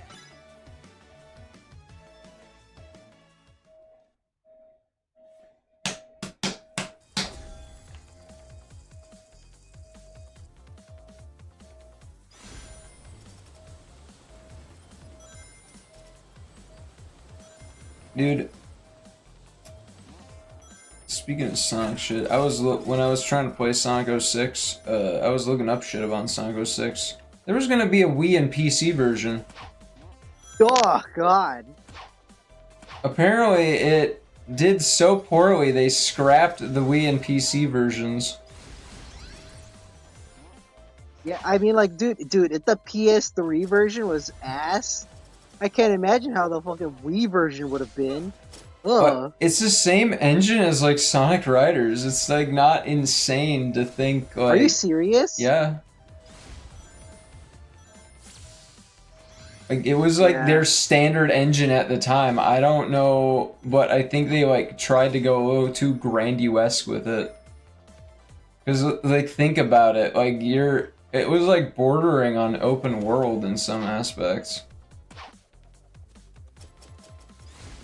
Dude, speaking of Sonic shit, when I was trying to play Sonic 06, I was looking up shit about Sonic 06. There was gonna be a Wii and PC version. Oh God. Apparently, it did so poorly they scrapped the Wii and PC versions. Yeah, I mean, like, dude, if the PS3 version was ass, I can't imagine how the fucking Wii version would have been. Ugh. But it's the same engine as like Sonic Riders. It's like not insane to think like. Are you serious? Yeah. Like it was like Yeah. their standard engine at the time. I don't know, but I think they like tried to go a little too grandiose with it. Cause like think about it, like it was like bordering on open world in some aspects.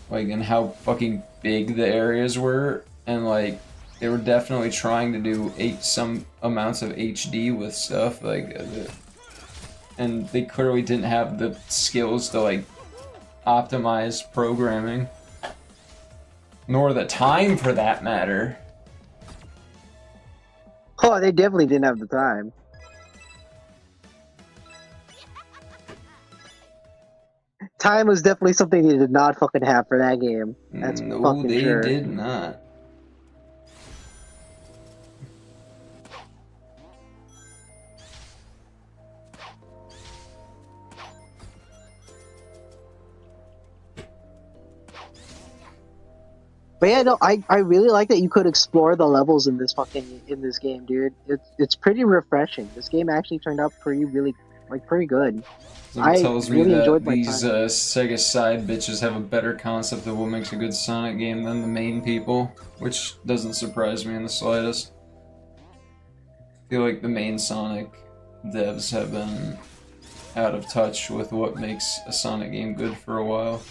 like, and how fucking big the areas were, and like they were definitely trying to do some amounts of HD with stuff, like, and they clearly didn't have the skills to like optimize programming, nor the time for that matter. Oh, they definitely didn't have the time. Time was definitely something they did not fucking have for that game. That's No, fucking they sure. did not. But yeah, no, I really like that you could explore the levels in this game, dude. It's pretty refreshing. This game actually turned out pretty good. Something I tells me really that enjoyed my these time. Sega side bitches have a better concept of what makes a good Sonic game than the main people, which doesn't surprise me in the slightest. I feel like the main Sonic devs have been out of touch with what makes a Sonic game good for a while.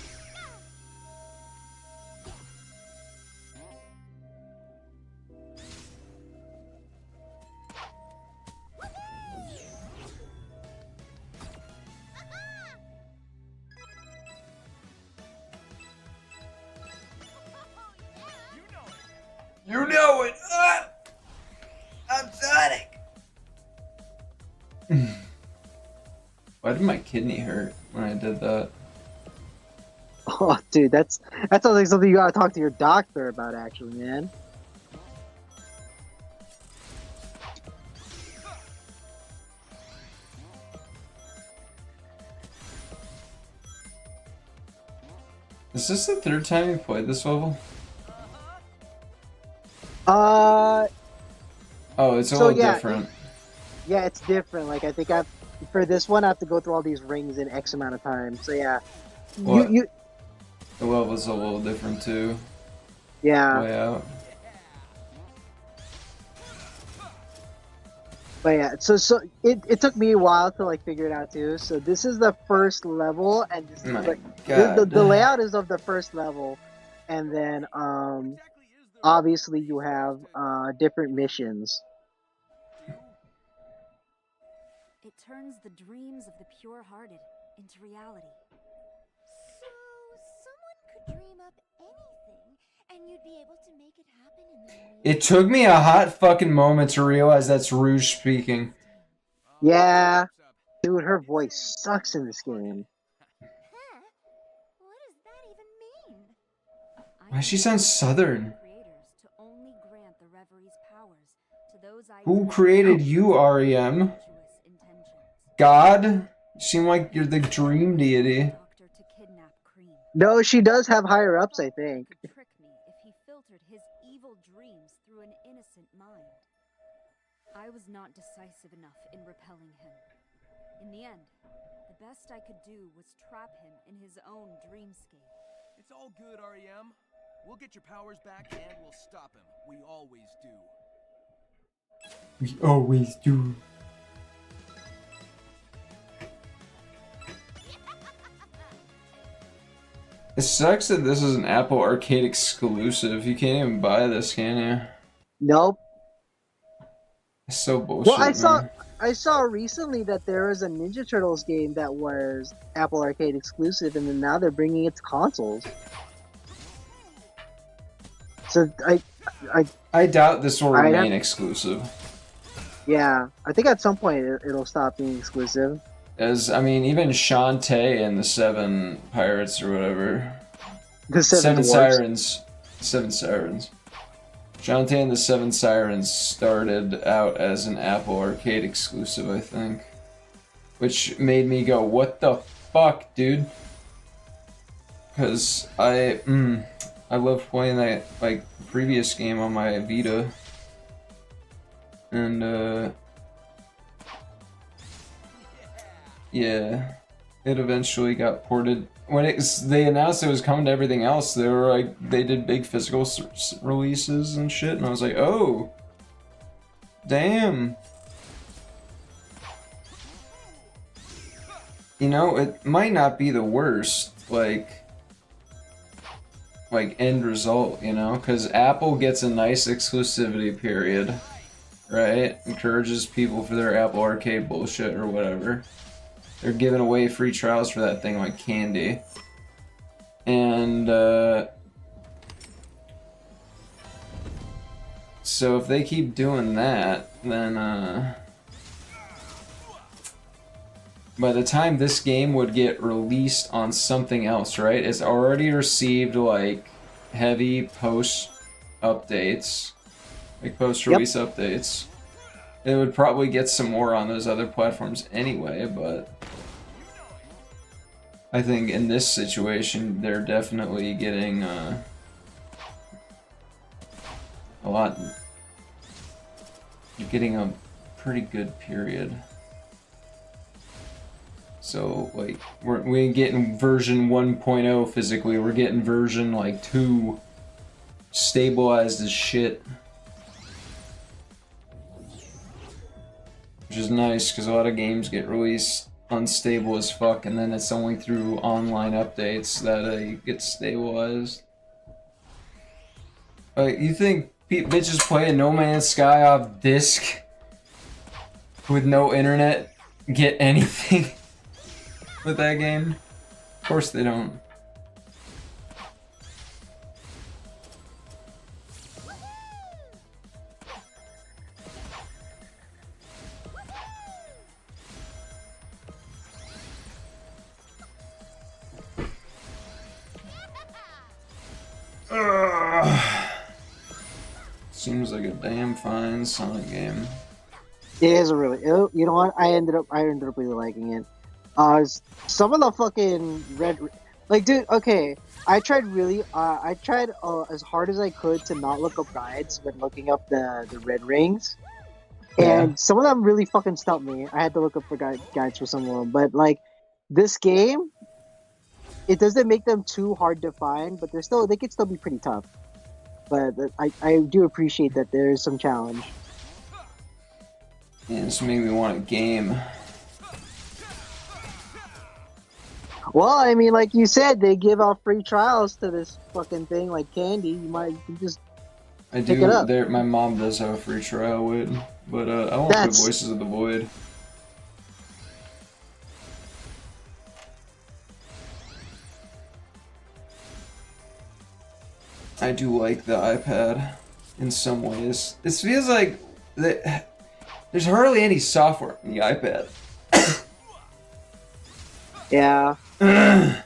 You know it! I'm Sonic! Why did my kidney hurt when I did that? Oh, dude, that sounds like something you gotta talk to your doctor about, actually, man. Is this the third time you played this level? Uh, Oh, it's a so little yeah, different. yeah, it's different. Like I think for this one I have to go through all these rings in X amount of time. So yeah, What? you The level's a little different too. yeah. Way out. But yeah, so it took me a while to like figure it out too. So this is the first level, and this is My like God. the layout is of the first level, and then obviously you have different missions. It turns the dreams of the pure-hearted into reality. So, someone could dream up anything, and you'd be able to make it happen in the real It took me a hot fucking moment to realize that's Rouge speaking. Yeah, dude, her voice sucks in this game. Huh? What does that even mean? Why does she sound southern? Creators to only grant the reverie's powers to those Who created you, REM? intentions. God? You seem like you're the dream deity. Doctor to kidnap Cream. No, she does have higher ups, I think. Could trick me if he filtered his evil dreams through an innocent mind. I was not decisive enough in repelling him. In the end, the best I could do was trap him in his own dreamscape. It's all good, REM. We'll get your powers back and we'll stop him. We always do. We always do. It sucks that this is an Apple Arcade exclusive. You can't even buy this, can you? Nope. It's so bullshit, Well, man. I saw recently that there was a Ninja Turtles game that was Apple Arcade exclusive, and then now they're bringing it to consoles. So I doubt this will I'd remain have- exclusive. yeah, I think at some point it'll stop being exclusive. As, I mean, even Shantae and the Seven Pirates or whatever. The Seven Dwarfs. Sirens. Seven Sirens. Shantae and the Seven Sirens started out as an Apple Arcade exclusive, I think. Which made me go, what the fuck, dude? Because I love playing that, like, previous game on my Vita. And, yeah, it eventually got ported. When they announced it was coming to everything else, they were like, they did big physical releases and shit, and I was like, oh, damn. You know, it might not be the worst. Like, like end result, you know? Because Apple gets a nice exclusivity period, right? Encourages people for their Apple Arcade bullshit or whatever. They're giving away free trials for that thing like candy. And so if they keep doing that, then by the time this game would get released on something else, right? It's already received like heavy post updates, like post-release updates. It would probably get some more on those other platforms anyway, but I think in this situation they're definitely getting a lot. You're getting a pretty good period. So, like, we ain't getting version 1.0 physically, we're getting version, like, 2 stabilized as shit. Which is nice, because a lot of games get released unstable as fuck, and then it's only through online updates that it gets stabilized. Like, you think bitches playing No Man's Sky off disc with no internet get anything with that game? Of course they don't. Seems like a damn fine Sonic game. It is a really. You know what? I ended up really liking it. Some of the fucking red, like, dude. Okay, I tried as hard as I could to not look up guides when looking up the red rings, and some of them really fucking stumped me. I had to look up for guides for some of them, but like this game, it doesn't make them too hard to find, but they can still be pretty tough. But I do appreciate that there is some challenge. Yeah, this made me want a game. Well, I mean, like you said, they give out free trials to this fucking thing like candy. You just pick it up. My mom does have a free trial with, but I want to play Voices of the Void. I do like the iPad in some ways. It feels like there's hardly any software in the iPad. Yeah. I'm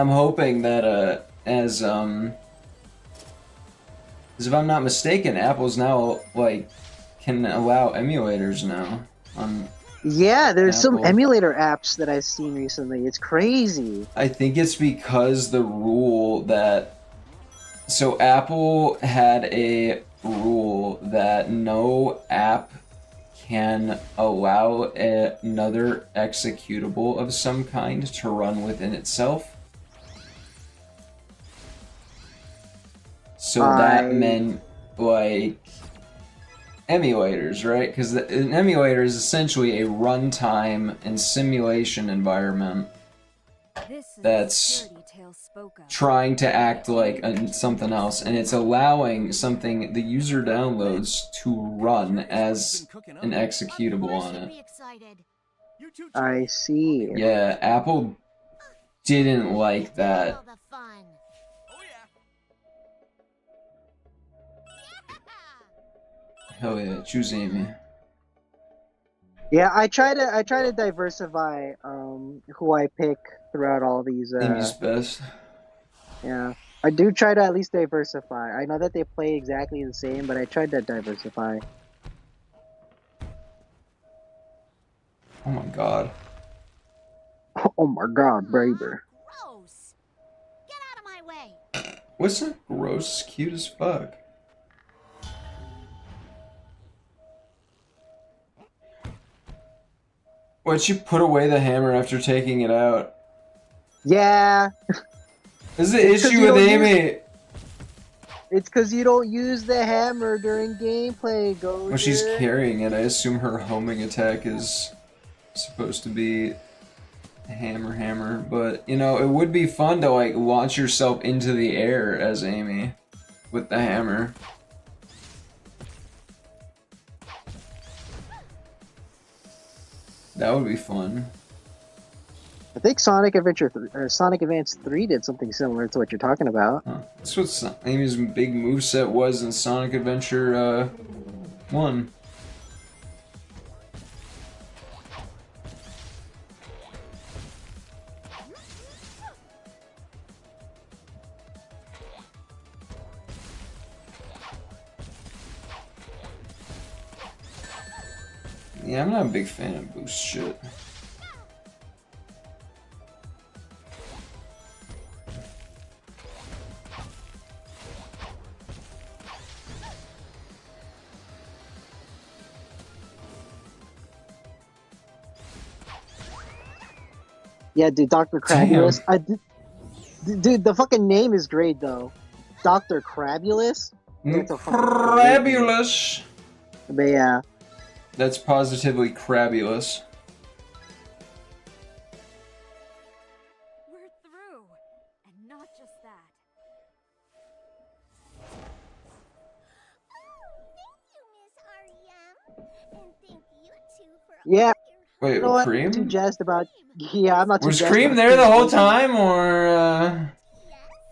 hoping that as if I'm not mistaken, Apple's now like can allow emulators now on. Yeah, there's Apple. some emulator apps that I've seen recently. It's crazy. I think it's because the rule that. So Apple had a rule that no app can allow another executable of some kind to run within itself. So that meant, like, emulators, right? Because an emulator is essentially a runtime and simulation environment that's trying to act like something else, and it's allowing something the user downloads to run as an executable on it. I see. Yeah, Apple didn't like that. Hell yeah, choose Amy. Yeah, I try to diversify who I pick throughout all these. Amy's best. Yeah, I do try to at least diversify. I know that they play exactly the same, but I tried to diversify. Oh my god. Oh my god, baby. Gross! Get out of my way! What's that gross? Cute as fuck. Why'd you put away the hammer after taking it out? Yeah. This is the issue with Amy. It's because you don't use the hammer during gameplay, Goujer. Well, she's carrying it. I assume her homing attack is supposed to be hammer, but you know, it would be fun to like launch yourself into the air as Amy with the hammer. That would be fun. I think Sonic Advance 3 did something similar to what you're talking about. Huh. That's what Amy's big moveset was in Sonic Adventure 1. Yeah, I'm not a big fan of boost shit. Yeah, dude, Dr. Crabulous. Dude, the fucking name is great though. Dr. Crabulous. That's a fucking great name. Crabulous. But yeah. That's positively crabulous. We're through. And not just that. Yeah. Wait, You know what? Cream? I'm too jazzed about. Yeah, I'm not too Was jazzed Cream about there the whole Cream. time, or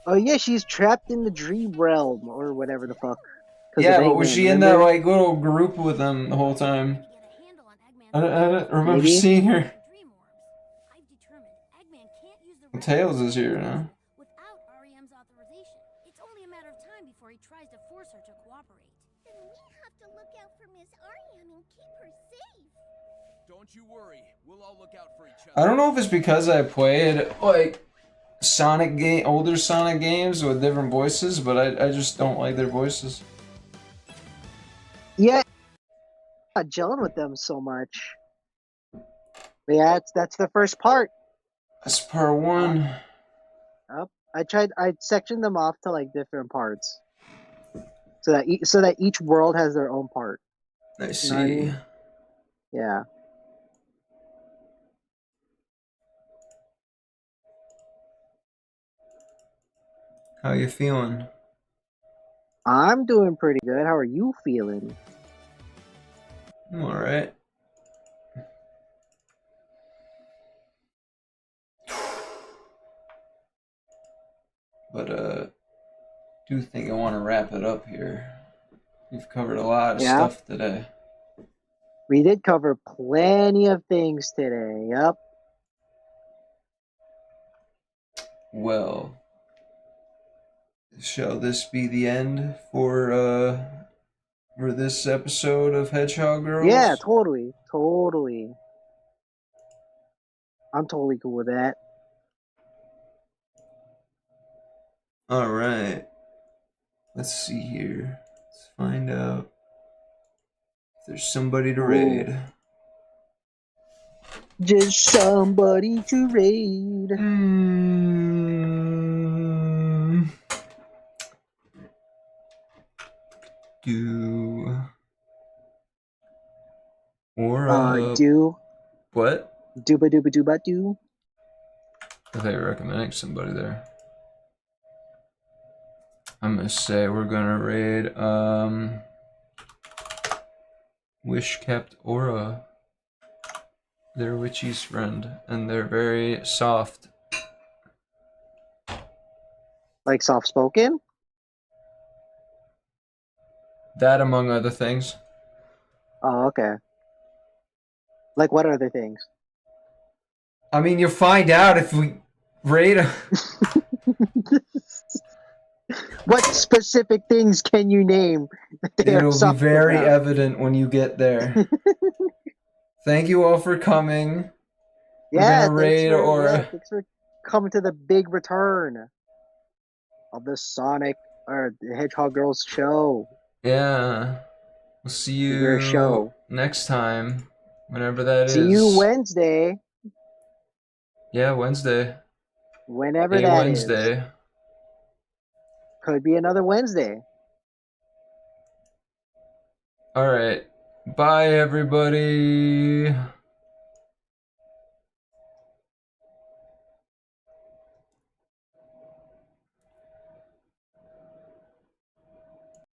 Oh yeah, she's trapped in the dream realm or whatever the fuck. Yeah, but was Eggman, she in that remember? like little group with them the whole time? I don't remember Maybe. seeing her. I've determined Eggman can't use the Tails is here now. without REM's authorization. It's only a matter of time before he tries to force her to cooperate. Then we have to look out for Miss REM and keep her safe. Don't you worry. We'll all look out for each other. I don't know if it's because I played like older Sonic games with different voices, but I just don't like their voices. Yeah, I'm not gelling with them so much. But yeah, that's the first part. That's part 1. I sectioned them off to like different parts, so that each world has their own part. I see. You know what I mean? Yeah. How you feeling? I'm doing pretty good. How are you feeling? I'm alright. But do think I want to wrap it up here. We've covered a lot of stuff today. We did cover plenty of things today. Yep. Well, shall this be the end for this episode of Hedgehog Girls? Yeah, totally. I'm totally cool with that. Alright. Let's see here. Let's find out if there's somebody to raid. Just somebody to raid. Do. Or do. What? Dooba dooba dooba doo. I thought you were recommending somebody there. I'm gonna say we're gonna raid Wish Kept Aura. They're Witchy's friend, and they're very soft. Like soft spoken? That among other things. Oh, okay. Like what other things? I mean, you'll find out if we raid them. What specific things can you name? It'll be very evident when you get there. Thank you all for coming. Yeah, thanks for coming to the big return of the Sonic or the Hedgehog Girls show. Yeah. We'll see you next time. Whenever that is. See you Wednesday. Yeah, Wednesday. Whenever that Wednesday. is. Could be another Wednesday. Alright. Bye, everybody.